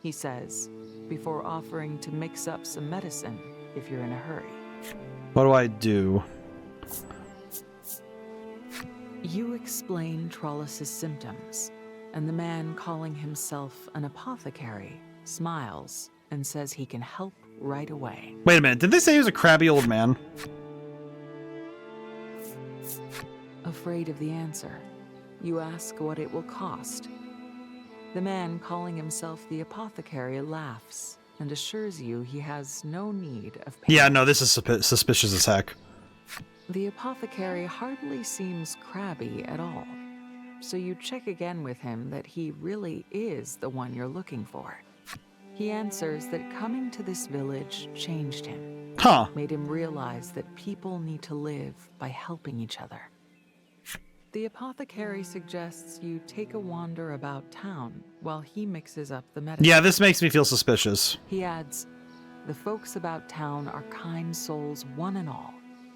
he says, before offering to mix up some medicine if you're in a hurry. What do I do? You explain Trollis's symptoms, and the man calling himself an apothecary smiles and says he can help right away. Wait a minute, did they say he was a crabby old man? Afraid of the answer, you ask what it will cost. The man calling himself the apothecary laughs and assures you he has no need of payment. Yeah, no, this is suspicious as heck. The apothecary hardly seems crabby at all, so you check again with him that he really is the one you're looking for. He answers that coming to this village changed him. Huh. Made him realize that people need to live by helping each other. The apothecary suggests you take a wander about town while he mixes up the medicine. Yeah, this makes me feel suspicious. He adds, the folks about town are kind souls one and all,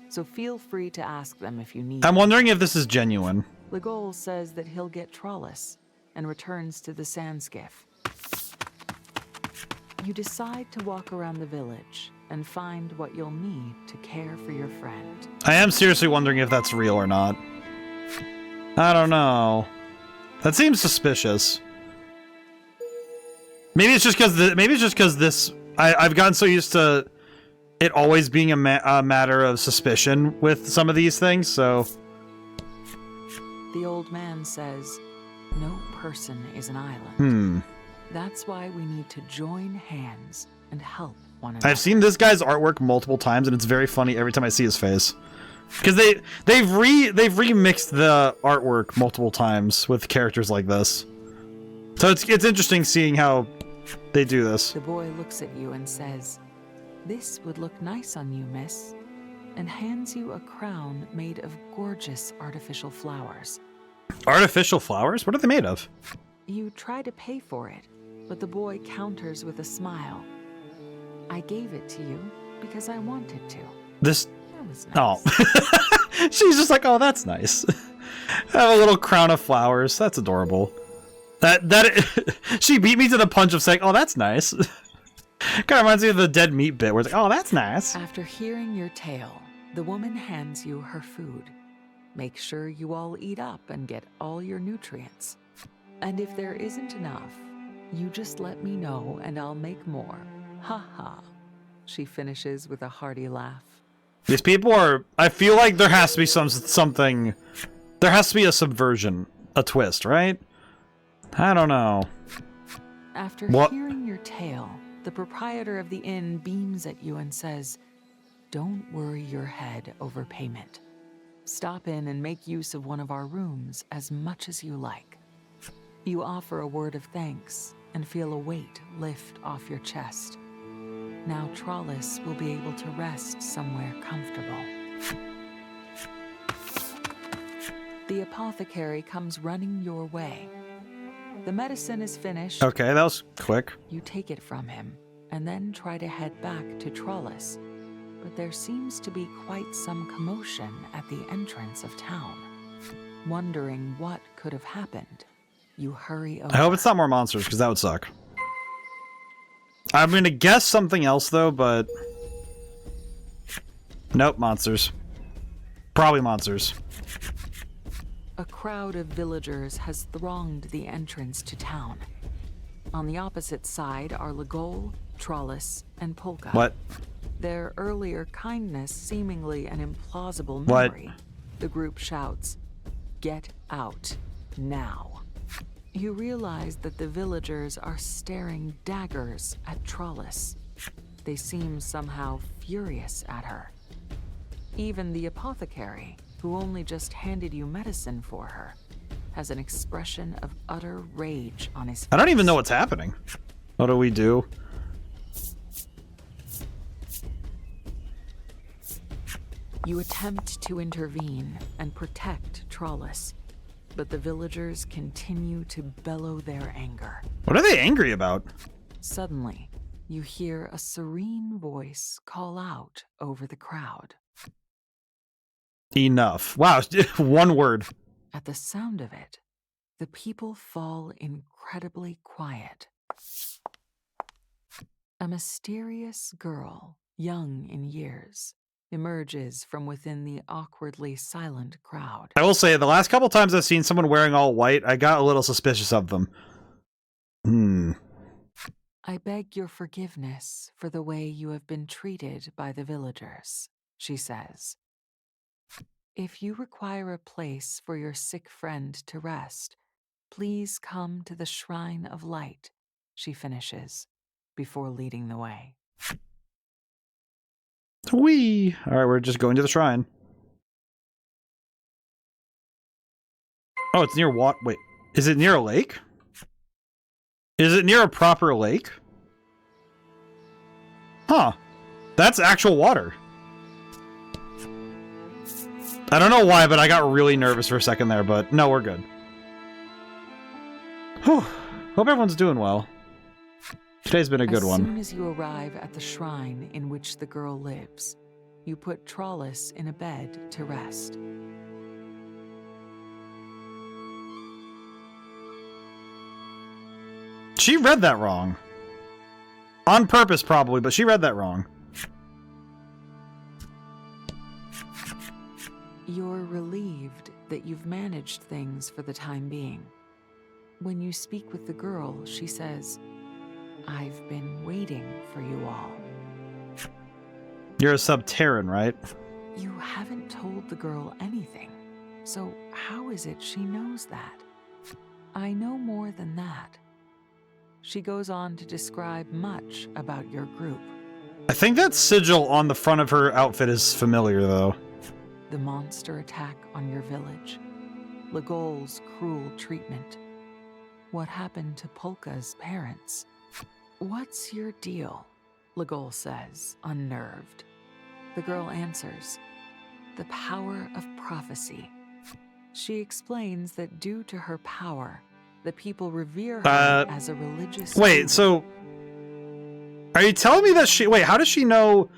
so feel free to ask them if you need. I'm wondering if this is genuine. Legol says that he'll get Trollis and returns to the sand skiff. You decide to walk around the village and find what you'll need to care for your friend. I am seriously wondering if that's real or not. I don't know. That seems suspicious. Maybe it's just because this. I've gotten so used to it always being a matter of suspicion with some of these things. So the old man says, "No person is an island. That's why we need to join hands and help one another." I've seen this guy's artwork multiple times, and it's very funny every time I see his face. Because they've remixed the artwork multiple times with characters like this, so it's interesting seeing how they do this. The boy looks at you and says, "This would look nice on you, miss," and hands you a crown made of gorgeous artificial flowers. Artificial flowers? What are they made of? You try to pay for it, but the boy counters with a smile. "I gave it to you because I wanted to." This. That was nice. Oh. She's just like, oh, that's nice. Have a little crown of flowers. That's adorable. She beat me to the punch of saying, oh, that's nice. Kind of reminds me of the dead meat bit where it's like, oh, that's nice. After hearing your tale, the woman hands you her food. Make sure you all eat up and get all your nutrients. And if there isn't enough, you just let me know and I'll make more. Ha ha. She finishes with a hearty laugh. These people are... I feel like there has to be something... There has to be a subversion. A twist, right? I don't know. After What? hearing your tale, the proprietor of the inn beams at you and says, "Don't worry your head over payment. Stop in and make use of one of our rooms as much as you like. You offer a word of thanks and feel a weight lift off your chest. Now Trollis will be able to rest somewhere comfortable. The apothecary comes running your way. The medicine is finished. Okay, that was quick. You take it from him and then try to head back to Trollis. But there seems to be quite some commotion at the entrance of town. Wondering what could have happened, you hurry over. I hope it's not more monsters, because that would suck. I'm gonna guess something else, though, but... Nope, monsters. Probably monsters. A crowd of villagers has thronged the entrance to town. On the opposite side are Legol, Trollis, and Polka. What? Their earlier kindness seemingly an implausible What? memory. The group shouts, "Get out, now." You realize that the villagers are staring daggers at Trollis. They seem somehow furious at her. Even the apothecary, who only just handed you medicine for her, has an expression of utter rage on his face. I don't even know what's happening. What do we do? You attempt to intervene and protect Trollis, but the villagers continue to bellow their anger. What are they angry about? Suddenly, you hear a serene voice call out over the crowd. Enough. Wow, one word. At the sound of it, the people fall incredibly quiet. A mysterious girl, young in years, emerges from within the awkwardly silent crowd. I will say, the last couple times I've seen someone wearing all white, I got a little suspicious of them. I beg your forgiveness for the way you have been treated by the villagers, she says. If you require a place for your sick friend to rest, please come to the Shrine of Light, she finishes, before leading the way. Whee! Alright, we're just going to the shrine. Oh, it's near what? Wait, is it near a lake? Is it near a proper lake? Huh. That's actual water. I don't know why, but I got really nervous for a second there, but no, we're good. Whew. Hope everyone's doing well. Today's been a good one. As soon as you arrive at the shrine in which the girl lives, you put Trollis in a bed to rest. She read that wrong. On purpose, probably, but she read that wrong. You're relieved that you've managed things for the time being. When you speak with the girl, she says, "I've been waiting for you all." You're a Subterran, right? You haven't told the girl anything, so how is it she knows that? I know more than that. She goes on to describe much about your group. I think that sigil on the front of her outfit is familiar, though. The monster attack on your village. Legol's cruel treatment. What happened to Polka's parents? "What's your deal?" Legol says, unnerved. The girl answers, "The power of prophecy." She explains that due to her power, the people revere her as a religious... Wait, so... Are you telling me that she... Wait, how does she know...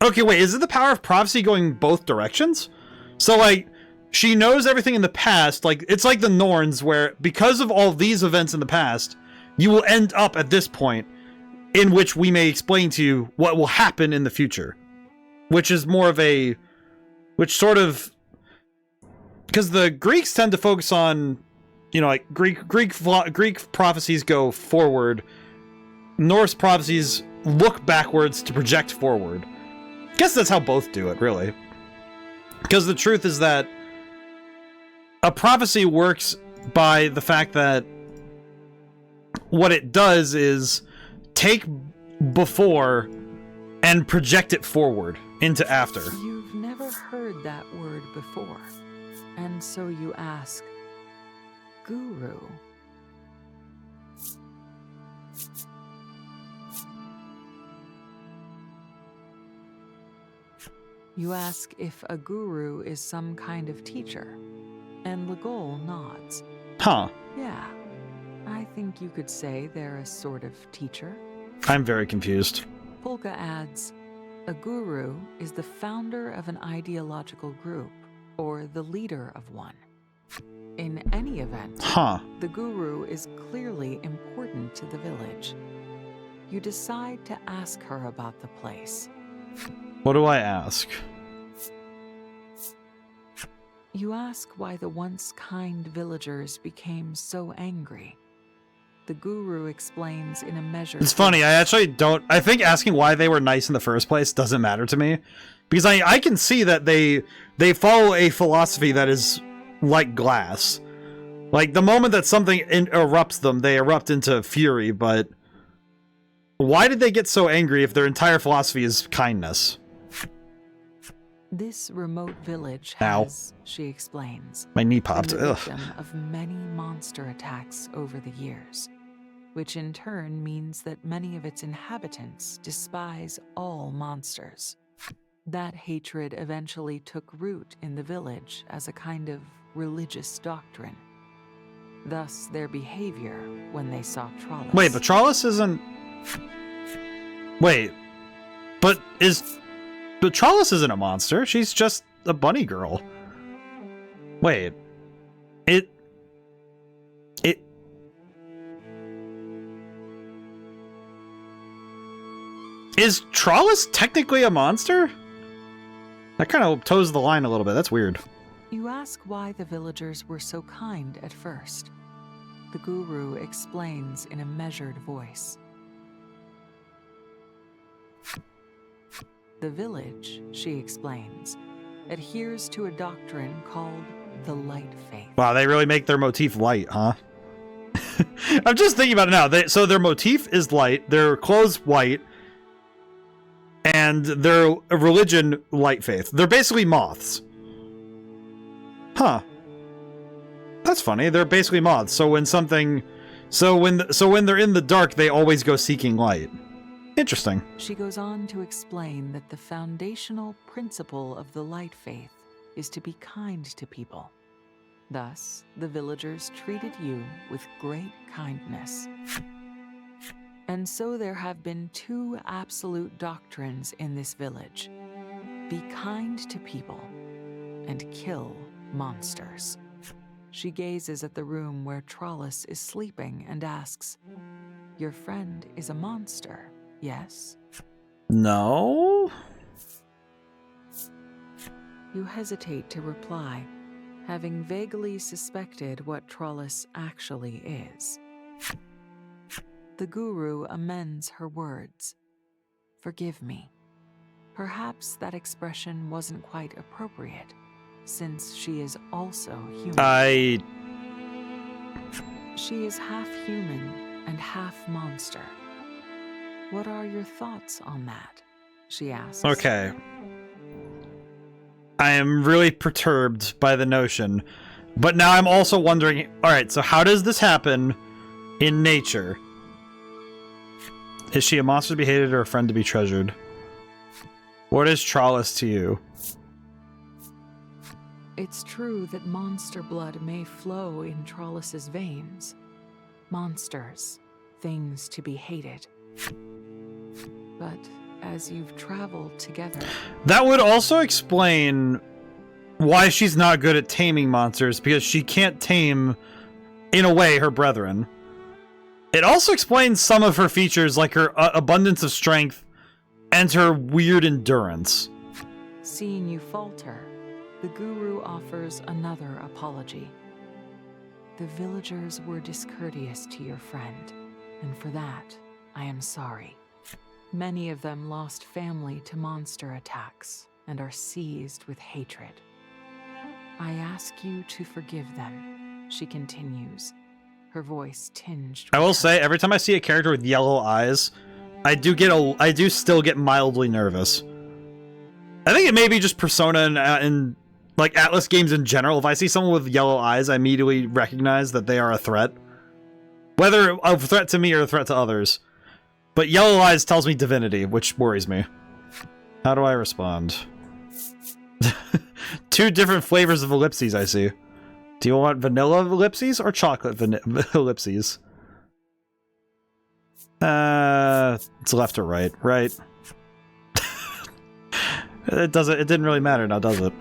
Okay, wait, is it the power of prophecy going both directions? So, like, she knows everything in the past, like, it's like the Norns, where because of all these events in the past, you will end up at this point, in which we may explain to you what will happen in the future. Which is more of a... Which sort of... Because the Greeks tend to focus on, you know, like, Greek prophecies go forward. Norse prophecies look backwards to project forward. I guess that's how both do it, really. Because the truth is that a prophecy works by the fact that what it does is take before and project it forward into after. You've never never heard that word before, and so you ask, Guru. You ask if a guru is some kind of teacher, and Legol nods. Huh. Yeah, I think you could say they're a sort of teacher. I'm very confused. Polka adds, a guru is the founder of an ideological group, or the leader of one. In any event, the guru is clearly important to the village. You decide to ask her about the place. What do I ask? You ask why the once kind villagers became so angry. The guru explains in a measured It's funny, I actually don't... I think asking why they were nice in the first place doesn't matter to me. Because I can see that they follow a philosophy that is like glass. Like, the moment that something erupts them, they erupt into fury, but... Why did they get so angry if their entire philosophy is kindness? This remote village has, she explains, my knee popped. been the victim of many monster attacks over the years, which in turn means that many of its inhabitants despise all monsters. That hatred eventually took root in the village as a kind of religious doctrine. Thus, their behavior when they saw Trollis. Wait, but Trollis isn't... Wait, but Trollis isn't a monster. She's just a bunny girl. Wait, is Trollis technically a monster? That kind of toes the line a little bit. That's weird. You ask why the villagers were so kind at first. The guru explains in a measured voice. The village, she explains, adheres to a doctrine called the Light Faith. Wow, they really make their motif light, huh? I'm just thinking about it now. So their motif is light, their clothes white, and their religion light faith. They're basically moths. Huh. That's funny. They're basically moths. So when something, when they're in the dark, they always go seeking light. Interesting. She goes on to explain that the foundational principle of the Light Faith is to be kind to people. Thus, the villagers treated you with great kindness. And so there have been two absolute doctrines in this village. Be kind to people and kill monsters. She gazes at the room where Trollis is sleeping and asks, "Your friend is a monster, yes?" No. You hesitate to reply, having vaguely suspected what Trollis actually is. The guru amends her words. "Forgive me. Perhaps that expression wasn't quite appropriate, since she is also human." She is half human and half monster. What are your thoughts on that? She asks. Okay. I am really perturbed by the notion, but now I'm also wondering, alright, so how does this happen in nature? Is she a monster to be hated or a friend to be treasured? What is Trollis to you? It's true that monster blood may flow in Trollis's veins. Monsters, things to be hated. But as you've traveled together... That would also explain why she's not good at taming monsters, because she can't tame, in a way, her brethren. It also explains some of her features, like her abundance of strength and her weird endurance. Seeing you falter, the guru offers another apology. The villagers were discourteous to your friend, and for that, I am sorry. Many of them lost family to monster attacks and are seized with hatred. I ask you to forgive them, she continues, her voice tinged. I will say, every time I see a character with yellow eyes, I do still get mildly nervous. I think it may be just Persona and like Atlas games in general. If I see someone with yellow eyes, I immediately recognize that they are a threat. Whether a threat to me or a threat to others. But yellow eyes tells me divinity, which worries me. How do I respond? 2 different flavors of ellipses I see. Do you want vanilla ellipses or chocolate ellipses? It's left or right. Right. It didn't really matter now, does it?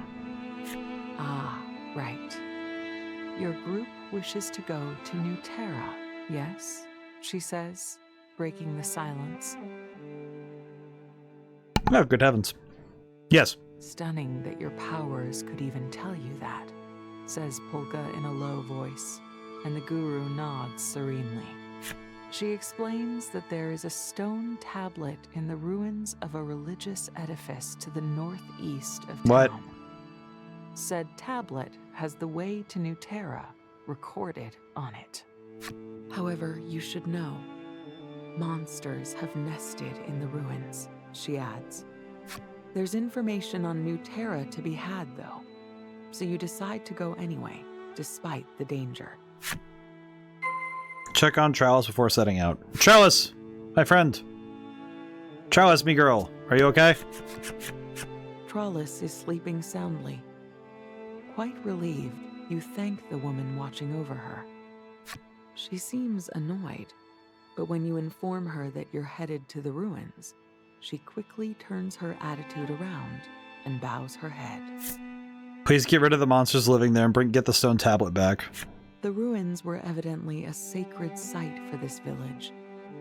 Ah, right. Your group wishes to go to New Terra, yes? She says, breaking the silence. Oh, good heavens. Yes. Stunning that your powers could even tell you that, says Polka in a low voice, and the guru nods serenely. She explains that there is a stone tablet in the ruins of a religious edifice to the northeast of town. What? Said tablet has the way to New Terra recorded on it. However, you should know, monsters have nested in the ruins, she adds. There's information on New Terra to be had, though, so you decide to go anyway, despite the danger. Check on Trellis before setting out. Trellis! My friend! Trellis, me girl. Are you okay? Trollis is sleeping soundly. Quite relieved, you thank the woman watching over her. She seems annoyed, but when you inform her that you're headed to the ruins, she quickly turns her attitude around and bows her head. Please get rid of the monsters living there and get the stone tablet back. The ruins were evidently a sacred site for this village,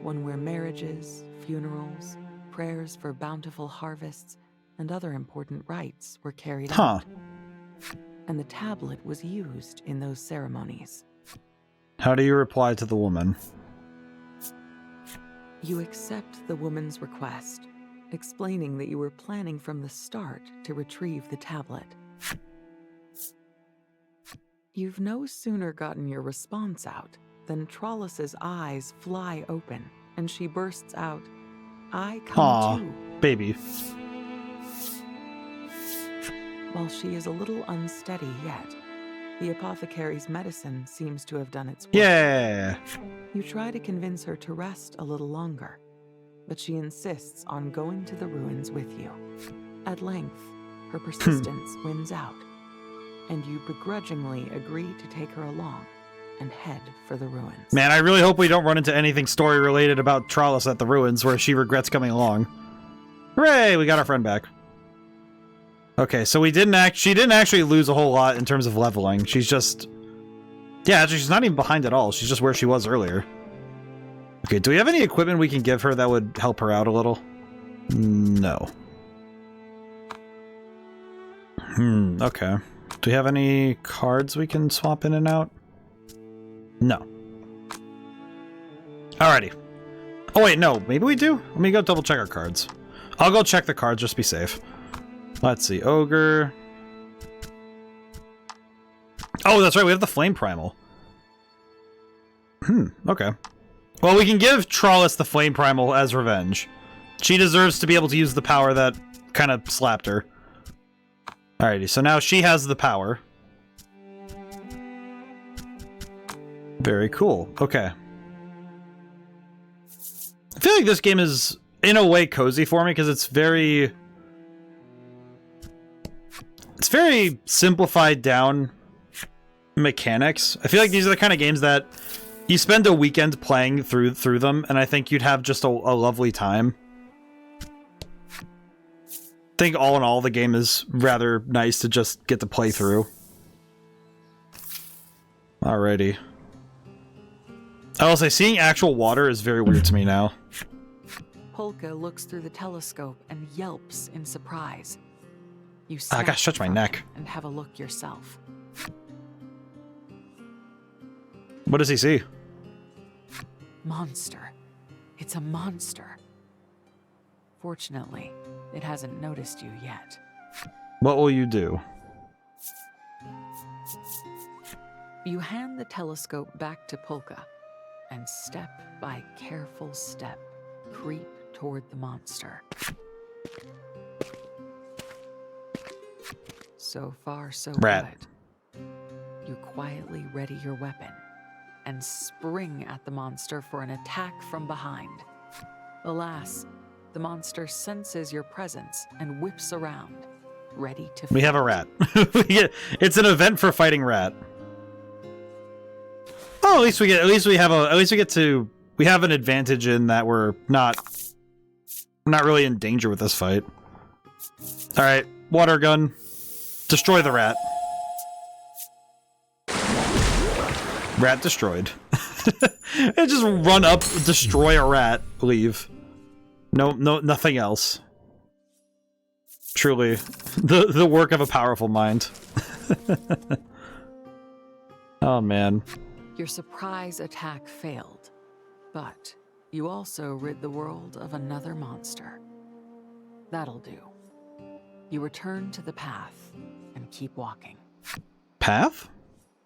one where marriages, funerals, prayers for bountiful harvests, and other important rites were carried out. And the tablet was used in those ceremonies. How do you reply to the woman? You accept the woman's request, explaining that you were planning from the start to retrieve the tablet. You've no sooner gotten your response out than Trollis's eyes fly open, and she bursts out, "I come too." Baby. While she is a little unsteady yet, the apothecary's medicine seems to have done its work. Yeah! You try to convince her to rest a little longer, but she insists on going to the ruins with you. At length, her persistence wins out, and you begrudgingly agree to take her along and head for the ruins. Man, I really hope we don't run into anything story-related about Trollis at the ruins where she regrets coming along. Hooray! We got our friend back. Okay, so she didn't actually lose a whole lot in terms of leveling. She's just... Yeah, actually, she's not even behind at all. She's just where she was earlier. Okay, do we have any equipment we can give her that would help her out a little? No. Okay. Do we have any cards we can swap in and out? No. Alrighty. Oh wait, no. Maybe we do? Let me go double check our cards. I'll go check the cards just to be safe. Let's see. Ogre. Oh, that's right. We have the Flame Primal. Okay. Well, we can give Trollis the Flame Primal as revenge. She deserves to be able to use the power that kind of slapped her. Alrighty, so now she has the power. Very cool. Okay. I feel like this game is, in a way, cozy for me, because it's very simplified down mechanics. I feel like these are the kind of games that you spend a weekend playing through them, and I think you'd have just a lovely time. I think all in all, the game is rather nice to just get to play through. Alrighty. I will say, seeing actual water is very weird to me now. Polka looks through the telescope and yelps in surprise. You I gotta stretch my neck. And have a look yourself. What does he see? Monster. It's a monster. Fortunately, it hasn't noticed you yet. What will you do? You hand the telescope back to Polka, and step by careful step, creep toward the monster. So far, so Rat. good. You quietly ready your weapon and spring at the monster for an attack from behind. Alas, the monster senses your presence and whips around, ready to fight. We have a rat. It's an event for fighting rat. Oh, at least we have an advantage in that we're not really in danger with this fight. All right, water gun, destroy the rat. Rat destroyed. And just run up, destroy a rat, leave. No, nothing else. Truly, the work of a powerful mind. Oh man. Your surprise attack failed, but you also rid the world of another monster. That'll do. You return to the path and keep walking. Path?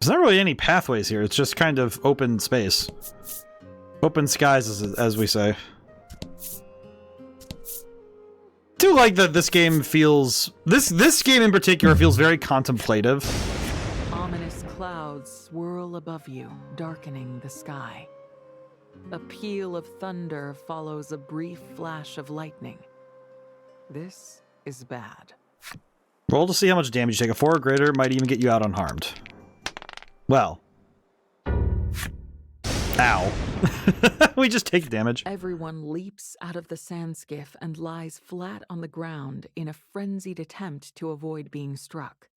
There's not really any pathways here. It's just kind of open space. Open skies, as we say. I do like that this game feels... This game in particular feels very contemplative. Ominous clouds swirl above you, darkening the sky. A peal of thunder follows a brief flash of lightning. This is bad. Roll to see how much damage you take. A 4 or greater might even get you out unharmed. Well. Ow. We just take damage. Everyone leaps out of the sand skiff and lies flat on the ground in a frenzied attempt to avoid being struck.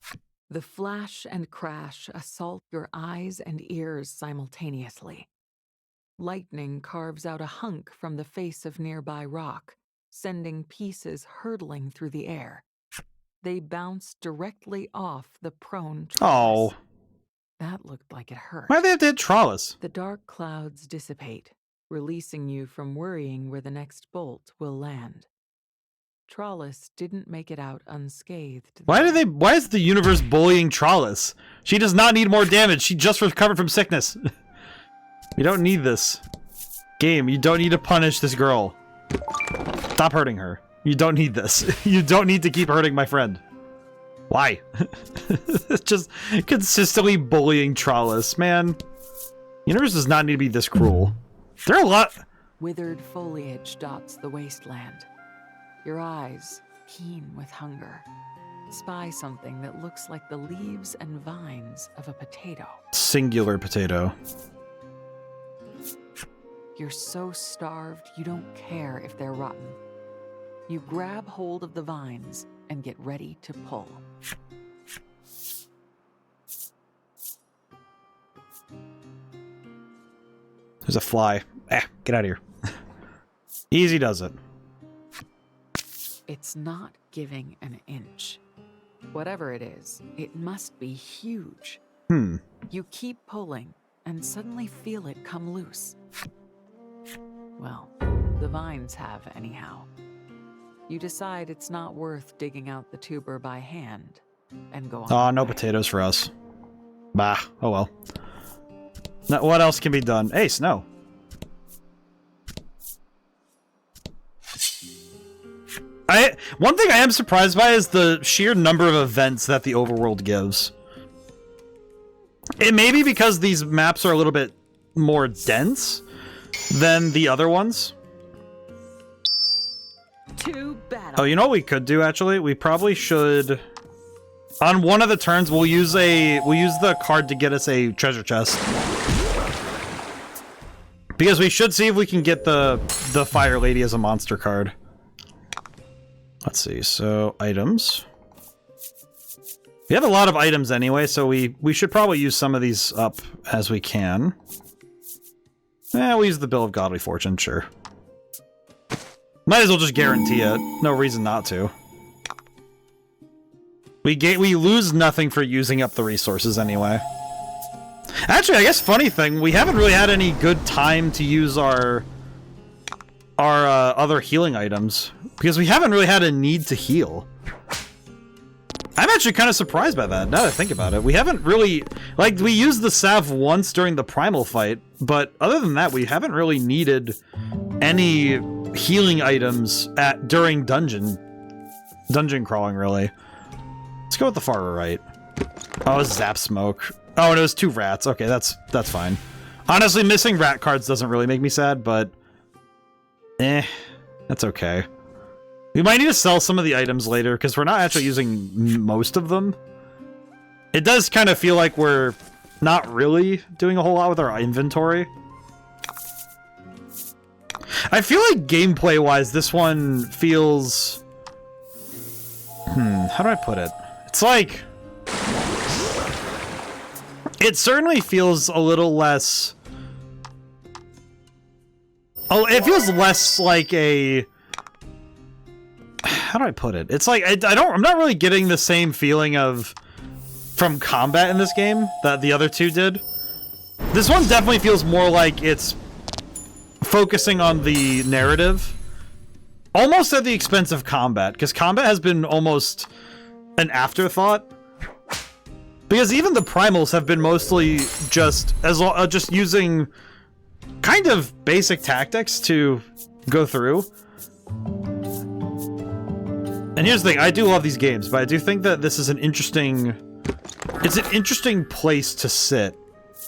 The flash and crash assault your eyes and ears simultaneously. Lightning carves out a hunk from the face of nearby rock, sending pieces hurtling through the air. They bounce directly off the prone trellis. Oh. That looked like it hurt. Why do they have to hit Trollis? The dark clouds dissipate, releasing you from worrying where the next bolt will land. Trollis didn't make it out unscathed. Why is the universe bullying Trollis? She does not need more damage. She just recovered from sickness. We don't need this. Game, you don't need to punish this girl. Stop hurting her. You don't need this. You don't need to keep hurting my friend. Why? It's just consistently bullying Trollis, man. Universe does not need to be this cruel. There are a lot... Withered foliage dots the wasteland. Your eyes, keen with hunger, spy something that looks like the leaves and vines of a potato. Singular potato. You're so starved you don't care if they're rotten. You grab hold of the vines and get ready to pull. There's a fly. Get out of here. Easy does it. It's not giving an inch. Whatever it is, it must be huge. You keep pulling and suddenly feel it come loose. Well, the vines have anyhow. You decide it's not worth digging out the tuber by hand and go on. Oh, no potatoes for us. Bah. Oh well. Now, what else can be done? Hey, snow. One thing I am surprised by is the sheer number of events that the overworld gives. It may be because these maps are a little bit more dense than the other ones. Oh, you know what we could do actually? We probably should. On one of the turns, we'll use the card to get us a treasure chest. Because we should see if we can get the Fire Lady as a monster card. Let's see, so items. We have a lot of items anyway, so we should probably use some of these up as we can. We'll use the Bill of Godly Fortune, sure. Might as well just guarantee it. No reason not to. We lose nothing for using up the resources anyway. Actually, I guess funny thing, we haven't really had any good time to use our other healing items because we haven't really had a need to heal. I'm actually kind of surprised by that, now that I think about it. We haven't really... Like, we used the salve once during the primal fight, but other than that, we haven't really needed any healing items during dungeon crawling, really. Let's go with the far right. Oh, zap smoke. Oh, and it was 2 rats. Okay, that's fine. Honestly, missing rat cards doesn't really make me sad, but that's okay. We might need to sell some of the items later because we're not actually using most of them. It does kind of feel like we're not really doing a whole lot with our inventory. I feel like gameplay-wise, this one feels... how do I put it? It's like... It certainly feels a little less... Oh, it feels less like a... How do I put it? It's like, I'm not really getting the same feeling of... from combat in this game that the other two did. This one definitely feels more like it's focusing on the narrative. Almost at the expense of combat, because combat has been almost an afterthought. Because even the primals have been mostly just just using kind of basic tactics to go through. And here's the thing, I do love these games, but I do think that this is an interesting... It's an interesting place to sit.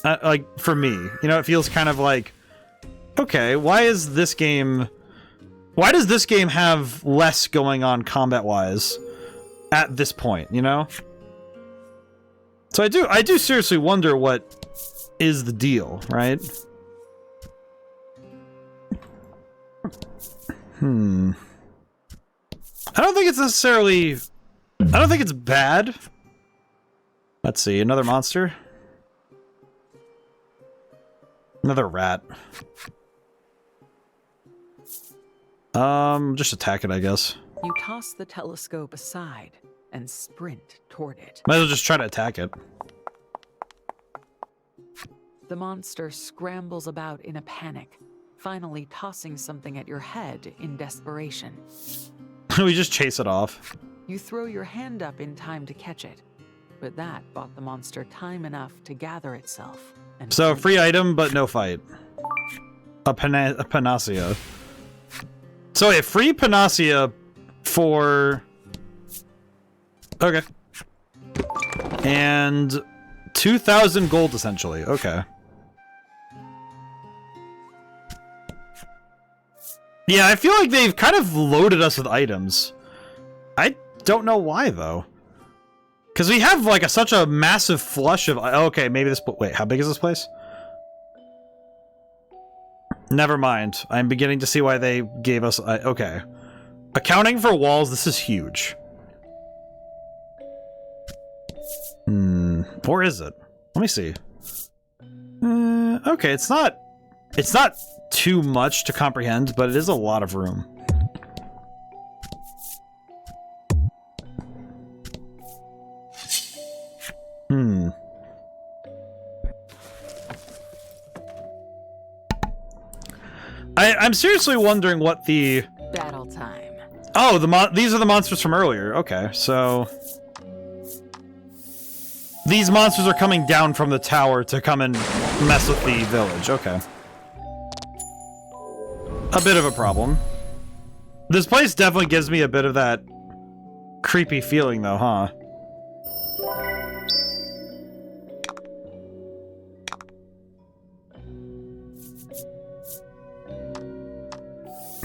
Like, for me. You know, it feels kind of like... Okay, why does this game have less going on combat-wise at this point, you know? So I do seriously wonder what is the deal, right? I don't think it's necessarily... I don't think it's bad. Let's see, another monster? Another rat. Just attack it, I guess. You toss the telescope aside and sprint toward it. Might as well just try to attack it. The monster scrambles about in a panic, finally tossing something at your head in desperation. We just chase it off. You throw your hand up in time to catch it, but that bought the monster time enough to gather itself. And so, free item, but no fight. A panacea. So, a free panacea for... Okay. And 2,000 gold, essentially. Okay. Yeah, I feel like they've kind of loaded us with items. I don't know why, though. Because we have, like, such a massive flush of... Okay, maybe this... Wait, how big is this place? Never mind. I'm beginning to see why they gave us... okay. Accounting for walls, this is huge. Or is it? Let me see. Okay, it's not... It's not too much to comprehend, but it is a lot of room. I'm seriously wondering what the... Battle time. Oh, these are the monsters from earlier. Okay, so... These monsters are coming down from the tower to come and mess with the village. Okay. A bit of a problem. This place definitely gives me a bit of that creepy feeling, though, huh?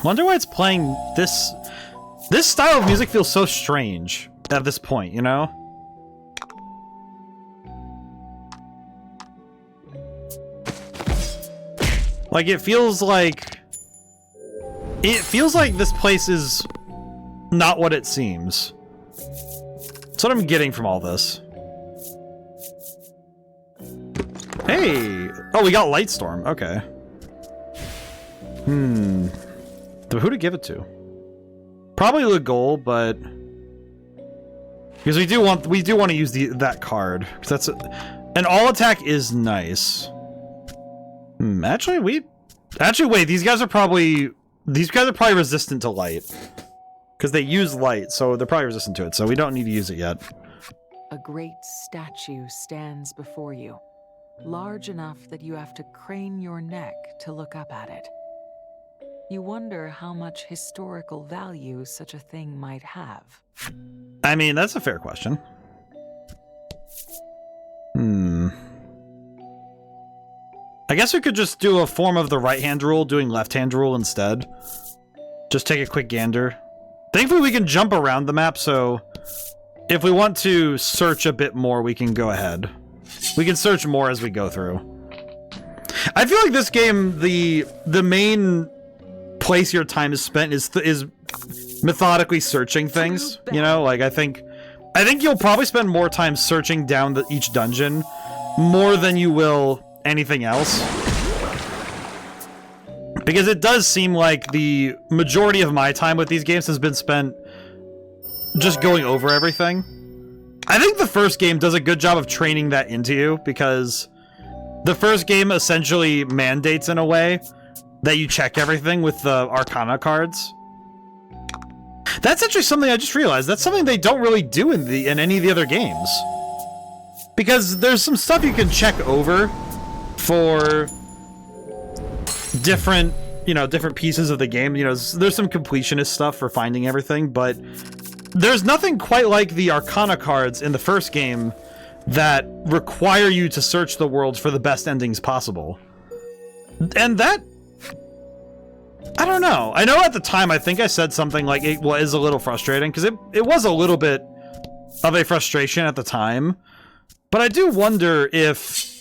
Wonder why it's playing this... This style of music feels so strange at this point, you know? Like, it feels like... It feels like this place is not what it seems. That's what I'm getting from all this. Hey! Oh, we got Lightstorm. Okay. But who to give it to? Probably Legol, but... Because we do want to use that card. Because that's... An all-attack is nice. Actually, wait, these guys are probably resistant to light. Because they use light, so they're probably resistant to it, so we don't need to use it yet. A great statue stands before you, large enough that you have to crane your neck to look up at it. You wonder how much historical value such a thing might have. I mean, that's a fair question. I guess we could just do a form of the right-hand rule, doing left-hand rule instead. Just take a quick gander. Thankfully, we can jump around the map, so if we want to search a bit more, we can go ahead. We can search more as we go through. I feel like this game, the main place your time is spent is methodically searching things. You know, like I think you'll probably spend more time searching down each dungeon more than you will anything else. Because it does seem like the majority of my time with these games has been spent just going over everything. I think the first game does a good job of training that into you, because the first game essentially mandates in a way that you check everything with the Arcana cards. That's actually something I just realized. That's something they don't really do in any of the other games. Because there's some stuff you can check over for different, different pieces of the game. There's some completionist stuff for finding everything, but there's nothing quite like the Arcana cards in the first game that require you to search the world for the best endings possible. And that, I don't know. I know at the time I think I said something like it was a little frustrating, because it was a little bit of a frustration at the time. But I do wonder if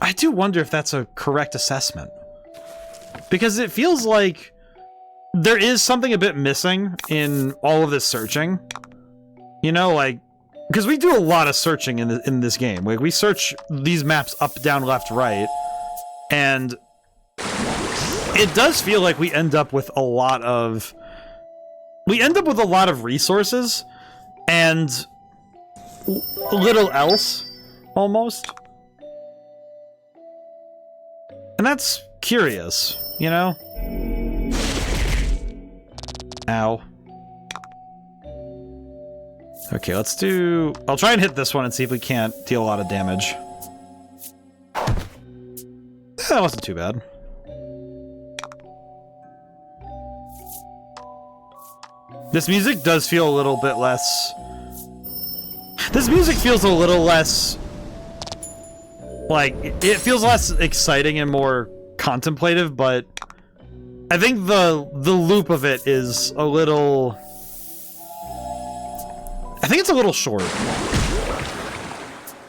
that's a correct assessment. Because it feels like there is something a bit missing in all of this searching. Because we do a lot of searching in this game. Like, we search these maps up, down, left, right, and it does feel like we end up with a lot of resources and little else, almost. And that's curious, Ow. Okay, I'll try and hit this one and see if we can't deal a lot of damage. That wasn't too bad. This music does feel a little bit less... This music feels a little less... it feels less exciting and more contemplative, but I think the loop of it is a little... I think it's a little short.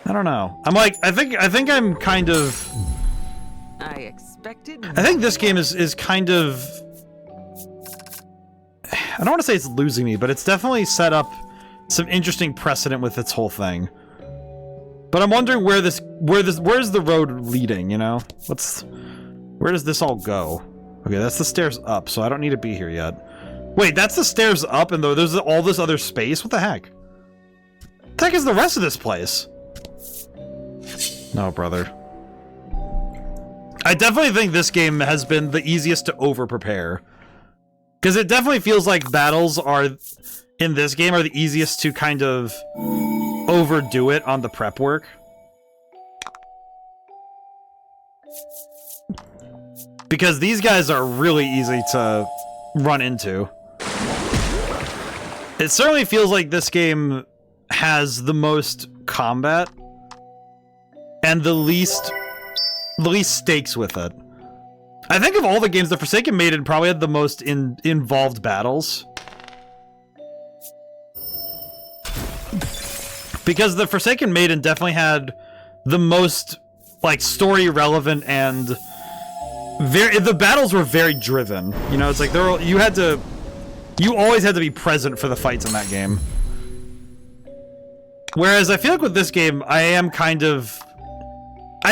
I don't know. I think I'm kind of... I think this game is kind of... I don't want to say it's losing me, but it's definitely set up some interesting precedent with its whole thing. But I'm wondering where's the road leading, where does this all go? Okay, that's the stairs up, so I don't need to be here yet. Wait, that's the stairs up, and there's all this other space? What the heck? What the heck is the rest of this place? No, brother. I definitely think this game has been the easiest to over-prepare. Because it definitely feels like battles in this game are the easiest to kind of overdo it on the prep work. Because these guys are really easy to run into. It certainly feels like this game has the most combat and the least stakes with it. I think of all the games, the Forsaken Maiden probably had the most involved battles. Because the Forsaken Maiden definitely had the most, story relevant, and the battles were very driven. It's like you always had to be present for the fights in that game. Whereas I feel like with this game, I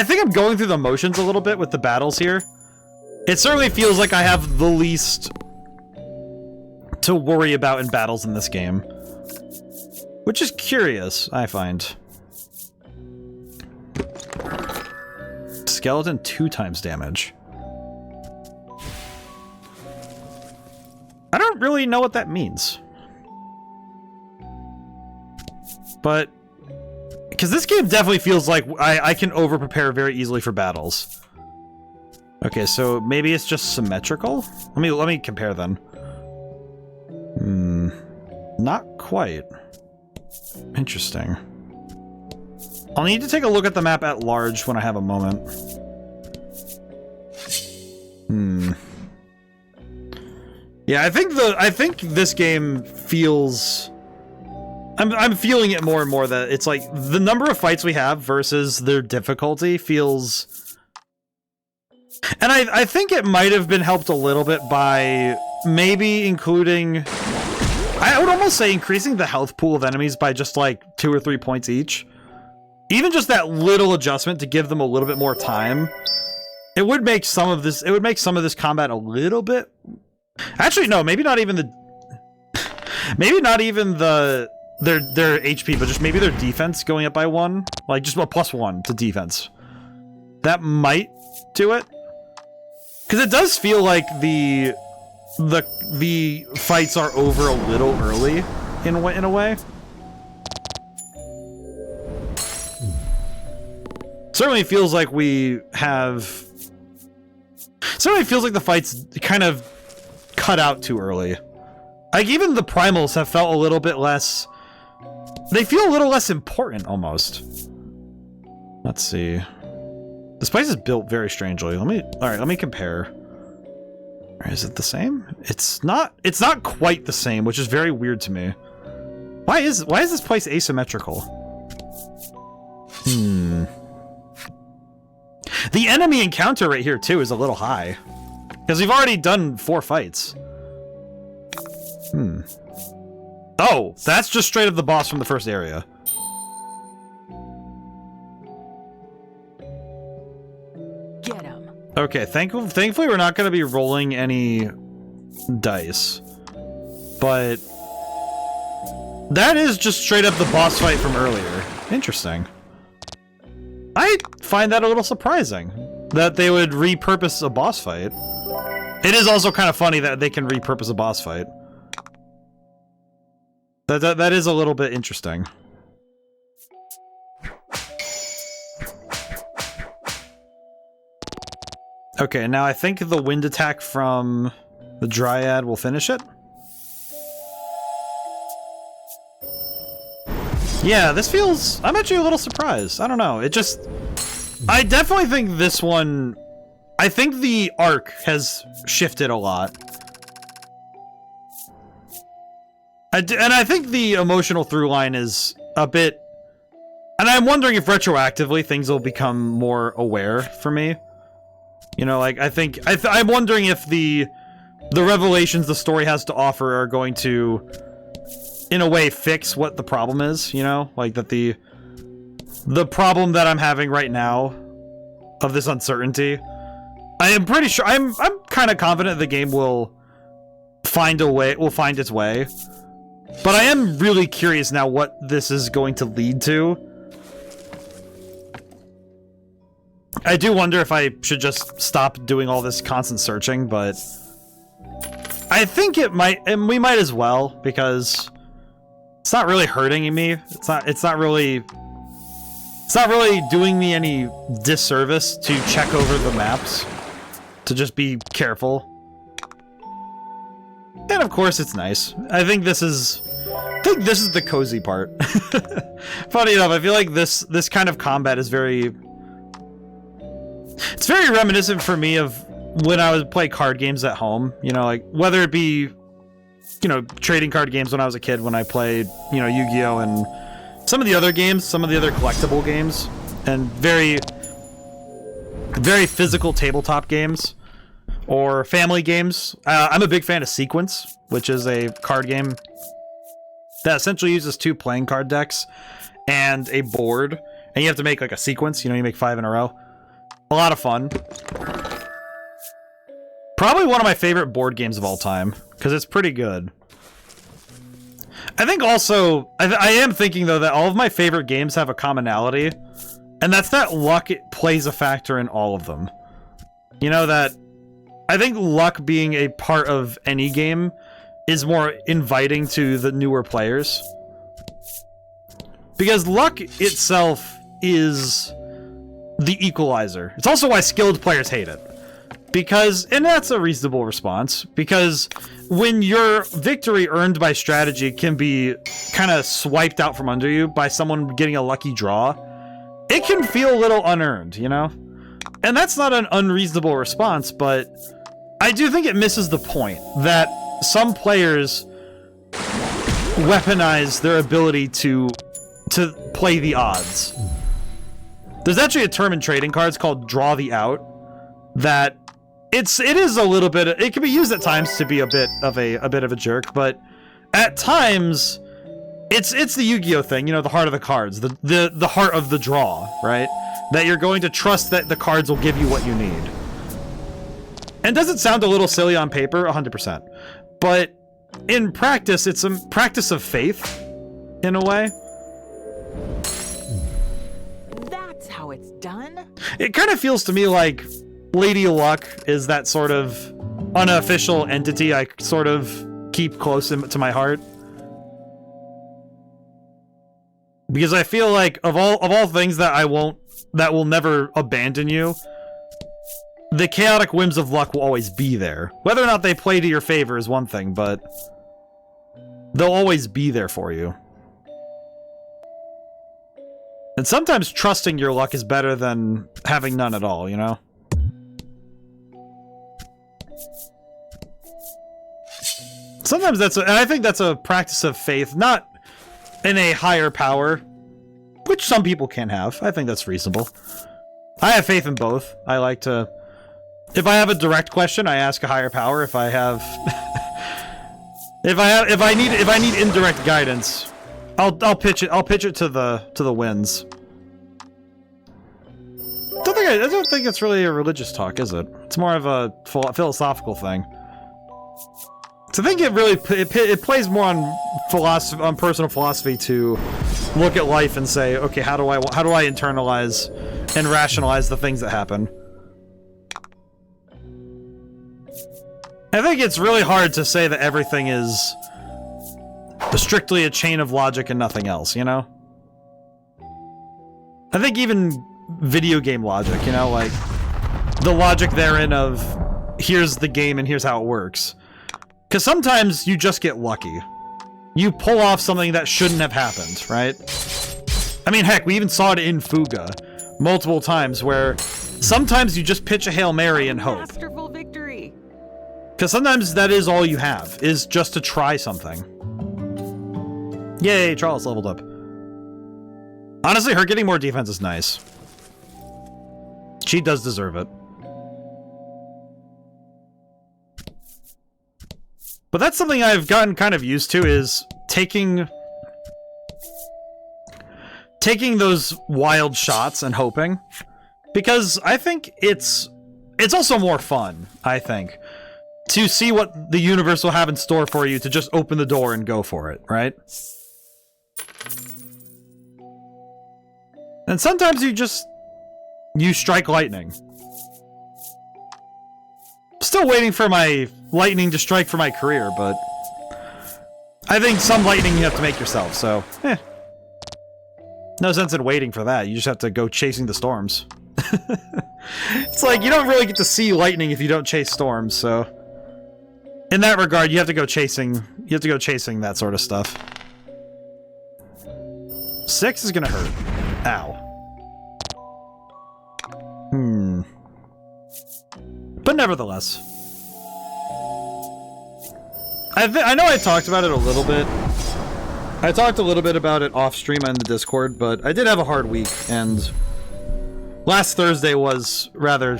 think I'm going through the motions a little bit with the battles here. It certainly feels like I have the least to worry about in battles in this game. Which is curious, I find. Skeleton 2 times damage. I don't really know what that means. But... because this game definitely feels like I can over-prepare very easily for battles. Okay, so maybe it's just symmetrical? Let me compare then. Not quite. Interesting. I'll need to take a look at the map at large when I have a moment. Yeah, I think this game feels... I'm feeling it more and more that it's like the number of fights we have versus their difficulty feels... And I think it might have been helped a little bit by maybe including... I would almost say increasing the health pool of enemies by just like 2 or 3 points each. Even just that little adjustment to give them a little bit more time. It would make some of this combat a little bit... Actually, no, maybe not even the... Maybe not even their HP, but just maybe their defense going up by 1. Like, just a +1 to defense. That might do it. Because it does feel like the fights are over a little early, in a way. Certainly feels like we have... Certainly feels like the fights kind of cut out too early. Like, even the primals have felt a little bit less... They feel a little less important, almost. Let's see. This place is built very strangely. Alright, let me compare. Is it the same? It's not quite the same, which is very weird to me. Why is this place asymmetrical? The enemy encounter rate here, too, is a little high. Because we've already done 4 fights. Oh, that's just straight up the boss from the first area. Get him. Okay, thankfully we're not going to be rolling any dice. But that is just straight up the boss fight from earlier. Interesting. I find that a little surprising that they would repurpose a boss fight. It is also kind of funny that they can repurpose a boss fight. That is a little bit interesting. Okay, now I think the wind attack from the Dryad will finish it. Yeah, this feels... I'm actually a little surprised. I don't know. It just... I definitely think this one... I think the arc has shifted a lot. And I think the emotional through line is a bit... And I'm wondering if retroactively things will become more aware for me. You know, like, I'm wondering if the revelations the story has to offer are going to, in a way, fix what the problem is, you know? Like, that the problem that I'm having right now of this uncertainty, I am pretty sure, I'm kind of confident the game will find its way. But I am really curious now what this is going to lead to. I do wonder if I should just stop doing all this constant searching, but I think it might, and we might as well, because it's not really hurting me. It's not really doing me any disservice to check over the maps, to just be careful. And of course it's nice. I think this is the cozy part. Funny enough, I feel like this kind of combat is very... It's very reminiscent for me of when I would play card games at home, you know, like whether it be, you know, trading card games when I was a kid, when I played, you know, Yu-Gi-Oh! And some of the other games, some of the other collectible games, and very, very physical tabletop games, or family games. I'm a big fan of Sequence, which is a card game that essentially uses 2 playing card decks and a board, and you have to make like a sequence, you know, you make 5 in a row. A lot of fun. Probably one of my favorite board games of all time, because it's pretty good. I think also, I am thinking though that all of my favorite games have a commonality, and that's that luck plays a factor in all of them. You know, that I think luck being a part of any game is more inviting to the newer players. Because luck itself is the equalizer. It's also why skilled players hate it. Because, and that's a reasonable response, because when your victory earned by strategy can be kind of swiped out from under you by someone getting a lucky draw, it can feel a little unearned, you know? And that's not an unreasonable response, but I do think it misses the point that some players weaponize their ability to play the odds. There's actually a term in trading cards called draw the out that it is a little bit, it can be used at times to be a bit of a jerk, but at times it's the Yu-Gi-Oh thing, you know, the heart of the cards, the heart of the draw, right? That you're going to trust that the cards will give you what you need. And does it sound a little silly on paper? 100%. But in practice, it's a practice of faith, in a way. That's how it's done. It kind of feels to me like Lady Luck is that sort of unofficial entity I sort of keep close to my heart. Because I feel like of all things that will never abandon you, the chaotic whims of luck will always be there. Whether or not they play to your favor is one thing, but they'll always be there for you. And sometimes trusting your luck is better than having none at all, you know? Sometimes and I think that's a practice of faith, not in a higher power, which some people can have. I think that's reasonable. I have faith in both. I like to, if I have a direct question, I ask a higher power. If I have, if I need indirect guidance, I'll pitch it to the winds. I don't think it's really a religious talk, is it? It's more of a philosophical thing. So I think it really it plays more on philosophy, on personal philosophy, to look at life and say, okay, how do I internalize and rationalize the things that happen? I think it's really hard to say that everything is strictly a chain of logic and nothing else, you know? I think even video game logic, you know, like the logic therein of here's the game and here's how it works. Because sometimes you just get lucky. You pull off something that shouldn't have happened, right? I mean, heck, we even saw it in Fuga multiple times, where sometimes you just pitch a Hail Mary and hope. Masterful victory. Because sometimes that is all you have, is just to try something. Yay, Charles leveled up. Honestly, her getting more defense is nice. She does deserve it. But that's something I've gotten kind of used to, is taking those wild shots and hoping. Because I think it's also more fun, I think, to see what the universe will have in store for you, to just open the door and go for it, right? And sometimes you strike lightning. Still waiting for my lightning to strike for my career, but I think some lightning you have to make yourself, so no sense in waiting for that. You just have to go chasing the storms. It's like, you don't really get to see lightning if you don't chase storms, so in that regard, you have to go chasing that sort of stuff. 6 is gonna hurt. Ow. But nevertheless, I know I talked about it a little bit. I talked a little bit about it off stream and the Discord, but I did have a hard week, and last Thursday was rather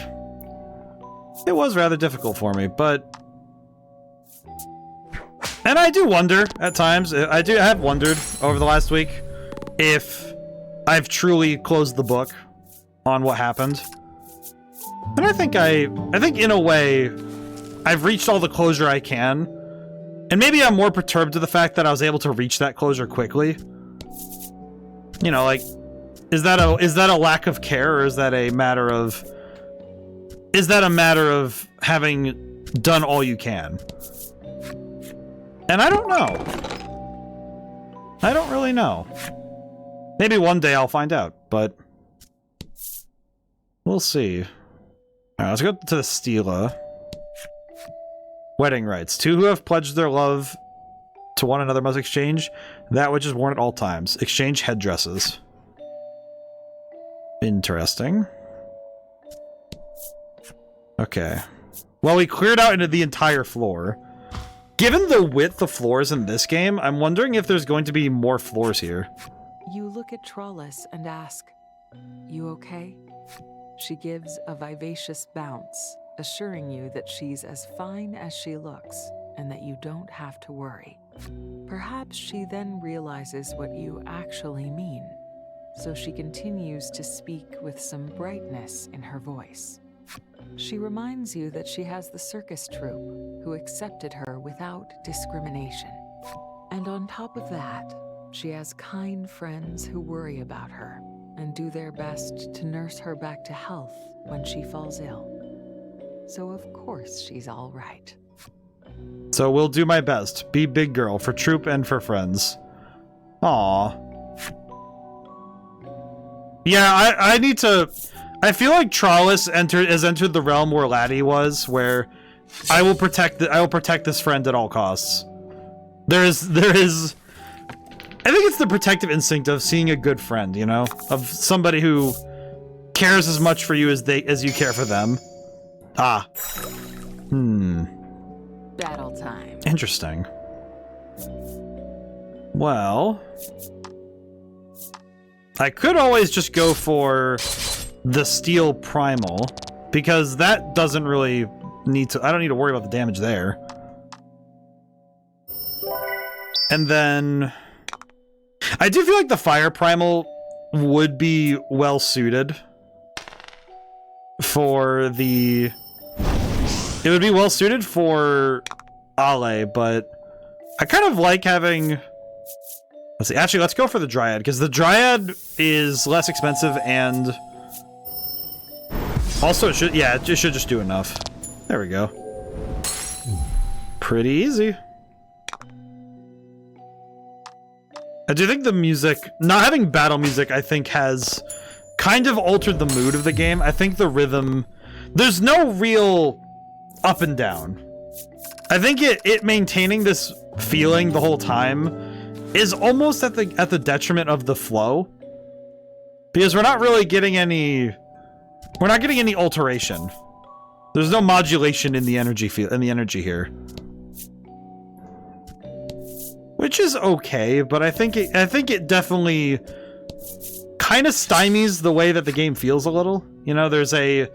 difficult for me, and I do wonder at times, I have wondered over the last week if I've truly closed the book on what happened. And I think in a way, I've reached all the closure I can. And maybe I'm more perturbed to the fact that I was able to reach that closure quickly. You know, like, is that a lack of care, or is that a matter of having done all you can? And I don't know. I don't really know. Maybe one day I'll find out, but we'll see. Alright, let's go to the Stela. Wedding rites. 2 who have pledged their love to one another must exchange that which is worn at all times. Exchange headdresses. Interesting. Okay. Well, we cleared out into the entire floor. Given the width of floors in this game, I'm wondering if there's going to be more floors here. You look at Trollis and ask, "You okay?" She gives a vivacious bounce, assuring you that she's as fine as she looks and that you don't have to worry. Perhaps she then realizes what you actually mean, so she continues to speak with some brightness in her voice. She reminds you that she has the circus troupe who accepted her without discrimination. And on top of that, she has kind friends who worry about her and do their best to nurse her back to health when she falls ill. So of course she's all right. So we'll do my best. Be big girl for troop and for friends. Aww. Yeah, I need to... I feel like Trollis has entered the realm where Laddie was, where I will protect this friend at all costs. There is I think it's the protective instinct of seeing a good friend, you know? Of somebody who cares as much for you as you care for them. Ah. Battle time. Interesting. Well, I could always just go for the Steel Primal, because that doesn't really need to... I don't need to worry about the damage there. And then... I do feel like the Fire Primal would be well suited for the... It would be well suited for Ale, but I kind of like having... Let's see, actually, let's go for the Dryad, because the Dryad is less expensive and... Also, it should just do enough. There we go. Pretty easy. I do think the music, not having battle music, I think has kind of altered the mood of the game. I think the rhythm, there's no real up and down. I think it maintaining this feeling the whole time is almost at the detriment of the flow, because we're not really getting any. We're not getting any alteration. There's no modulation in the energy here, which is okay. But I think it definitely kind of stymies the way that the game feels a little. You know, the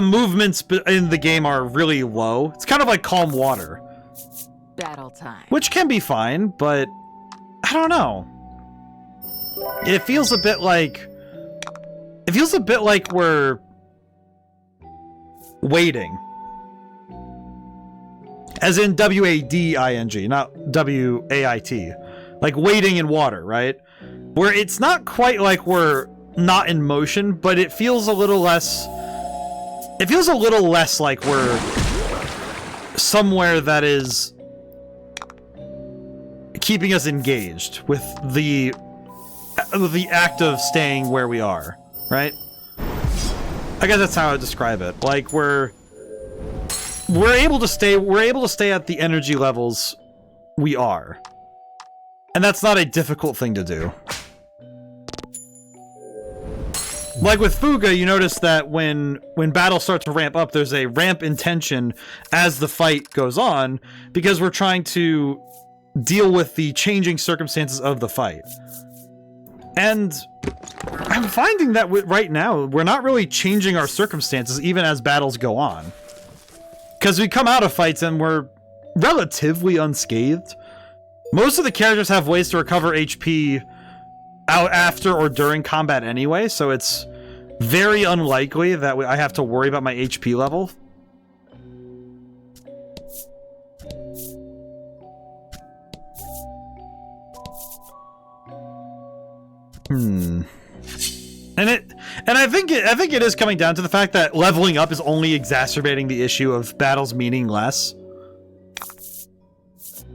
movements in the game are really low. It's kind of like calm water. Battle time. Which can be fine, but I don't know. It feels a bit like we're waiting. As in W-A-D-I-N-G, not W-A-I-T. Like waiting in water, right? Where it's not quite like we're not in motion, but it feels a little less... It feels a little less like we're somewhere that is keeping us engaged with the act of staying where we are, right? I guess that's how I would describe it. Like we're able to stay at the energy levels we are. And that's not a difficult thing to do. Like with Fuga, you notice that when battles start to ramp up, there's a ramp in tension as the fight goes on, because we're trying to deal with the changing circumstances of the fight. And I'm finding that right now, we're not really changing our circumstances even as battles go on. Because we come out of fights and we're relatively unscathed. Most of the characters have ways to recover HP out after or during combat anyway, so it's very unlikely that I have to worry about my HP level. And I think it is coming down to the fact that leveling up is only exacerbating the issue of battles meaning less.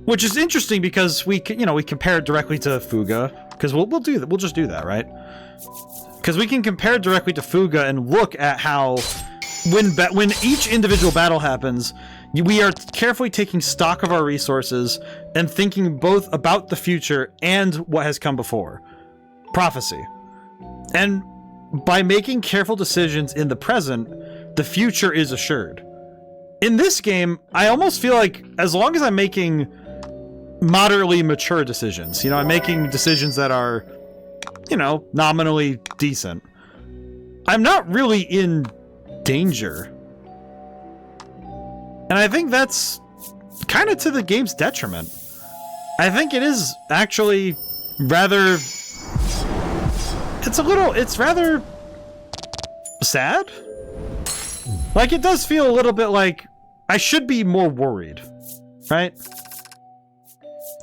Which is interesting because we compare it directly to Fuga, because we'll do that. We'll just do that, right? Because we can compare it directly to Fuga and look at how when each individual battle happens, we are carefully taking stock of our resources and thinking both about the future and what has come before. Prophecy. And by making careful decisions in the present, the future is assured. In this game, I almost feel like as long as I'm making moderately mature decisions, you know, I'm making decisions that are, you know, nominally decent, I'm not really in danger. And I think that's kind of to the game's detriment. I think it is actually rather... It's rather sad. Like, it does feel a little bit like I should be more worried, right?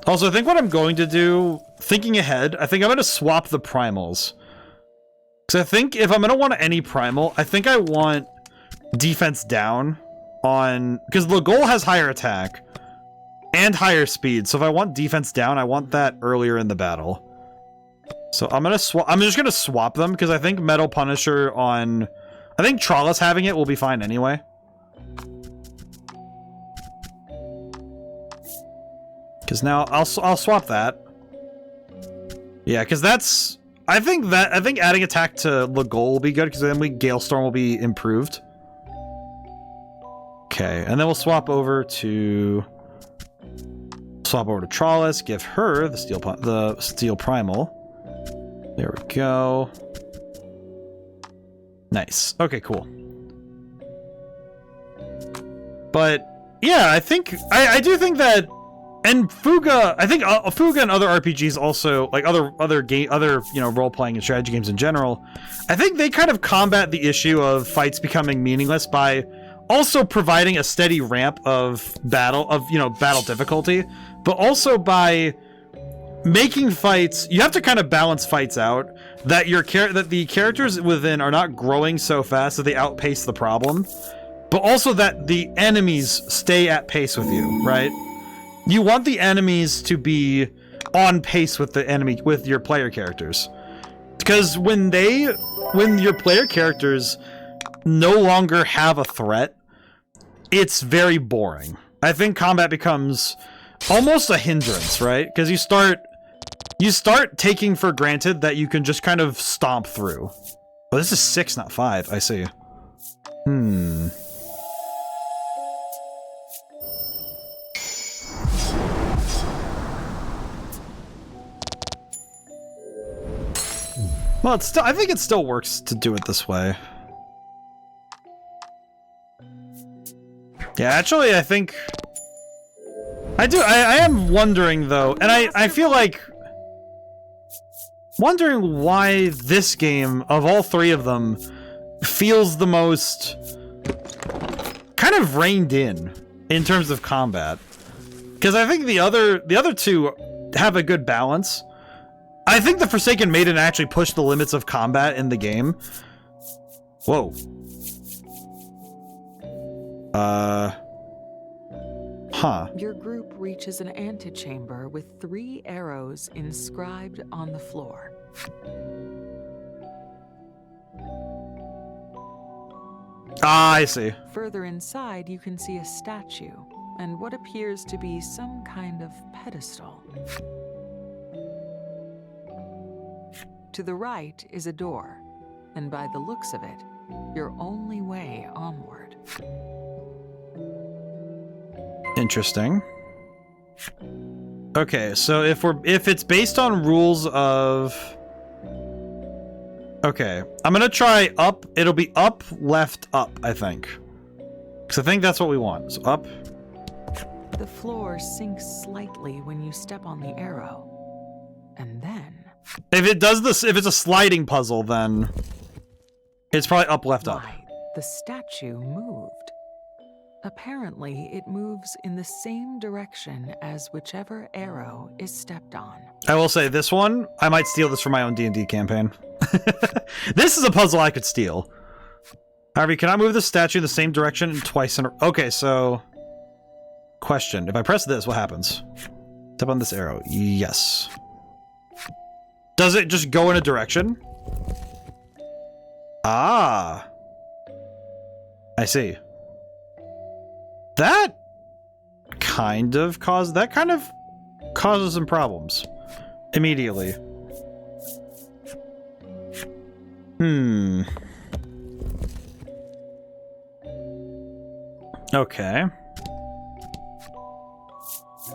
Also, I think what I'm going to do, thinking ahead, I think I'm going to swap the primals. Because I think if I'm going to want any primal, I think I want defense down on... Because the goal has higher attack and higher speed. So if I want defense down, I want that earlier in the battle. So I'm going to swap... I'm just going to swap them because I think Metal Punisher on... I think Trollis having it will be fine anyway. Because now I'll swap that. Yeah, because that's... I think adding attack to Legol will be good because then Galestorm will be improved. Okay, and then we'll swap over to Trollis, give her the Steel Primal. There we go. Nice. Okay, cool. But yeah, I do think that, and Fuga, I think Fuga and other RPGs also, like other you know, role-playing and strategy games in general, I think they kind of combat the issue of fights becoming meaningless by also providing a steady ramp of battle difficulty, but also by making fights, you have to kind of balance fights out that that the characters within are not growing so fast that they outpace the problem, but also that the enemies stay at pace with you, right? You want the enemies to be on pace with your player characters. Because when your player characters no longer have a threat, it's very boring. I think combat becomes almost a hindrance, right? Because you start taking for granted that you can just kind of stomp through. Oh, this is 6, not 5. I see. Well, I think it still works to do it this way. Yeah, actually, I think... I am wondering, though, and I feel like... Wondering why this game, of all three of them, feels the most... kind of reined in terms of combat. Because I think the other two have a good balance. I think the Forsaken Maiden actually pushed the limits of combat in the game. Whoa. Huh. Your group reaches an antechamber with 3 arrows inscribed on the floor. Ah, I see. Further inside, you can see a statue and what appears to be some kind of pedestal. To the right is a door, and by the looks of it, your only way onward. Interesting. Okay, so if it's based on rules of... Okay, I'm gonna try up. It'll be up, left, up, I think. Because I think that's what we want. So up. The floor sinks slightly when you step on the arrow. And then... If it does this, if it's a sliding puzzle, then it's probably up, left, up. Why, the statue moved. Apparently, it moves in the same direction as whichever arrow is stepped on. I will say this one, I might steal this for my own D&D campaign. This is a puzzle I could steal. Harvey, can I move the statue in the same direction twice in a... Okay, so... Question. If I press this, what happens? Step on this arrow. Yes. Does it just go in a direction? Ah. I see. That kind of causes some problems. Immediately. Okay.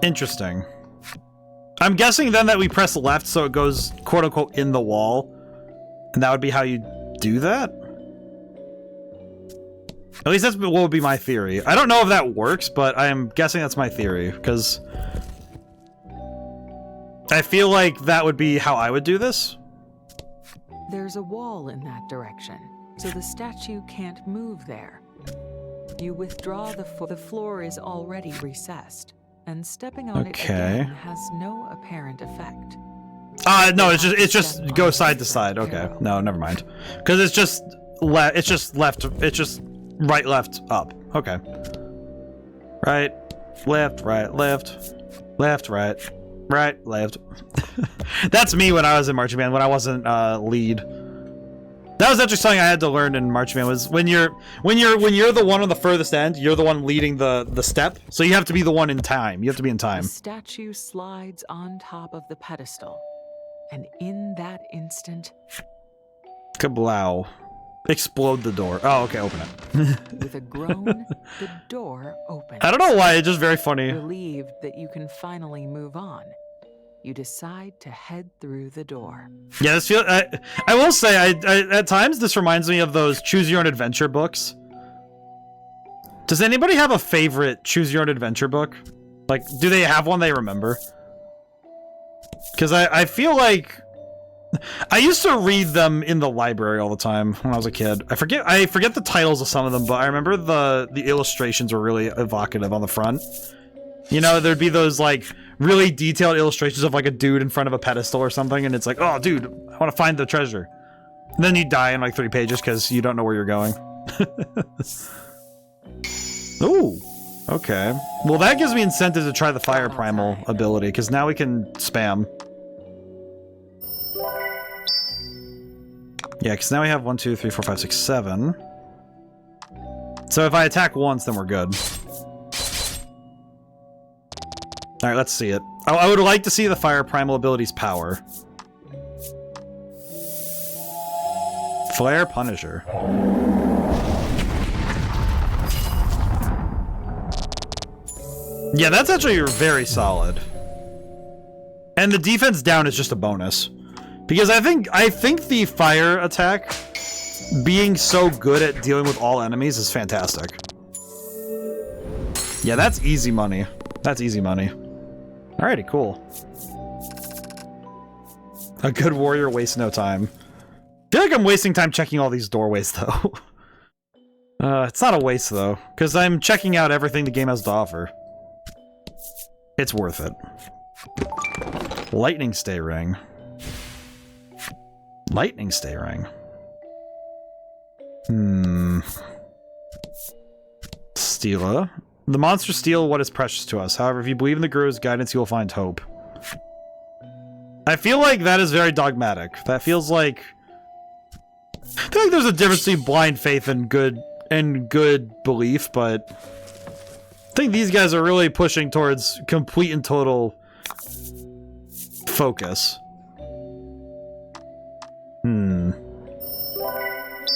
Interesting. I'm guessing then that we press left so it goes quote-unquote in the wall. And that would be how you do that? At least that's what would be my theory. I don't know if that works, but I am guessing that's my theory, because I feel like that would be how I would do this. There's a wall in that direction, so the statue can't move there. You withdraw the floor is already recessed, and stepping on it again has no apparent effect. No, it's just go side to side. Okay, no, never mind, because it's just left. It's just right, left, up. Okay. Right, left, right, left, left, right, right, left. That's me when I was in marching band, when I wasn't lead. That was actually something I had to learn in marching band, was when you're the one on the furthest end, you're the one leading the step. So you have to be the one in time. You have to be in time. The statue slides on top of the pedestal, and in that instant, kablow. Explode the door. Oh, okay, open it. With a groan, the door opens. I don't know why, it's just very funny. Relieved that you can finally move on, you decide to head through the door. Yeah, this feel. I will say, I at times this reminds me of those Choose Your Own Adventure books. Does anybody have a favorite Choose Your Own Adventure book? Like, do they have one they remember? Because I feel like I used to read them in the library all the time when I was a kid. I forget the titles of some of them, but I remember the illustrations were really evocative on the front. You know, there'd be those like really detailed illustrations of like a dude in front of a pedestal or something, and it's like, oh dude, I want to find the treasure. And then you die in like 3 pages because you don't know where you're going. Ooh, okay. Well, that gives me incentive to try the fire primal ability, because now we can spam. Yeah, because now we have 1, 2, 3, 4, 5, 6, 7. So if I attack once, then we're good. Alright, let's see it. I would like to see the fire primal ability's power. Flare Punisher. Yeah, that's actually very solid. And the defense down is just a bonus. Because I think the fire attack being so good at dealing with all enemies is fantastic. Yeah, that's easy money. That's easy money. Alrighty, cool. A good warrior wastes no time. I feel like I'm wasting time checking all these doorways, though. It's not a waste, though, because I'm checking out everything the game has to offer. It's worth it. Lightning Stay Ring. Lightning Stay Ring. Steela. The monsters steal what is precious to us. However, if you believe in the Guru's guidance, you will find hope. I feel like that is very dogmatic. That feels like... I feel like there's a difference between blind faith and good belief, but... I think these guys are really pushing towards complete and total... focus.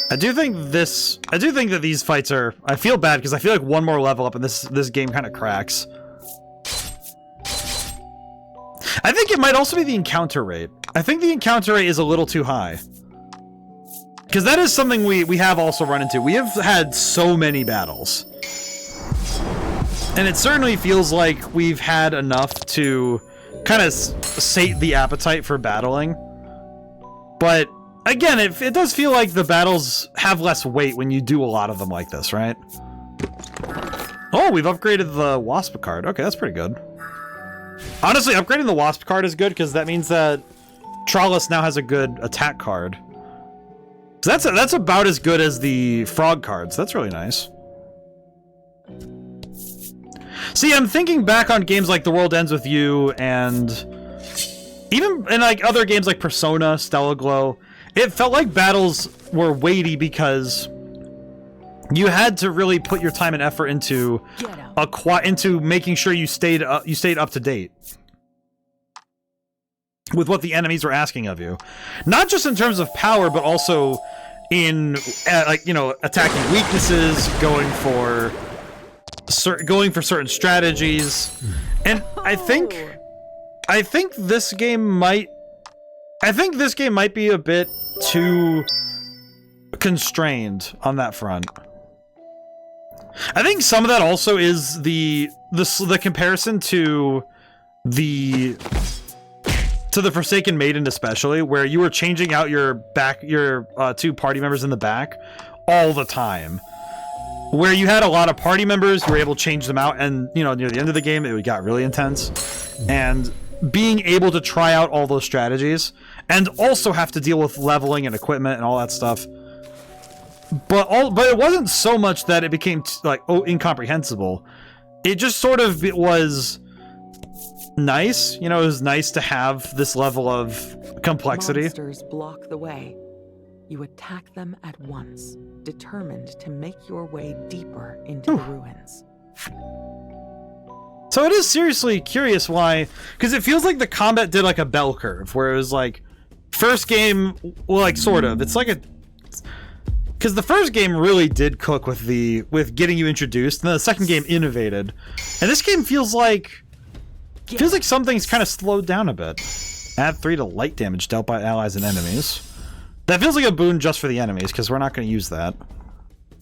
I do think that these fights are... I feel bad because I feel like one more level up and this game kind of cracks. I think it might also be the encounter rate. I think the encounter rate is a little too high. Because that is something we have also run into. We have had so many battles. And it certainly feels like we've had enough to kind of sate the appetite for battling. But... again, it does feel like the battles have less weight when you do a lot of them like this, right? Oh, we've upgraded the Wasp card. Okay, that's pretty good. Honestly, upgrading the Wasp card is good because that means that Trollis now has a good attack card. So that's about as good as the Frog cards. That's really nice. See, I'm thinking back on games like The World Ends With You and even in like other games like Persona, Stellar Glow. It felt like battles were weighty because you had to really put your time and effort into making sure you stayed up to date with what the enemies were asking of you. Not just in terms of power, but also in like, you know, attacking weaknesses, going for going for certain strategies, and I think this game might be a bit too constrained on that front. I think some of that also is the comparison to the Forsaken Maiden, especially, where you were changing out your two party members in the back all the time. Where you had a lot of party members who were able to change them out, and you know, near the end of the game it got really intense. And being able to try out all those strategies and also have to deal with leveling and equipment and all that stuff. But it wasn't so much that it became like incomprehensible. It just sort of was nice, you know. It was nice to have this level of complexity. Monsters block the way. You attack them at once, determined to make your way deeper into the ruins. So it is seriously curious why, because it feels like the combat did like a bell curve, where it was like, first game, well, like sort of, it's like a, because the first game really did cook with getting you introduced, and then the second game innovated, and this game feels like something's kind of slowed down a bit. Add 3 to light damage dealt by allies and enemies. That feels like a boon just for the enemies, because we're not going to use that.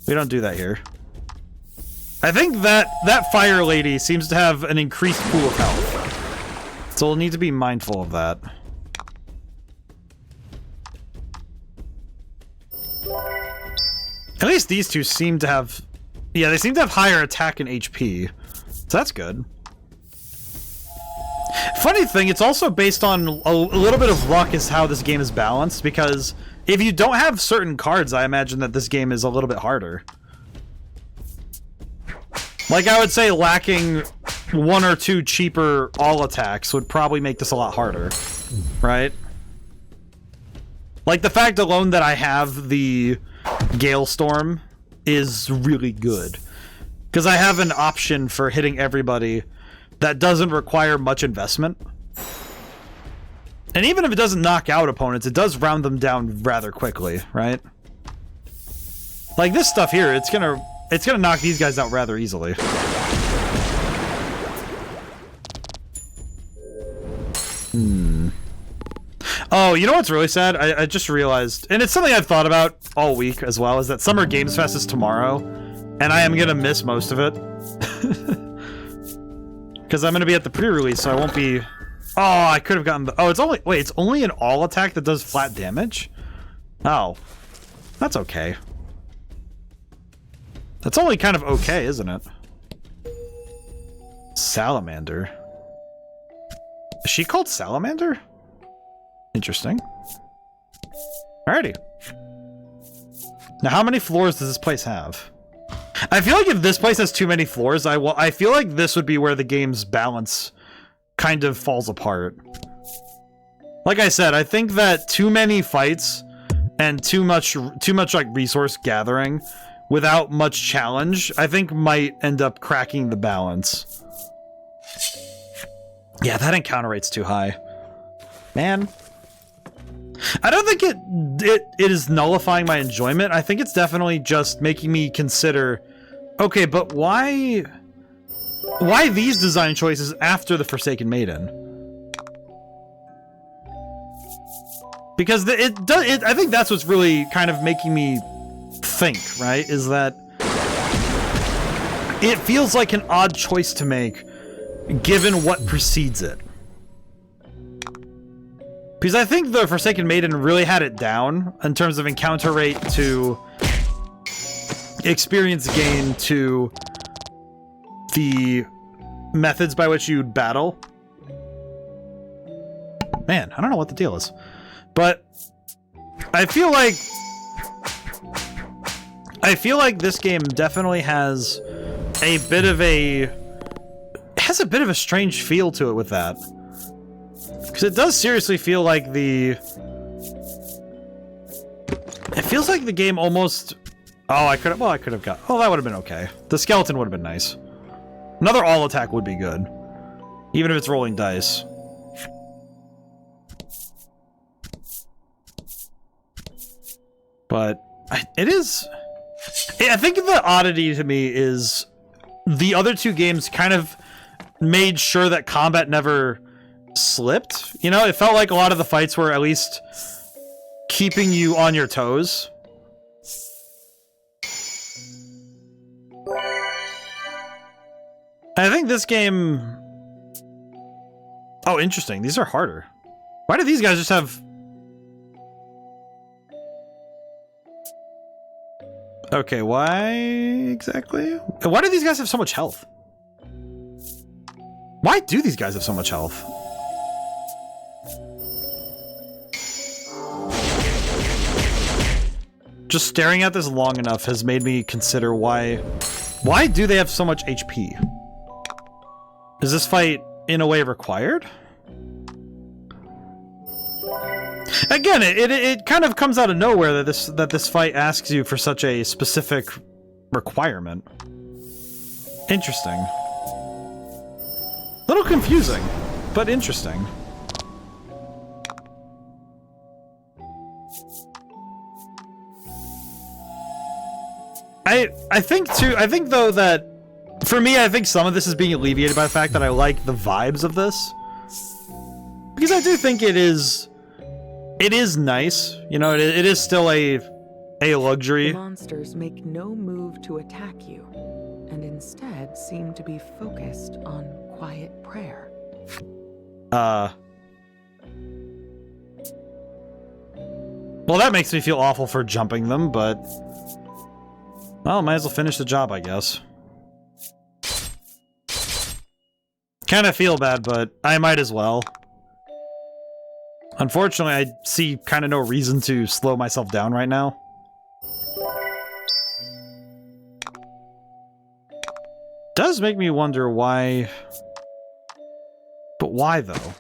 We don't do that here. I think that fire lady seems to have an increased pool of health. So we'll need to be mindful of that. At least these two seem to have... Yeah, they seem to have higher attack and HP. So that's good. Funny thing, it's also based on a little bit of luck is how this game is balanced, because if you don't have certain cards, I imagine that this game is a little bit harder. Like, I would say lacking 1 or 2 cheaper all attacks would probably make this a lot harder, right? Like, the fact alone that I have the Gale Storm is really good, because I have an option for hitting everybody that doesn't require much investment. And even if it doesn't knock out opponents, it does round them down rather quickly, right? Like this stuff here, it's gonna knock these guys out rather easily. Oh, you know what's really sad? I just realized, and it's something I've thought about all week as well, is that Summer Games Fest is tomorrow, and I am gonna miss most of it. Because I'm gonna be at the pre-release, so I won't be... Oh, I could have gotten the... Oh, it's only... Wait, it's only an all attack that does flat damage? Oh. That's okay. That's only kind of okay, isn't it? Salamander. Is she called Salamander? Interesting. Alrighty. Now, how many floors does this place have? I feel like if this place has too many floors, I feel like this would be where the game's balance kind of falls apart. Like I said, I think that too many fights and too much like resource gathering without much challenge, I think might end up cracking the balance. Yeah, that encounter rate's too high. Man. I don't think it is nullifying my enjoyment. I think it's definitely just making me consider, okay, but why these design choices after the Forsaken Maiden? Because I think that's what's really kind of making me think, right? Is that it feels like an odd choice to make given what precedes it. Because I think the Forsaken Maiden really had it down in terms of encounter rate to experience gain to the methods by which you'd battle. Man, I don't know what the deal is. But I feel like this game definitely has a bit of a strange feel to it with that. Because it does seriously feel like it feels like the game almost... Oh, I could have got... Oh, that would have been okay. The skeleton would have been nice. Another all attack would be good. Even if it's rolling dice. But it is... I think the oddity to me is the other two games kind of made sure that combat never slipped. You know, it felt like a lot of the fights were at least keeping you on your toes. I think this game... Oh, interesting. These are harder. Why do these guys just have... Okay, why exactly? Why do these guys have so much health? Why do these guys have so much health? Just staring at this long enough has made me consider why do they have so much HP? Is this fight in a way required? Again, it kind of comes out of nowhere that this fight asks you for such a specific requirement. Interesting. A little confusing, but interesting. I think though that for me, I think some of this is being alleviated by the fact that I like the vibes of this. Because I do think it is nice. You know, it is still a luxury. The monsters make no move to attack you, and instead seem to be focused on quiet prayer. Well, that makes me feel awful for jumping them, but... Well, might as well finish the job, I guess. Kind of feel bad, but I might as well. Unfortunately, I see kind of no reason to slow myself down right now. Does make me wonder why... But why, though?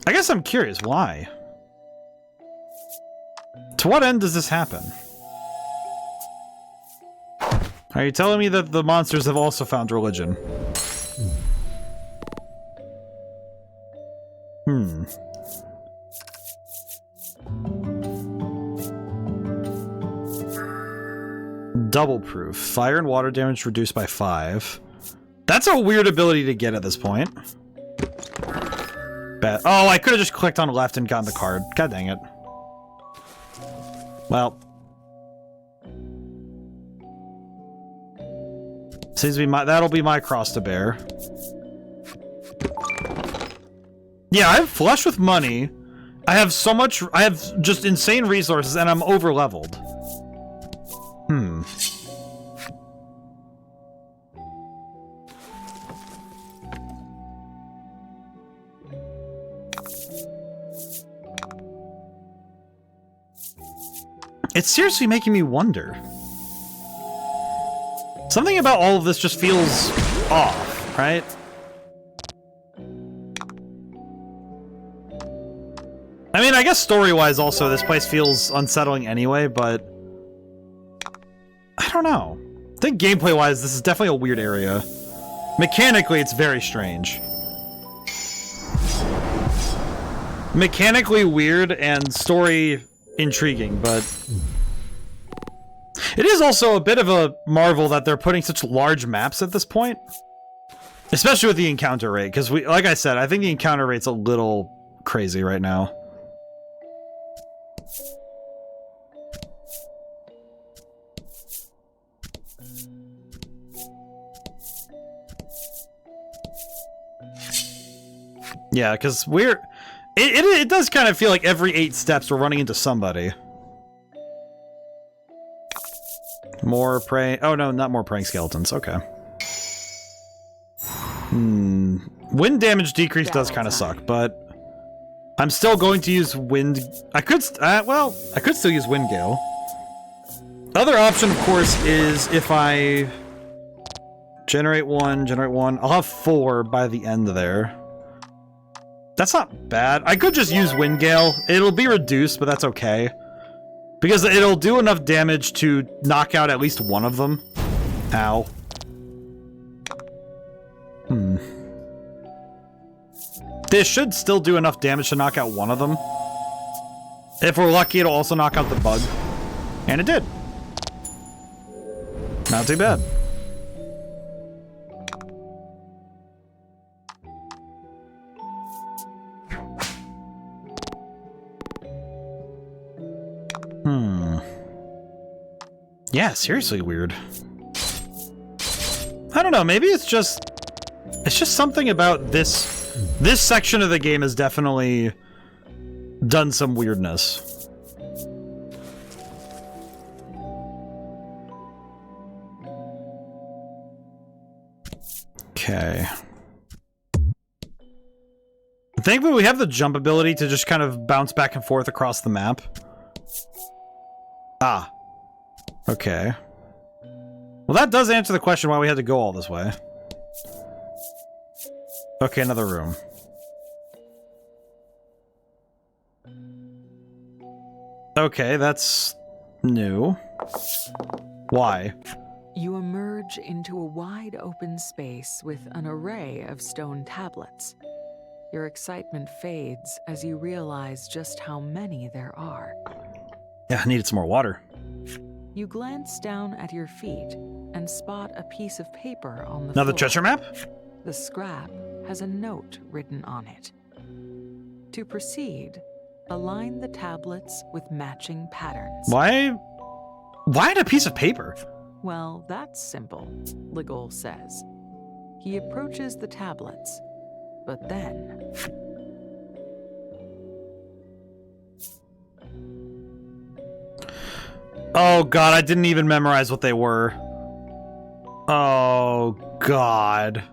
I guess I'm curious, why? To what end does this happen? Are you telling me that the monsters have also found religion? Double proof. Fire and water damage reduced by 5. That's a weird ability to get at this point. Oh, I could have just clicked on left and gotten the card. God dang it. Well. Seems to be that'll be my cross to bear. Yeah, I'm flush with money. I have just insane resources and I'm over leveled. It's seriously making me wonder. Something about all of this just feels off, right? I mean, I guess story-wise also, this place feels unsettling anyway, but... I don't know. I think gameplay-wise, this is definitely a weird area. Mechanically, it's very strange. Mechanically weird and story intriguing, but... It is also a bit of a marvel that they're putting such large maps at this point. Especially with the encounter rate, because like I said, I think the encounter rate's a little crazy right now. Yeah, because it does kind of feel like every 8 steps we're running into somebody. More praying... Oh, no, not more praying skeletons. Okay. Wind damage decrease does kind of suck, but... I'm still going to use wind... I could still use wind gale. Other option, of course, is if I... Generate one. I'll have 4 by the end there. That's not bad. I could just use wind gale. It'll be reduced, but that's okay. Because it'll do enough damage to knock out at least one of them. Ow. This should still do enough damage to knock out one of them. If we're lucky, it'll also knock out the bug. And it did. Not too bad. Yeah, seriously weird. I don't know, maybe it's just something about this section of the game has definitely done some weirdness. Okay. Thankfully we have the jump ability to just kind of bounce back and forth across the map. Ah. Okay. Well, that does answer the question why we had to go all this way. Okay, another room. Okay, that's new. Why? You emerge into a wide open space with an array of stone tablets. Your excitement fades as you realize just how many there are. Yeah, I needed some more water. You glance down at your feet and spot a piece of paper on the Another floor. treasure map? The scrap has a note written on it. To proceed, align the tablets with matching patterns. Why a piece of paper? Well, that's simple, Ligol says. He approaches the tablets, but then... Oh god, I didn't even memorize what they were. Oh god.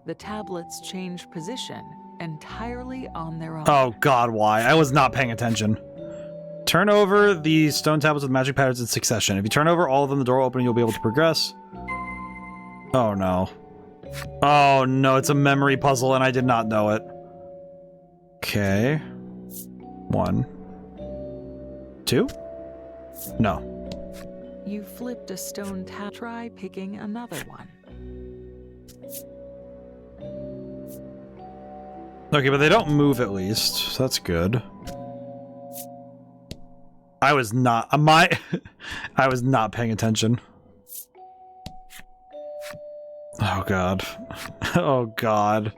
The tablets change position entirely on their own. Oh god, why? I was not paying attention. Turn over the stone tablets with magic patterns in succession. If you turn over all of them, the door will open and you'll be able to progress. Oh no. Oh no, it's a memory puzzle and I did not know it. Okay. 1. 2? No. You flipped a stone tab. Try picking another one. Okay, but they don't move at least, so that's good. I was not I was not paying attention. Oh god. Oh god.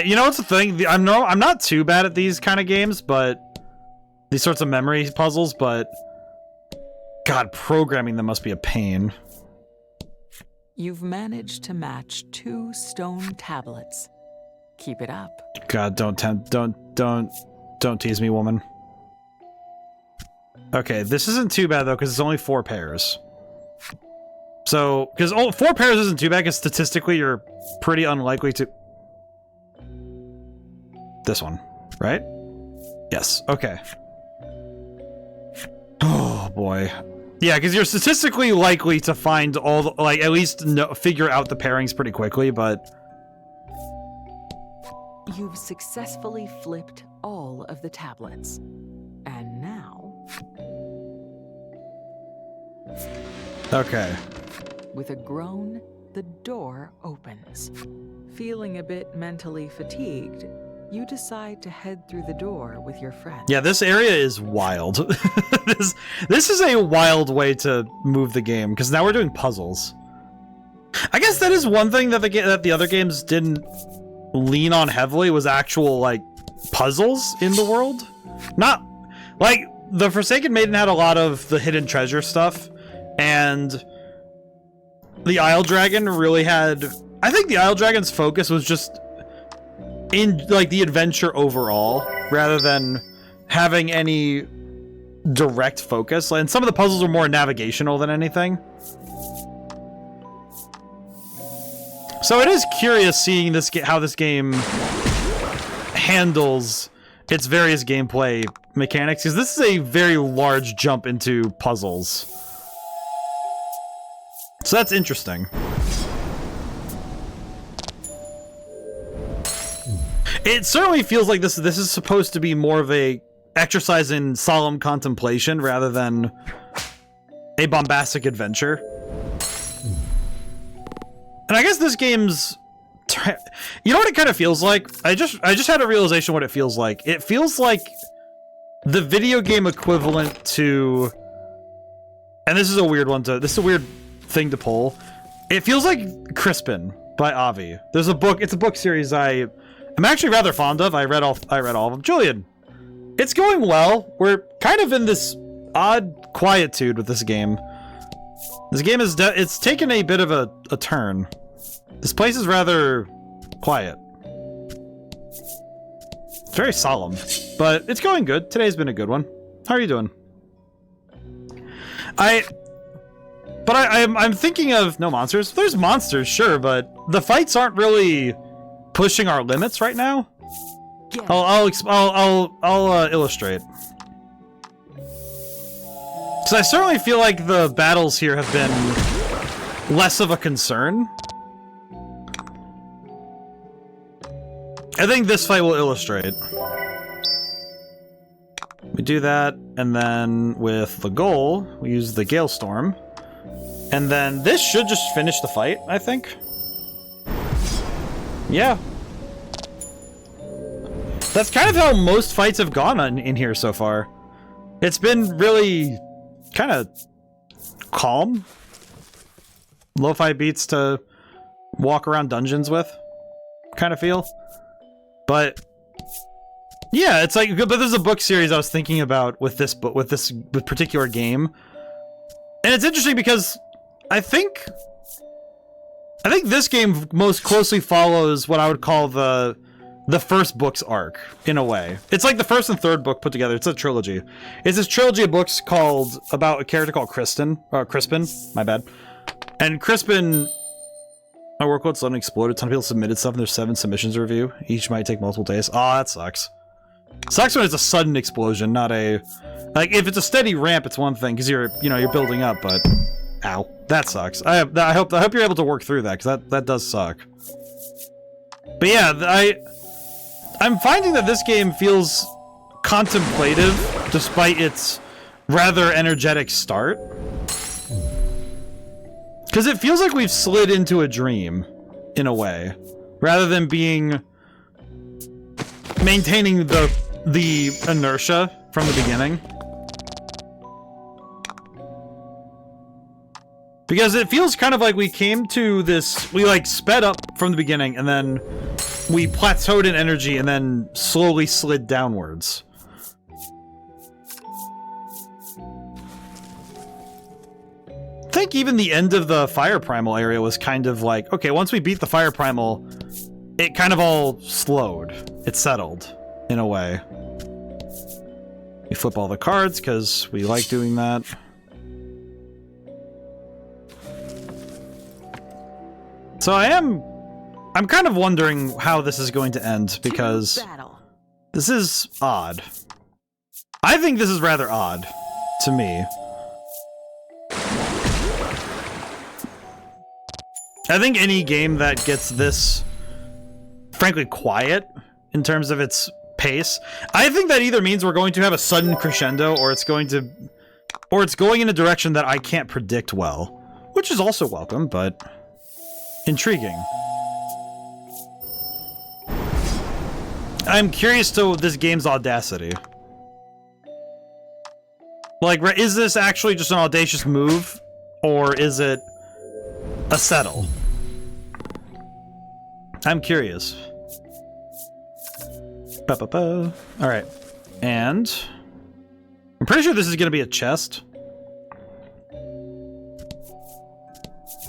You know what's the thing? I'm not too bad at these kind of games, but these sorts of memory puzzles, but god, programming them must be a pain. You've managed to match 2 stone tablets. Keep it up. God, don't tease me, woman. Okay, this isn't too bad though, because it's only 4 pairs. So, because 4 pairs isn't too bad, because statistically you're pretty unlikely to... This one, right? Yes, okay. Oh boy. Yeah, because you're statistically likely to find all the, like, at least figure out the pairings pretty quickly, but... You've successfully flipped all of the tablets. And now... Okay. With a groan, the door opens. Feeling a bit mentally fatigued, you decide to head through the door with your friend. Yeah, this area is wild. This is a wild way to move the game, because now we're doing puzzles. I guess that is one thing that the other games didn't lean on heavily, was actual, like, puzzles in the world. Not, like, the Forsaken Maiden had a lot of the hidden treasure stuff, and the Isle Dragon really had... I think the Isle Dragon's focus was just in, like, the adventure overall, rather than having any direct focus. And some of the puzzles were more navigational than anything. So it is curious seeing this how this game handles its various gameplay mechanics, because this is a very large jump into puzzles. So that's interesting. It certainly feels like this is supposed to be more of a exercise in solemn contemplation rather than a bombastic adventure. And I guess this game's... You know what it kind of feels like? I just had a realization what it feels like. It feels like the video game equivalent to And this is a weird one this is a weird thing to pull. It feels like Crispin by Avi. There's a book, it's a book series I'm actually rather fond of. I read all of them. Julian, it's going well. We're kind of in this odd quietude with this game. This game is it's taken a bit of a turn. This place is rather quiet. It's very solemn, but it's going good. Today's been a good one. How are you doing? I'm thinking of no monsters. There's monsters, sure, but the fights aren't really pushing our limits right now. I'll illustrate. Because I certainly feel like the battles here have been less of a concern. I think this fight will illustrate. We do that, and then with the goal, we use the Gale Storm. And then this should just finish the fight, I think. Yeah. That's kind of how most fights have gone in here so far. It's been really kind of calm. Lo-fi beats to walk around dungeons with, kind of feel. But yeah, it's like, but there's a book series I was thinking about with this book, with particular game. And it's interesting because I think this game most closely follows what I would call the first book's arc, in a way. It's like the first and third book put together. It's a trilogy. It's this trilogy of books about a character called Crispin, my bad. And Crispin, my workload suddenly exploded. A ton of people submitted stuff and there's 7 submissions to review. Each might take multiple days. Oh, that sucks. Sucks when it's a sudden explosion, not a... Like, if it's a steady ramp, it's one thing, because you're building up, but... Ow. That sucks. I hope you're able to work through that, because that does suck. But yeah, I'm finding that this game feels contemplative, despite its rather energetic start. Because it feels like we've slid into a dream, in a way, rather than maintaining the inertia from the beginning. Because it feels kind of like we came to this, we like sped up from the beginning and then we plateaued in energy and then slowly slid downwards. I think even the end of the Fire Primal area was kind of like, okay, once we beat the Fire Primal, it kind of all slowed. It settled, in a way. We flip all the cards, because we like doing that. So I'm kind of wondering how this is going to end, because this is odd. I think this is rather odd, to me. I think any game that gets this, frankly, quiet in terms of its pace, I think that either means we're going to have a sudden crescendo, or it's going in a direction that I can't predict well, which is also welcome, but intriguing. I'm curious to this game's audacity. Like, is this actually just an audacious move, or is it a settle? I'm curious. Alright. And I'm pretty sure this is going to be a chest.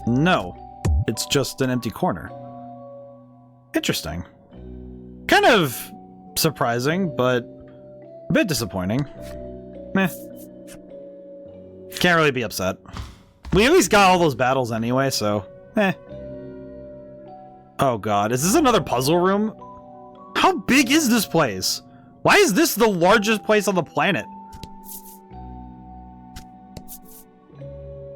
No. It's just an empty corner. Interesting. Kind of surprising, but a bit disappointing. Meh. Can't really be upset. We at least got all those battles anyway, so eh. Oh god, is this another puzzle room? How big is this place? Why is this the largest place on the planet?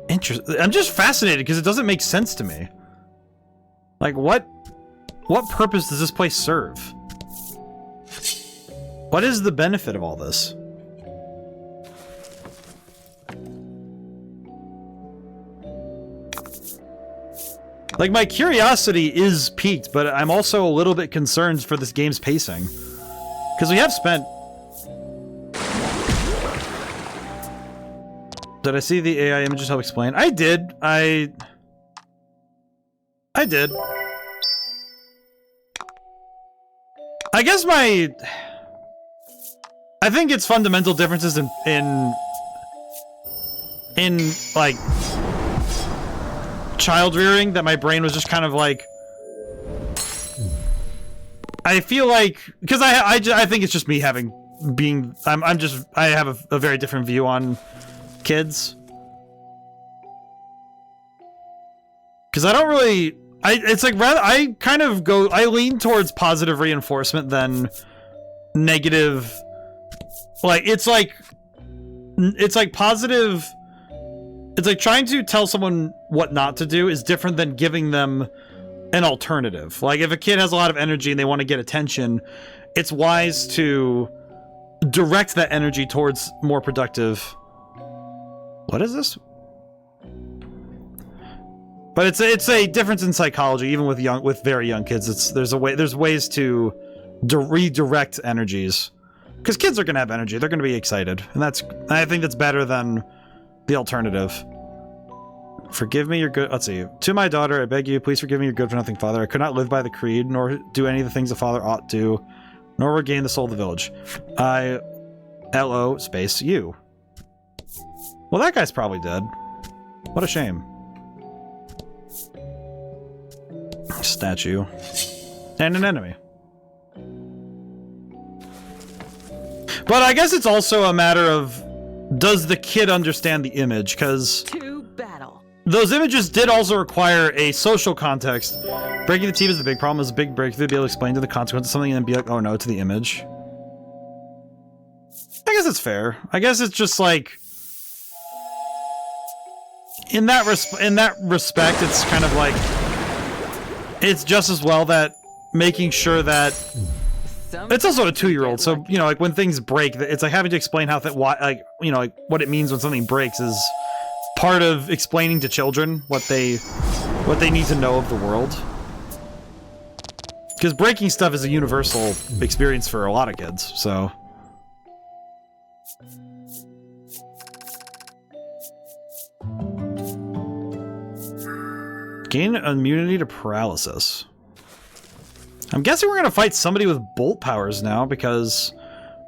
Interesting. I'm just fascinated because it doesn't make sense to me. Like, what purpose does this place serve? What is the benefit of all this? Like, my curiosity is piqued, but I'm also a little bit concerned for this game's pacing. Because we have spent... Did I see the AI images help explain? I did. I did. I guess I think it's fundamental differences in like child rearing that my brain was just kind of like, I feel like, because I think it's just me I have a very different view on kids. Because I don't really, it's like, rather, I lean towards positive reinforcement than negative, like, it's like positive, it's like trying to tell someone what not to do is different than giving them an alternative. Like, if a kid has a lot of energy and they want to get attention, it's wise to direct that energy towards more productive. What is this? But it's a difference in psychology, even with very young kids. There's ways to redirect energies, because kids are gonna have energy. They're gonna be excited, and I think that's better than the alternative. Forgive me your good. Let's see. To my daughter, I beg you, please forgive me your good for nothing father. I could not live by the creed, nor do any of the things a father ought to, nor regain the soul of the village. I, L-O space you. Well, that guy's probably dead. What a shame. Statue. And an enemy. But I guess it's also a matter of, does the kid understand the image? Because To battle. those images did also require a social context. Breaking the team is the big problem. It's a big breakthrough to be able to explain to the consequence of something and then be like, oh no, to the image. I guess it's fair. I guess it's just like, in that respect, it's kind of like, it's just as well that making sure that it's also a 2-year-old, so you know, like when things break, it's like having to explain how like what it means when something breaks is part of explaining to children what they need to know of the world. Because breaking stuff is a universal experience for a lot of kids, so. Gain immunity to paralysis. I'm guessing we're gonna fight somebody with bolt powers now, because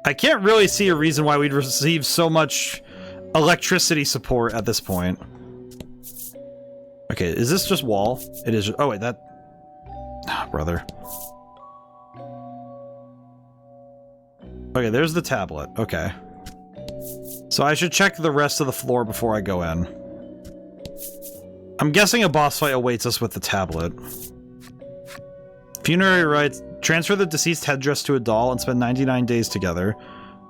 I can't really see a reason why we'd receive so much electricity support at this point. Okay, is this just wall? It is. Oh wait, that. Ah, brother. Okay, there's the tablet. Okay. So I should check the rest of the floor before I go in. I'm guessing a boss fight awaits us with the tablet. Funerary rites. Transfer the deceased headdress to a doll and spend 99 days together.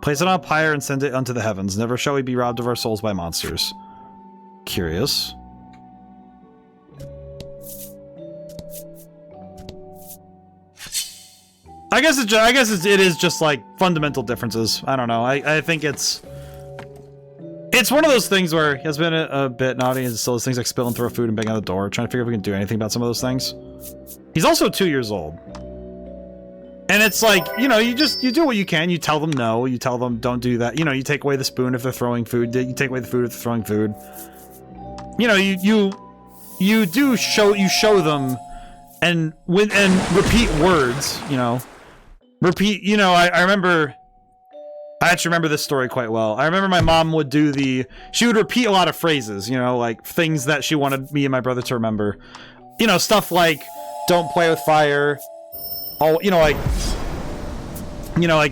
Place it on a pyre and send it unto the heavens. Never shall we be robbed of our souls by monsters. Curious. I guess it is just like fundamental differences. I don't know. I think it's one of those things where he has been a bit naughty and still does things like spill and throw food and bang on the door, trying to figure if we can do anything about some of those things. He's also 2 years old. And it's like, you know, you do what you can. You tell them no. You tell them don't do that. You know, you take away the spoon if they're throwing food. You take away the food if they're throwing food. You know, you show them and repeat words, you know. Repeat, you know, I actually remember this story quite well. I remember my mom would she would repeat a lot of phrases, you know, like things that she wanted me and my brother to remember. You know, stuff like, don't play with fire. Oh, you know, like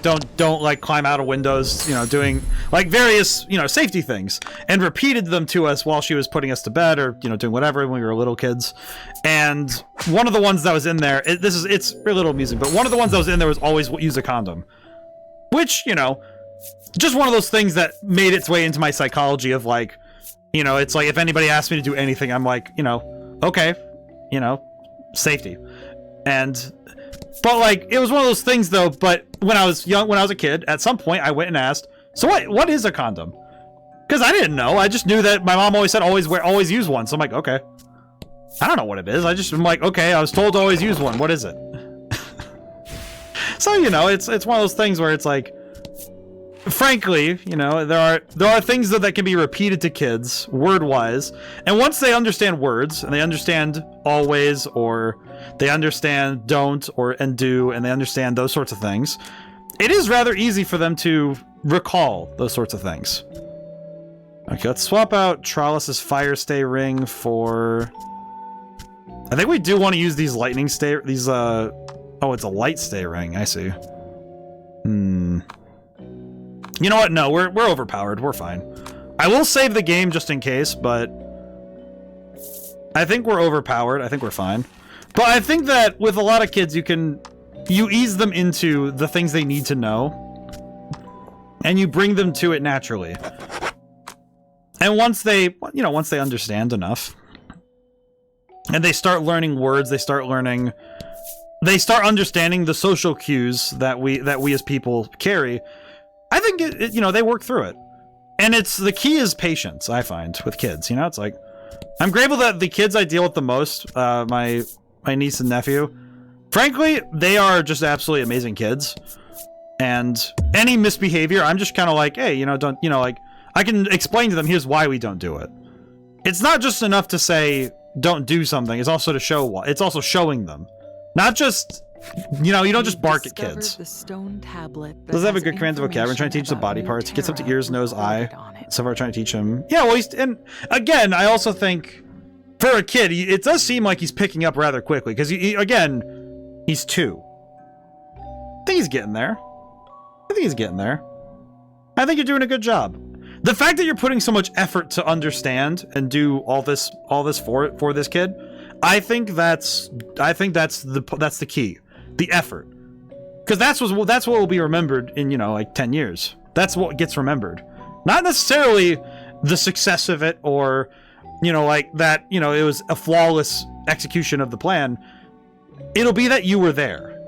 don't like climb out of windows, you know, doing like various, you know, safety things, and repeated them to us while she was putting us to bed or, you know, doing whatever when we were little kids. And one of the ones that was in there, it's a little amusing, but one of the ones that was in there was always use a condom, which, you know, just one of those things that made its way into my psychology of like, you know, it's like if anybody asked me to do anything, I'm like, you know, okay, you know, safety. But like, it was one of those things though, but when I was a kid, at some point I went and asked, so what is a condom? Because I didn't know. I just knew that my mom always said always use one. So I'm like, okay. I don't know what it is. I'm like, okay, I was told to always use one. What is it? So, you know, it's one of those things where it's like, frankly, you know, there are things that can be repeated to kids word-wise, and once they understand words and they understand always, or they understand don't and do, and they understand those sorts of things, it is rather easy for them to recall those sorts of things. Okay, let's swap out Trollus's fire stay ring for... I think we do want to use these lightning stay... These, oh, it's a light stay ring. I see. You know what? No, we're overpowered. We're fine. I will save the game just in case, but... I think we're overpowered. I think we're fine. But I think that with a lot of kids, you ease them into the things they need to know. And you bring them to it naturally. And once they understand enough, and they start learning words, they start understanding the social cues that we as people carry, I think they work through it. And the key is patience, I find, with kids. You know, it's like, I'm grateful that the kids I deal with the most, my niece and nephew, frankly, they are just absolutely amazing kids. And any misbehavior, I'm just kind of like, hey, I can explain to them, here's why we don't do it. It's not just enough to say, don't do something. It's also to show why. It's also showing them. Not just, you don't just bark at kids. The stone tablet Does have a good command vocabulary. Trying to teach the body parts. He gets up to ears, nose, eye. So far trying to teach him. Yeah, well, and again, I also think, for a kid, it does seem like he's picking up rather quickly. Because, again, he's 2. I think he's getting there. I think you're doing a good job. The fact that you're putting so much effort to understand and do all this for this kid, I think that's the key, the effort, because that's what will be remembered in 10 years. That's what gets remembered, not necessarily the success of it or that it was a flawless execution of the plan. It'll be that you were there,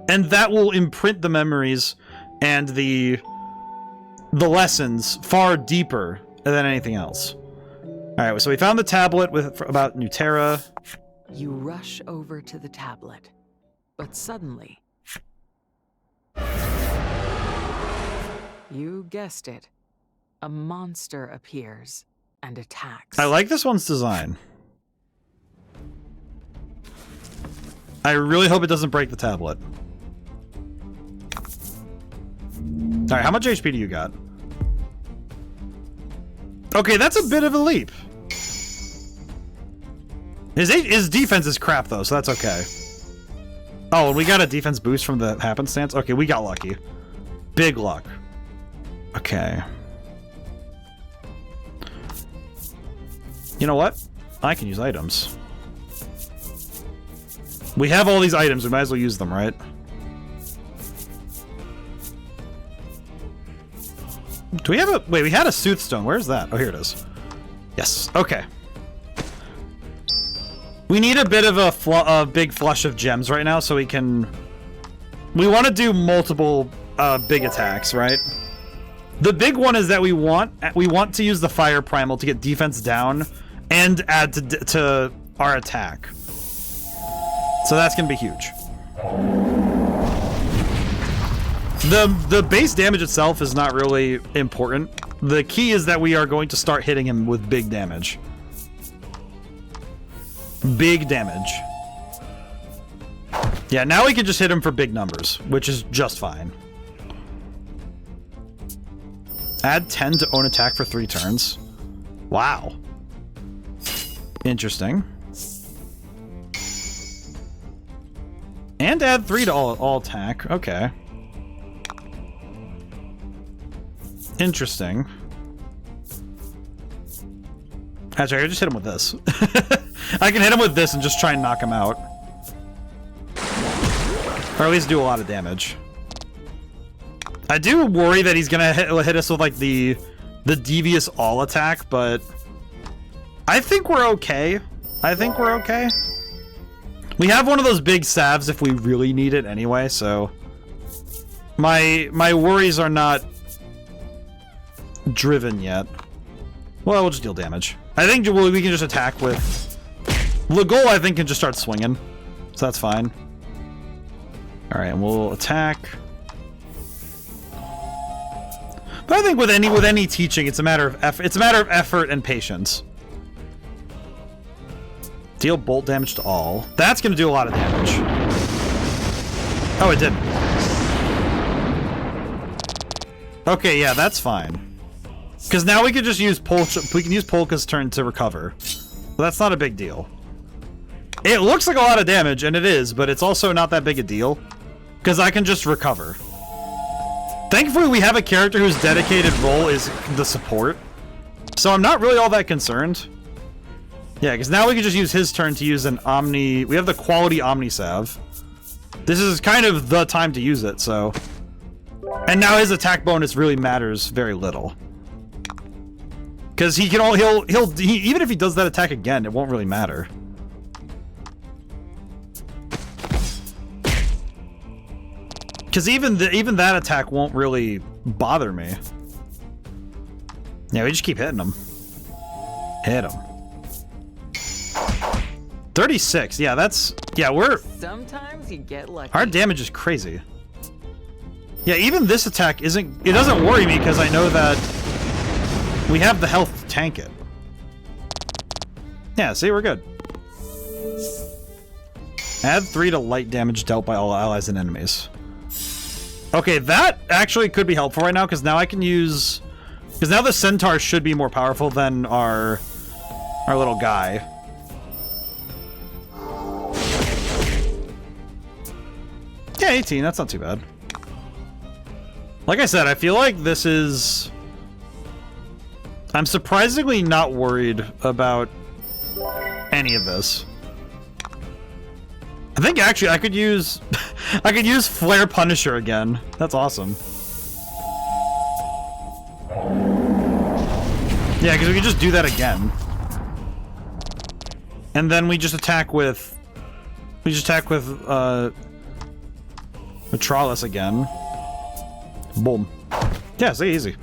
and that will imprint the memories and the lessons far deeper than anything else. Alright, so we found the tablet about Nutera. You rush over to the tablet, but suddenly... You guessed it. A monster appears and attacks. I like this one's design. I really hope it doesn't break the tablet. Alright, how much HP do you got? Okay, that's a bit of a leap. His defense is crap, though, so that's okay. Oh, and we got a defense boost from the happenstance? Okay, we got lucky. Big luck. Okay. You know what? I can use items. We have all these items, we might as well use them, right? Do we have a... Wait, we had a Soothstone. Where's that? Oh, here it is. Yes. Okay. We need a bit of a big flush of gems right now so we can... We want to do multiple big attacks, right? The big one is that we want to use the Fire Primal to get defense down and add to our attack. So that's going to be huge. The base damage itself is not really important. The key is that we are going to start hitting him with big damage. Big damage. Yeah, now we can just hit him for big numbers, which is just fine. Add 10 to own attack for 3 turns. Wow. Interesting. And add 3 to all attack. Okay. Interesting. Actually, I can just hit him with this. I can hit him with this and just try and knock him out. Or at least do a lot of damage. I do worry that he's gonna hit us with like the devious all attack, but I think we're okay. We have one of those big salves if we really need it anyway, so my worries are not driven yet. Well, we'll just deal damage. I think we can just attack with... Legol, I think, can just start swinging. So that's fine. Alright, and we'll attack. But I think with any teaching, it's a matter of effort. It's a matter of effort and patience. Deal bolt damage to all. That's going to do a lot of damage. Oh, it did. Okay, yeah, that's fine. Because now we can just use Polka's turn to recover. But that's not a big deal. It looks like a lot of damage, and it is, but it's also not that big a deal. Because I can just recover. Thankfully, we have a character whose dedicated role is the support. So I'm not really all that concerned. Yeah, because now we can just use his turn to use an Omni... We have the quality Omni Salve. This is kind of the time to use it, so... And now his attack bonus really matters very little. Because he can even if he does that attack again, it won't really matter. Because even that attack won't really bother me. Yeah, we just keep hitting him. Hit him. 36. Yeah, that's... Yeah, we're... Sometimes you get lucky. Our damage is crazy. Yeah, even this attack isn't... It doesn't worry me because I know that we have the health to tank it. Yeah, see, we're good. Add 3 to light damage dealt by all allies and enemies. Okay, that actually could be helpful right now because now I can use... Because now the centaur should be more powerful than our little guy. Yeah, 18. That's not too bad. Like I said, I feel like this is... I'm surprisingly not worried about any of this. I think actually I could use... I could use Flare Punisher again. That's awesome. Yeah, because we can just do that again. And then we just attack with... We just attack with Metralis again. Boom. Yeah, see, easy.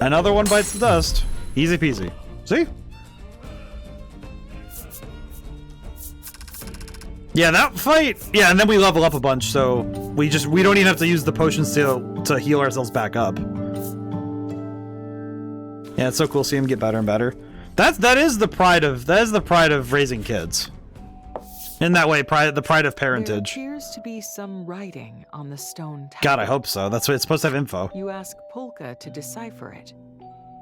Another one bites the dust. Easy peasy. See? Yeah, that fight... Yeah, and then we level up a bunch, so we don't even have to use the potions to heal ourselves back up. Yeah, it's so cool seeing him get better and better. That is the pride of raising kids. In that way, the pride of parentage. There appears to be some writing on the stone tablet. God, I hope so. That's what it's supposed to have info. You ask Polka to decipher it,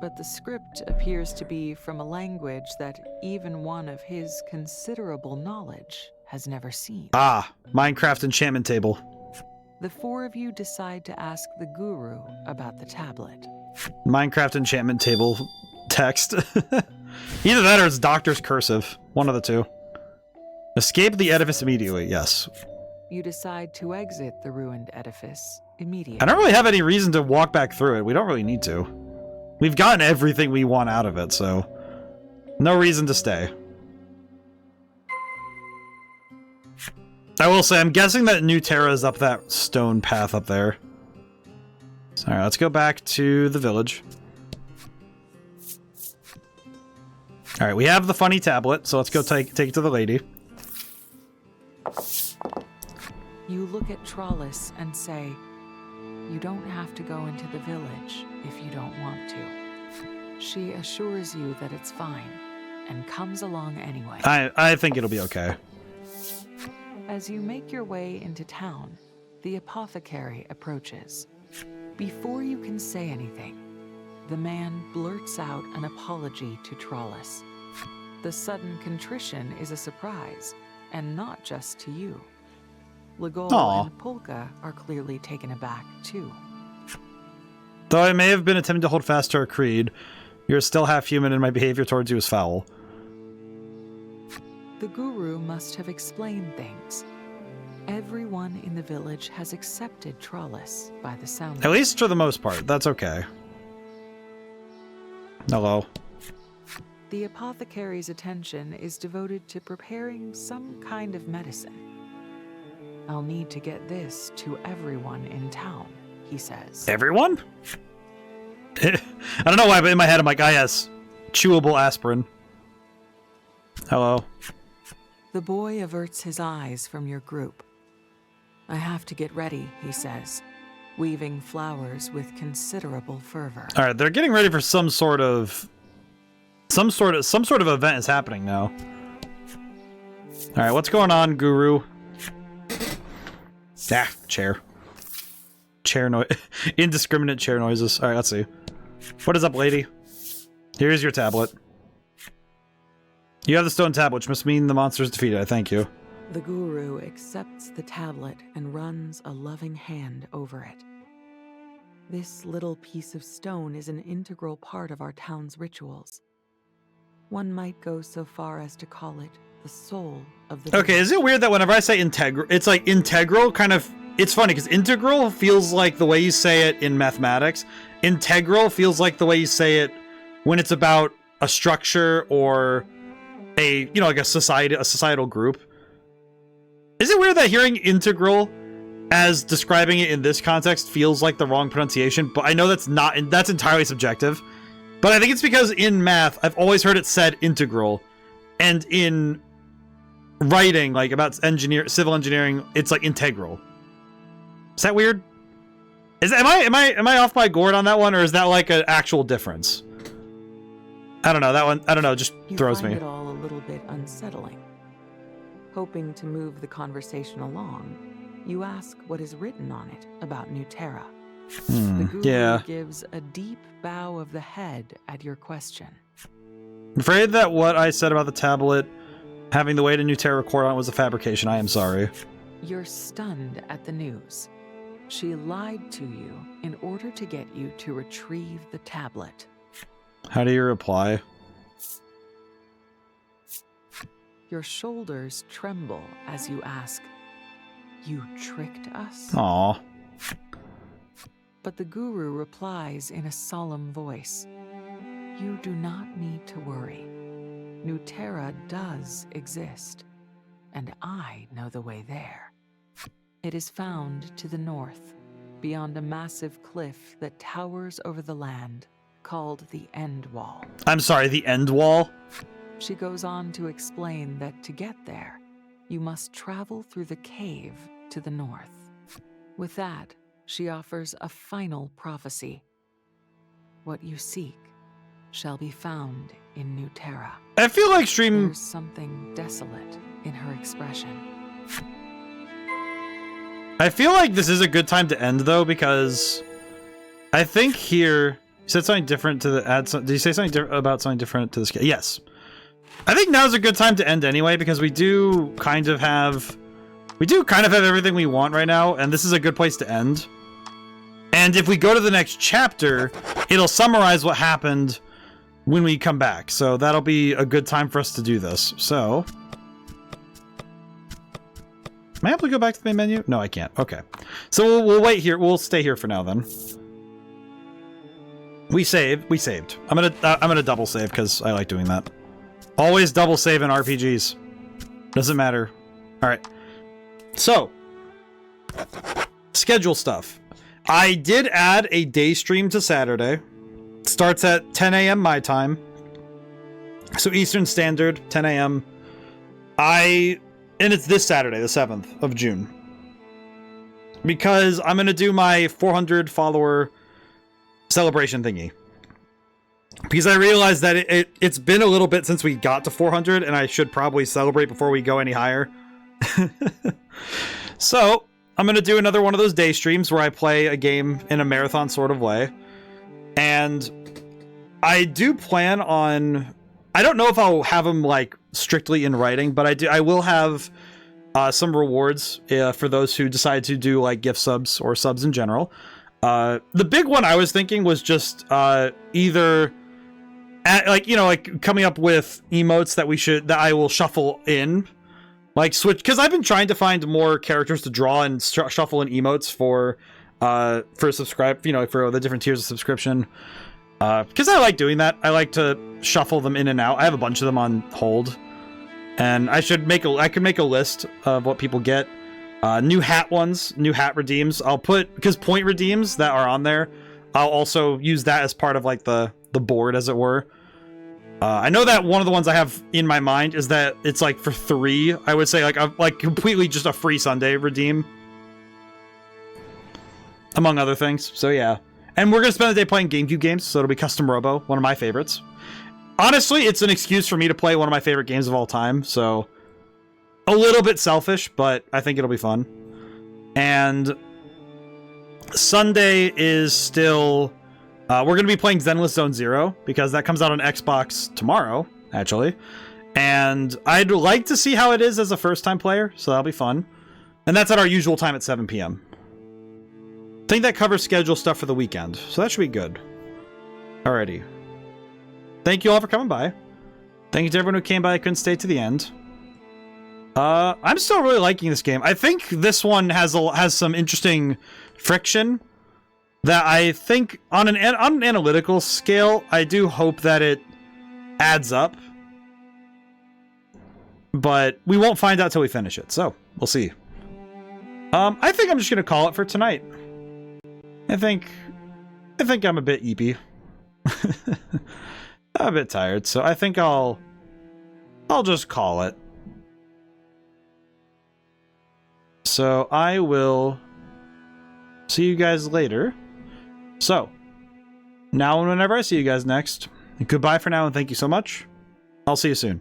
but the script appears to be from a language that even one of his considerable knowledge has never seen. Ah, Minecraft enchantment table. The 4 of you decide to ask the guru about the tablet. Minecraft enchantment table text. Either that or it's Doctor's Cursive. One of the two. Escape the edifice immediately, yes. You decide to exit the ruined edifice immediately. I don't really have any reason to walk back through it. We don't really need to. We've gotten everything we want out of it, so... No reason to stay. I will say, I'm guessing that New Terra is up that stone path up there. So, alright, let's go back to the village. Alright, we have the funny tablet, so let's go take it to the lady. You look at Trollis and say, you don't have to go into the village if you don't want to. She assures you that it's fine and comes along anyway. I think it'll be okay. As you make your way into town, the apothecary approaches. Before you can say anything, the man blurts out an apology to Trollis. The sudden contrition is a surprise, and not just to you. Legol and Polka are clearly taken aback, too. Though I may have been attempting to hold fast to our creed, you're still half human and my behavior towards you is foul. The guru must have explained things. Everyone in the village has accepted Trollis by the sound of At least for the most part, that's okay. Hello. The apothecary's attention is devoted to preparing some kind of medicine. I'll need to get this to everyone in town, he says. Everyone? I don't know why, but in my head I'm like, ah yes, chewable aspirin. Hello. The boy averts his eyes from your group. I have to get ready, he says. weaving flowers with considerable fervor. All right, they're getting ready for some sort of event is happening now. All right, what's going on, Guru? Ah, chair noise. Indiscriminate chair noises. All right, let's see. What is up, lady? Here's your tablet. You have the stone tablet, which must mean the monster's defeated. I thank you. The guru accepts the tablet and runs a loving hand over it. This little piece of stone is an integral part of our town's rituals. One might go so far as to call it the soul of the... Okay, is it weird that whenever I say integral, it's like integral kind of... It's funny, because integral feels like the way you say it in mathematics. Integral feels like the way you say it when it's about a structure or a, you know, like a societal group. Is it weird that hearing integral as describing it in this context feels like the wrong pronunciation? But I know that's entirely subjective. But I think it's because in math, I've always heard it said integral. And in writing, like about civil engineering, it's like integral. Is that weird? Am I off by gourd on that one, or is that like an actual difference? I don't know. That one, I don't know, just throws me. You find it all a little bit unsettling. Hoping to move the conversation along, you ask what is written on it about New Terra. The guru gives a deep bow of the head at your question. I'm afraid that what I said about the tablet having the way to New Terra record on it was a fabrication. I am sorry. You're stunned at the news. She lied to you in order to get you to retrieve the tablet. How do you reply? Your shoulders tremble as you ask, "You tricked us?" Aww. But the guru replies in a solemn voice, "You do not need to worry. New Terra does exist, and I know the way there. It is found to the north, beyond a massive cliff that towers over the land, called the End Wall." I'm sorry, the End Wall? She goes on to explain that to get there, you must travel through the cave to the north. With that, she offers a final prophecy. What you seek shall be found in New Terra. I feel like stream... There's something desolate in her expression. I feel like this is a good time to end, though, because I think here... You said something different to the... Did you say something about something different to this? Yes. I think now's a good time to end anyway, because we do kind of have everything we want right now, and this is a good place to end. And if we go to the next chapter, it'll summarize what happened when we come back. So that'll be a good time for us to do this. So... Am I able to go back to the main menu? No, I can't. Okay. So we'll wait here. We'll stay here for now, then. We saved. I'm gonna double save, because I like doing that. Always double save in RPGs. Doesn't matter. Alright. So. Schedule stuff. I did add a day stream to Saturday. Starts at 10 a.m. my time. So Eastern Standard, 10 a.m. And it's this Saturday, the 7th of June. Because I'm going to do my 400 follower celebration thingy. Because I realized that it's been a little bit since we got to 400, and I should probably celebrate before we go any higher. So, I'm going to do another one of those day streams where I play a game in a marathon sort of way. And I do plan on... I don't know if I'll have them, like, strictly in writing, but I will have some rewards for those who decide to do, like, gift subs or subs in general. The big one I was thinking was just either... coming up with emotes that I will shuffle in, like switch, because I've been trying to find more characters to draw and shuffle in emotes for subscribe, for the different tiers of subscription. Because I like doing that. I like to shuffle them in and out. I have a bunch of them on hold, and I could make a list of what people get. New hat redeems. I'll put, because point redeems that are on there, I'll also use that as part of like the board, as it were. I know that one of the ones I have in my mind is that it's like for 3, I would say like completely just a free Sunday redeem. among other things. So yeah. And we're going to spend the day playing GameCube games, so it'll be Custom Robo, one of my favorites. Honestly, it's an excuse for me to play one of my favorite games of all time, so a little bit selfish, but I think it'll be fun. And Sunday is still... we're going to be playing Zenless Zone Zero, because that comes out on Xbox tomorrow, actually. And I'd like to see how it is as a first-time player, so that'll be fun. And that's at our usual time at 7 p.m. I think that covers schedule stuff for the weekend, so that should be good. Alrighty. Thank you all for coming by. Thank you to everyone who came by and couldn't stay to the end. I'm still really liking this game. I think this one has some interesting friction that I think on an analytical scale, I do hope that it adds up. But we won't find out till we finish it, so we'll see. I think I'm just gonna call it for tonight. I think I'm a bit eepy. I'm a bit tired, so I think I'll just call it. So I will see you guys later. So, now and whenever I see you guys next, goodbye for now and thank you so much. I'll see you soon.